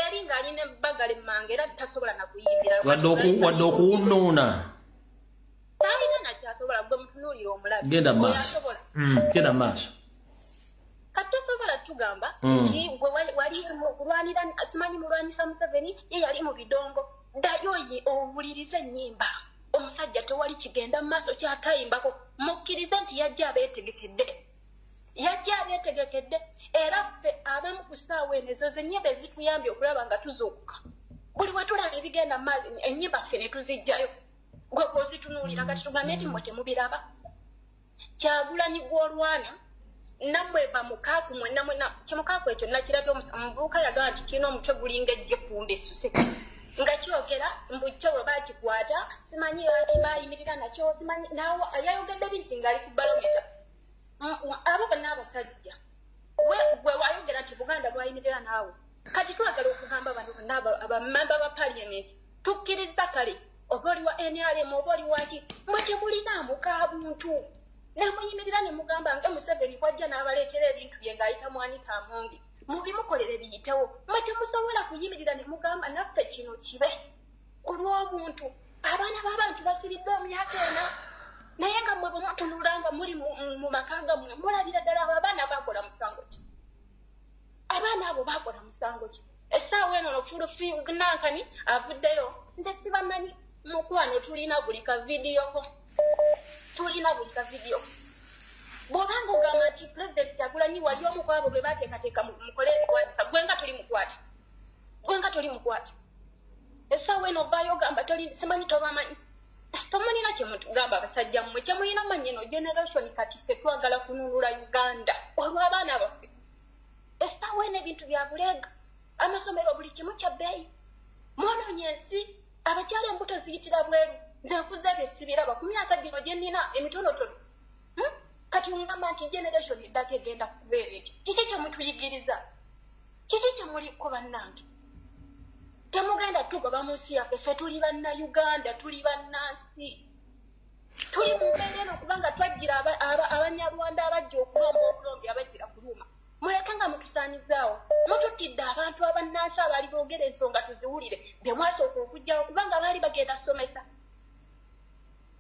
eri ng'alina ebbagala emmanga era tasobola nakuyimbira wadde okuwunuuna talina nakyasobola gwe mutunuulira omulabi genda maaso genda maaso kati tosobola tugamba nti gwe wali okulwanira simanyi mulwanyisa Museveni ye yali mu bidongo ddayo owulirize ennyimba omusajja tewali kigenda mu maaso kyatayimbako mukkirize nti yajja abeetegekedde era ffe abamu ku ssaawa eno ezo zennyimba ezituyambye okulaba nga tuzuukuka buli we tulaba ebigenda mu maazi ennyimba ffe ne tuzijjayo gwe bw'ozitunuulira kati tugambe nti mmwe temubiraba Kyagulanyi gw'olwana nammwe bamukaaku mwenna kyemukaaku ekyo nakirabye omuvubuka yagamba nti kirina omutwe gulinga ejjefumba essuse nga kyogera mbukyo bwe bakikwata simanyi ati bayimirira nakyo simanyi nawe yayogedde binti ng'ali ku balometa abo bonna abasajja gwe wayogera nti Buganda bwayimirira naawe kati twagala okugamba bano bonna abamemba ba paliamenti tukkiriza kale oba oli wa NRM oba oli waki mwe temulinaamu ka buntu namuyimirira ne mugamba nga Museveni kwajja n'abaleetera ebintu bye ng'ayita Mwanika Amongi mubimukolere biyitewo mwe temusobola kuyimirira ne mugamba naffe kino kibe olw'obuntu abaana b'abantu basibiddwa emyaka ena naye nga mmwe bwe mutunula nga muli mu maka gammwe mulabira ddala abo abaana bakola musango ki abaana abo bakola musango ki essaawa eno nofulunankani avuddeyo nze sibamanyi mukwano tulina buli kavidiyoko bw'obanga ogamba nti pulezidenti Kyagulanyi wali omu ku abo be baateekateeka mukole ebirwanyisa gwenga toli mukwate essaawa eno ovaayo ogamba simanyi tobamanyi tomulina kyemugamba abasajja mmwe kyemulina manyi eno generation kati ffe twagala kununula Uganda olw'abaana baffe essaawa eno ebintu bya buleega amasomero buli kimu kya bbeeyi mwonoonye ensi abakyala embuto ziyitira bweru nze nkuze ebyo sibiraba ku myaka gino gye nnina emitonotono kati ngamba nti generation eddaka egenda kubeera ekyo kiki kyemutuyigiriza kiki kyemuliko bannange temugenda tugoba mu nsi yaffe ffe tuli bannayuganda tuli bannansi tuli mu mbeera eno kubanga twajjira abanyarwanda abajja okulomba obulombi abajjira kuluma muleke nga mutusaanyizaawo mututtidde abantu abannansi abaali boogera ensonga tuziwulire be mwasooka okugjawo kubanga baali bagenda somesa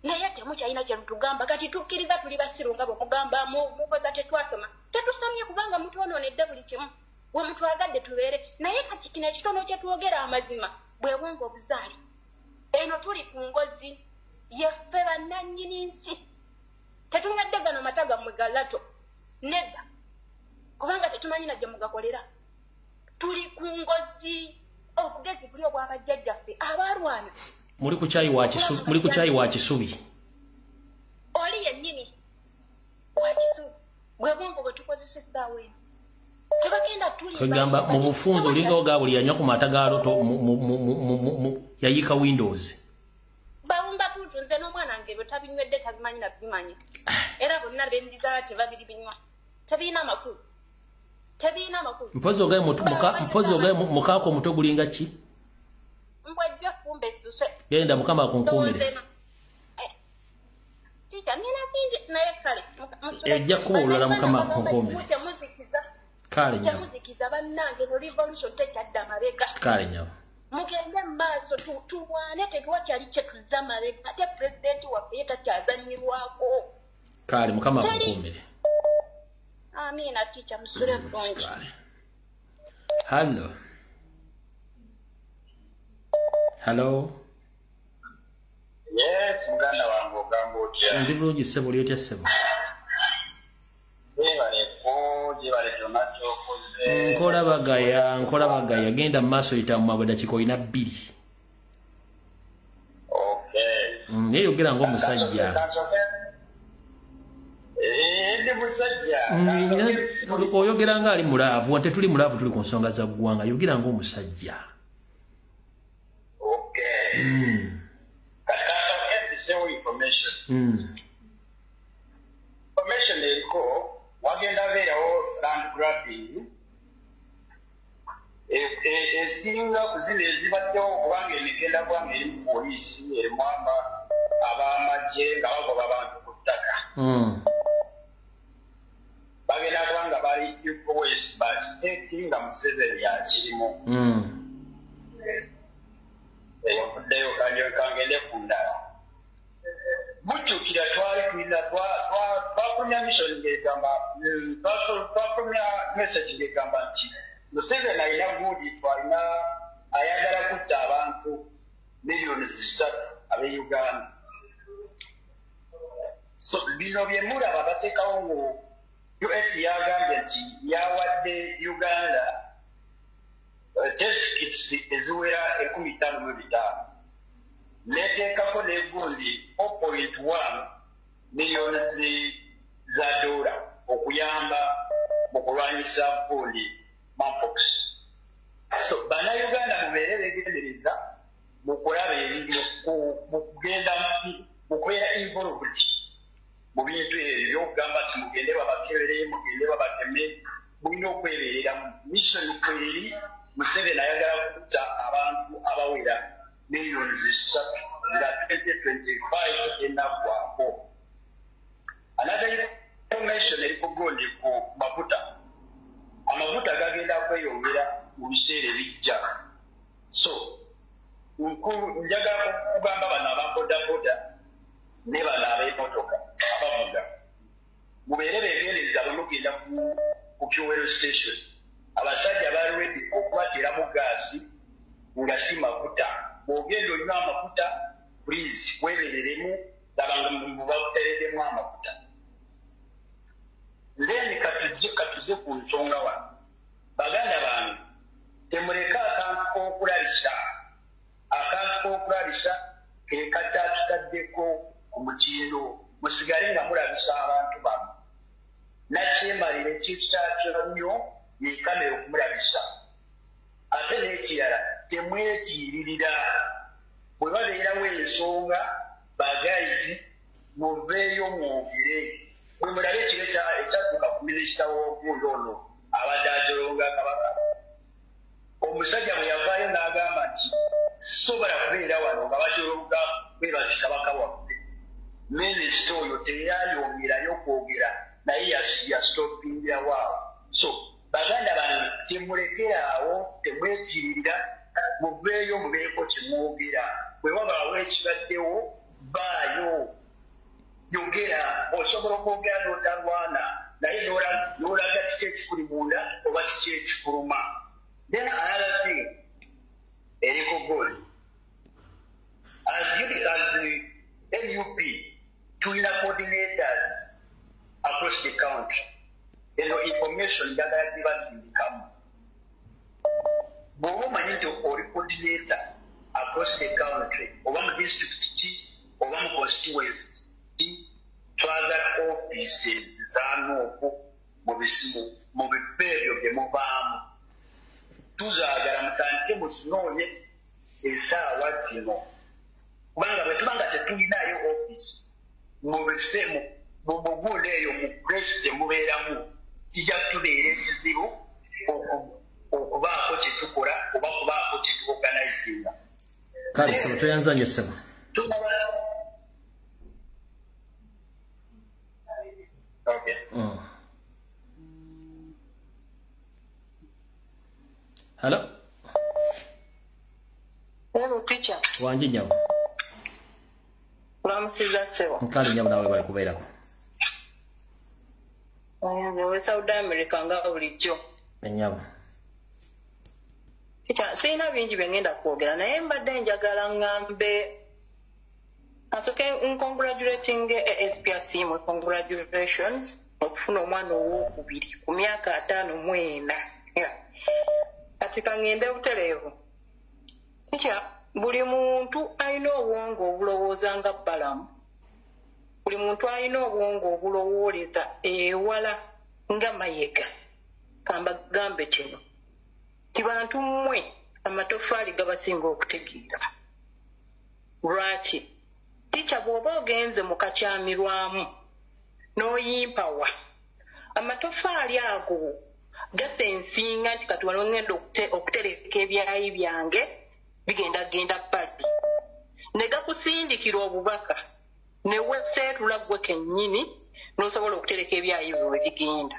naye temukyalina kyemutugamba kati tukkiriza tuli basiru nga bwemugamba mukoza tetwasoma tetusomye kubanga mutwonoonedde buli kimu we mutwagadde tubeere naye kati kino ekitono kyetwogera amazima bwe bwonga obuzaali eno tuli ku ngozi yeffe bannannyini nsi tetunywedde gano mata gammwe galato nedda kubanga tetumanyi na gye mugakolera tuli ku ngozi obugezi buli obwabajjajjaffe abalwana muli ku caayi wa Kisubi oli yennyini wa Kisubi bwe bwongo bwe tukozesa essaawa eno tebagenda twegamba mu bufunze olinga oga buli yanywa ku mata ga loto yayiika windows bawumba tutu nze n'omwana nge bwe tabinywedde tabimanyi nabimanya era bonna bendizaala tebabiri binywa tebirina makulu mpozi ogaye mukaako omuto gulinga ki mbwejjwe fumba esuse genda mukama akunkuumire tica nina bingi naye kale ejja kuba olulala mukama akunkuumire kale nyawo temuzikiza bannange no revolution tekyadda mabega kale nyawo mugende mu maaso tulwane tetuwakyali kyetuzza mabega ate pulezidenti waffe ye takyazanyirwako kale mukama akunkuumire amiina tica musule bulungi hallo muganda wange ogamba otya? Ndi bulungi ssebo lyotya ssebo? Gyebale kyonna kyokoze. Nkola bagaya genda mu maaso yita mu mabwe dakiika olina 2. Naye yogera ng'omusajja. Ndi musajja. Oyogera nga ali mulaavu, ate tuli mulaavu tuli ku nsonga za ggwanga. Yogera ng'omusajja. Information. Information eriko wagenda beerawo land grabbing esinga kuzina ezibaddewo kubanga emigenda kubanga eri mu poliisi erimu ab'amagye nga bagoba abantu ku ttaka bagenda kubanga bali west but state nga Museveni yakirimu eyovuddeyo kangende ku ndala mujjukira twafulumya mission ng'egamba twafulumya message ng'egamba nti Museveni alina guudi twalina ayagala kutta abantu miliyoni 3 ab'e Uganda. So bino bye mulaba bateekawo ngu US yagambye nti yawadde Uganda test kits eziwera 15,000 neteekako n'egundi 4.1 miliyoni za dola okuyamba mu kulwanyisa gundi monkeypox. So bannayuganda mubeere beegendereza mu kulaba mu kugenda mu kubeera involved mu bintu ebyo by'okugamba nti mugende babakebere mugende babateme mulina okwebeerera mu missoni kweri Museveni ayagala kutta abantu abawera miliyoni 3 nga 2025 enaggwako. Another information eri ku gundi ku mafuta. Amafuta gagenda kweyongera mu biseera ebijja. So njagala kugamba bano ababodaboda ne bano ab'emmotoka abavuga mubeere beegendereza bwe mugenda ku fuel station. Abasajja bali ready okubateramu gaasi nga si mafuta. Bw'ogenda onywa amafuta please weebereremu labanga mubatereddemu amafuta. Then katuze ku nsonga wano. Baganda bange temuleka akantu k'okulabisa. Akantu k'okulabisa ke kakyatutaddeko ku mutindo musigale nga mulabisa abantu bano. Nakyemalire ekintu kyakyo nnyo ye kamera okumulabisa. Ate n'ekirala temwetiiririra. Bwe babeerawo ensonga bagayizi muveeyo mwogere. Bwe mulabe ekiro ekyatuuka ku minisita w'obundi ono abadde ajolonga Kabaka. Omusajja bwe yavaayo n'agamba nti sisobola kubeera wano nga bajolonga bwe bati Kabaka waffe. Minisita oyo teyayongerayo kwogera naye yasitopingira waawo. So baganda bange temulekerawo temwetiirira muveeyo mubeeko kyemwogera. Bwe wabaawo ekibaddewo baayo yogera. Osobola okwogera n'otalwana naye n'olaga kiki ekikuli munda oba kiki ekikuluma. Then another thing eriko goli as NUP tulina coordinators across the country. Eno information njagala gibasindikamu. Bw'oba omanyi nti oli coordinator across the country oba mu district ki oba mu constituency ki twagala offices z'anuuku mu bifo ebyo bye muvaamu. Tuzaagala mutandike muzinoonye essaawa zino kubanga bwe tuba nga tetulinayo office mu mugundi eyo mu place ze mubeeramu kijja kutubeera ekizibu okubaako kye tukola oba kubaako kye tuorganizinga. Kale sebo toyanza nnyo ssebo. Okay. Hello? Hello, teacher. Wanji nyabo. Ulamusiza ssebo. Nkali nyabo nawe bali kubeerako. Nze we South America nga bulijjo. Enyabo. Teacher, sirina bingi bye ngenda kwogera naye mbadde njagala ngambe Asoke congratulating SPRC mu congratulations okufuna omwana owokubiri ku myaka 5 mu 4. Kati kangende butereevu. Ekya buli muntu alina obwongo obulowooza nga Balamu. Buli muntu alina obwongo obulowooleza ewala nga Mayiga. Kamba gambe kino. Ti bantu mmwe amatofaali gabasinga okutegeera. Lwaki? Ticha bw'oba ogenze mu kakyamirwamu n'oyimpawa amatofaali ago gasensinga nti kati wano ngenda okutereka ebyayi byange genda bbali ne gakusindikira obubaka ne weseetula gwe kennyini n'osobola okutereka ebyayi bwe bigenda.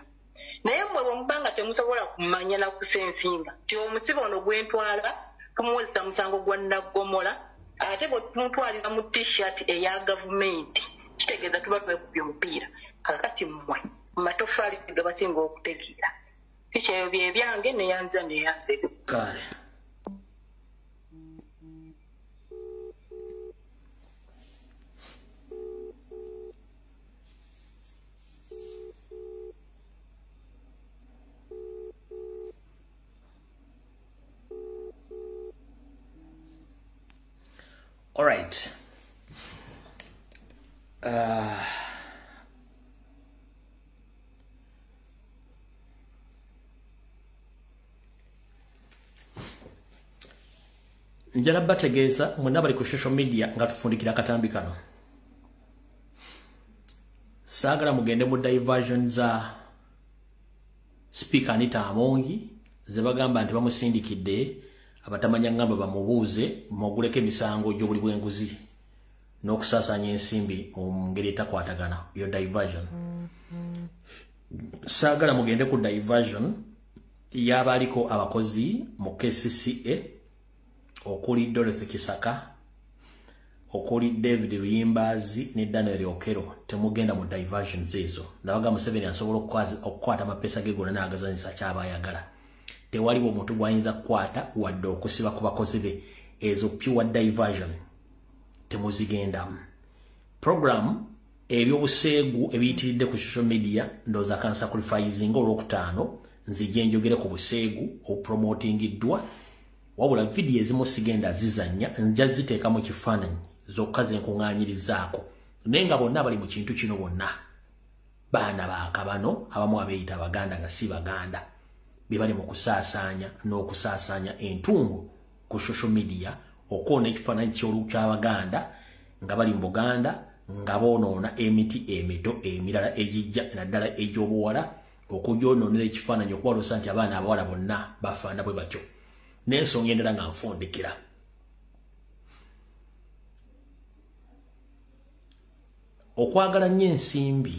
Naye mmwe bwe nga temusobola kumanya na kusensinga ti omusibe ono gwentwala tumuwezesa musango gwa Naggomola ate bwe tumutwalira mu t-shirt eya gavumenti kitegeeza tuba twekubye omupiira. Kakati mmwe amatofaali gabasinga okutegeera. Ekyo bye byange neyanza kale. All right. Njala bategeeza mwenna bali ku social media nga tufundikira akatambi kano. Saagala mugende mu diversion za Speaker Anita Amongi ze bagamba nti bamusindikidde abatamanya ngamba bamubuuze moguleko emisango gy'obuli bw'enguzi n'okusaasanya ensimbi mu ngeri etakwatagana yo diversion. Saagala mugende ku diversion y'abaaliko abakozi mu KCCA okuli Dorothy Kisaka, okuli David Luyimbazi ne Daniel Okero. Temugenda mu diversion zezo. Nabaga Museveni asobola okukwata amapesa ge gonna n'agazanyisa kyaba ayagala. Tewaliwo omuntu gwayinza kukwata wadde okusiba ku bakozi be. Ezo pure diversion temuzigendamu. Program ebyobuseegu ebiyitiridde ku social media ndoza kan sacrificing olwokutaano nzije njogere ku buseegu opromotingiddwa wabula video ezimu sigenda zizanya nja ziteeka mu kifaananyi zokka zenkuŋŋaanyirizaako naye nga bonna bali mu kintu kino bonna baana baakabano abamu abeeyita Abaganda nga si Baganda be bali mu kusaasaanya n'okusaasaanya entungu ku social media okwono ekifaananyi ky'Abaganda nga bali mu Buganda nga boonoona emiti emito emirala egijja naddala egy'obuwala okugyonoonera ekifaananyi okubaloosa nti abaana abawala bonna bafaana bwe batyo n'ensonga endala nga nfundikira. Okwagala nnyo ensimbi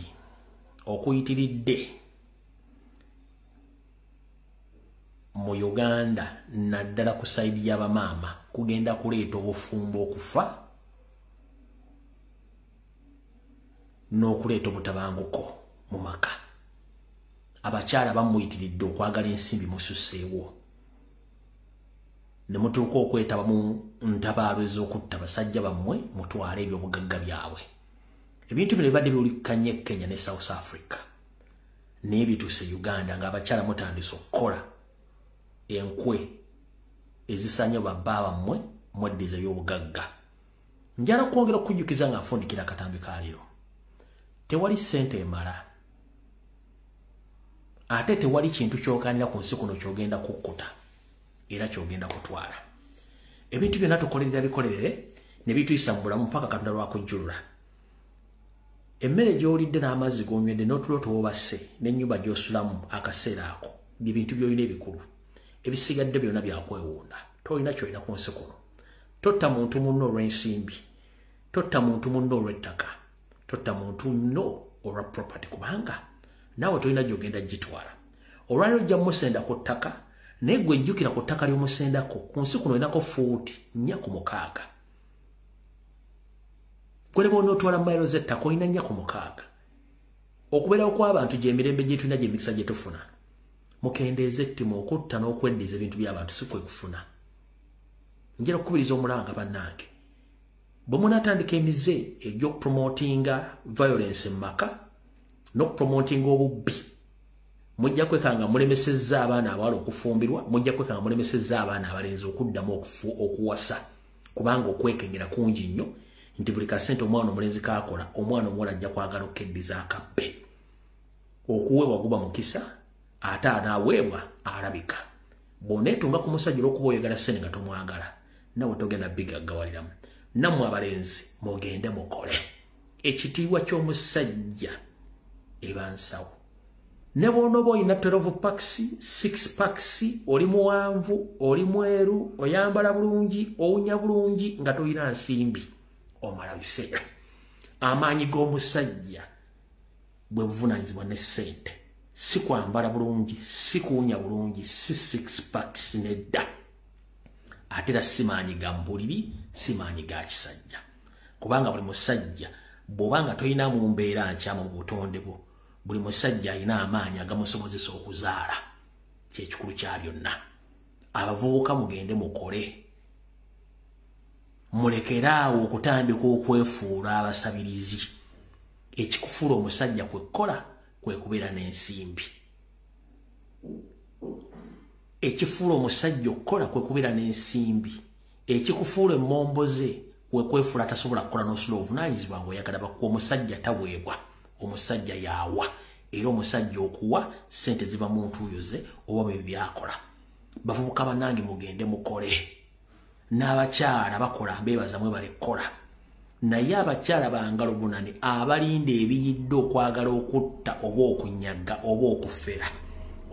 okuyitiridde mu Uganda naddala ku sayidi y'abamaama kugenda kuleeta obufumbo okufa n'okuleeta obutabanguko mu maka. Abakyala bamuyitiridde okwagala ensimbi mususseewo ne mutuuka okwetaba mu ntabaalo ez'okutta basajja bammwe mutwale ebyobugagga byabwe. Ebintu bino bibadde biwulikanye Kenya ne South Africa naye bituuse Uganda ng'abakyala mutandise okukola enkwe ezisanya babba bammwe mweddiza ebyobugagga. Njala kwongera okujjukiza nga nfundikira akatambi kaaliro. Tewali ssente emala ate tewali kintu kyokanira ku nsi kuno kyogenda kukkuta era kyogenda kutwala. Ebintu byonna tukolerera bikolerere ne bituyisa mu bulamu mpaka Katonda lwakujjulula. Emmere gy'olidde n'amazzi g'onywedde n'otulo twobasse n'ennyumba gy'osulamu akaseera ako byebintu by'olina ebikulu. Ebisigadde byonna byakwewunda. Tolina kyolina ku nsi kuno. Totta muntu munno olw'ensimbi, totta muntu munno olw'ettaka, totta muntu munno olwa property kubanga naawe tolina gy'ogenda gitwala. Olwali ojja musenda ku ttaka naye gwe jjukira ku ttaka ly'omusendako ku nsi kuno olinako fuuti 4 Kwe bonootwala mayiro z'ettaka olina 4 Okubeerawo kw'abantu gy'emirembe gye tulina gy'emikisa gye tufuna. Mukendeeze ettima okutta n'okweddiza ebintu by'abantu si kwe kufuna. Njera okukubiriza omulanga bannange. bwe munaatandika emize egy'okupromotinga violence mu maka n'okupromotinga obubbi mujja kwekanga mulemesezza abaana abawala okufumbirwa mujja kwekanga mulemesezza abaana abalenzi okuddamu okuwasa kubanga okwekengera kungi nnyo nti buli kasente omwana omulenzi kaakola omwana omuwala ajja kwagala okkeddiza akabbe okuweebwa guba mukisa ate anaaweebwa alabika bw'oneetunga ku musajja olw'okuba oyagala ssente nga tomwagala nawe togenda bigaggawaliramu nammwe abalenzi mugende mukole ekitiibwa ky'omusajja eba nsawo ne bw'onooba olina 12 packs 6 packs oli muwanvu oli mweru oyambala bulungi owunya bulungi nga tolina nsimbi omala biseera amaanyi g'omusajja bwe buvunaanyizibwa ne ssente si kwambala bulungi si kuwunya bulungi si 6 packs nedda ate era si maanyi ga mbuliri si maanyi ga kisajja kubanga buli musajja bw'obanga tolina mu mbeera nkyamu mu butonde bwo buli musajja alina amaanyi agamusobozesa okuzaala kyekikulu kya byonna abavubuka mugende mukole mulekeraawo okutandika okwefuula abasabirizi ekikufuula omusajja kwekkola kwe kubeera n'ensimbi ekifuula omusajja okukola kwe kubeera n'ensimbi ekikufuula emmomboze kwe kwefuula tasobola kukola n'osula obuvunaanyizibwa ng'oyagala bakuwa omusajja tabwebwa omusajja yaawa era omusajja okuwa ssente ziba mu ntuuyo ze oba bwe byakola bavubuka bannange mugende mukole n'abakyala bakola mbeebaza mwebale kkola naye abakyala bangalo bunani abalinda ebiyidde okwagala okutta oba okunyaga oba okufera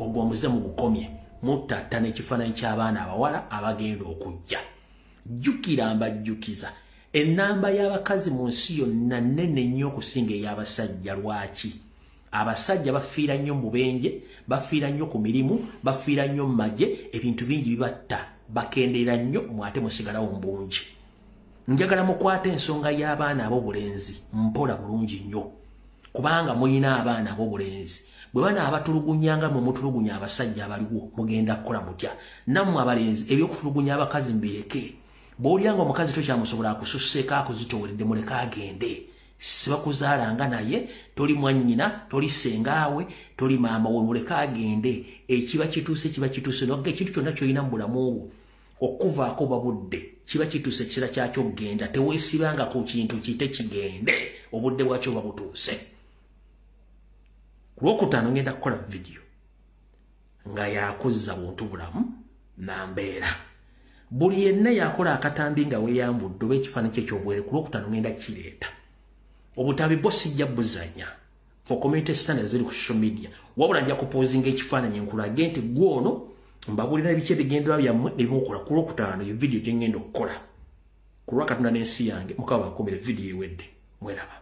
ogwo muze mugukomye mutatta n'ekifaananyi ky'abaana abawala abagenda okujja jjukira mbajjukiza ennamba y'abakazi mu nsi yonna nnene nnyo okusinga ey'abasajja lwaki abasajja bafiira nnyo mu bubenje bafiira nnyo ku mirimu bafiira nnyo mu magye ebintu bingi bibatta bakendeera nnyo mwate musigalawo mbungi njagala mukwate ensonga y'abaana ab'obulenzi mpola bulungi nnyo kubanga muyina abaana ab'obulenzi bwe bana abatulugunyanga mu mutulugunya abasajja abaliwo mugenda kukola mutya nammwe abalenzi ebyokutulugunya abakazi mbireke bw'olyanga omukazi tokyamusobola akususseeko akuzitooweredde muleke agende sibakuzaalanga naye toli mwannyina toli sengaawe toli maama we muleke agende ekiba kituuse nogga ekintu kyonna kyolina mu bulamu bwo okuvaako babudde kiba kituuse ekiseera kyakyo okgenda teweesibanga ku kintu kiyite kigende obudde bwakyo buba butuuse ku lwokutaano ngenda kukola vidiyo nga yakuzza buntu bulamu nambeera buli yenna yakola akatambi nga weeyambudde oba ekifaananyi kye ekyobwere ku lwokutaano ngenda kireeta obutabi bwo sijja buzanya for community standards ziri ku social media wabula nja kupoozinga ekifaananyi nkulage nti gwono mbabulira ebiki ebigenderwa byammwe ebimukola ku lwokutaano ye vidiyo gye ngenda okukola ku lwa Katonda n'ensi yange mukaba bakomere vidiyo ewedde mweraba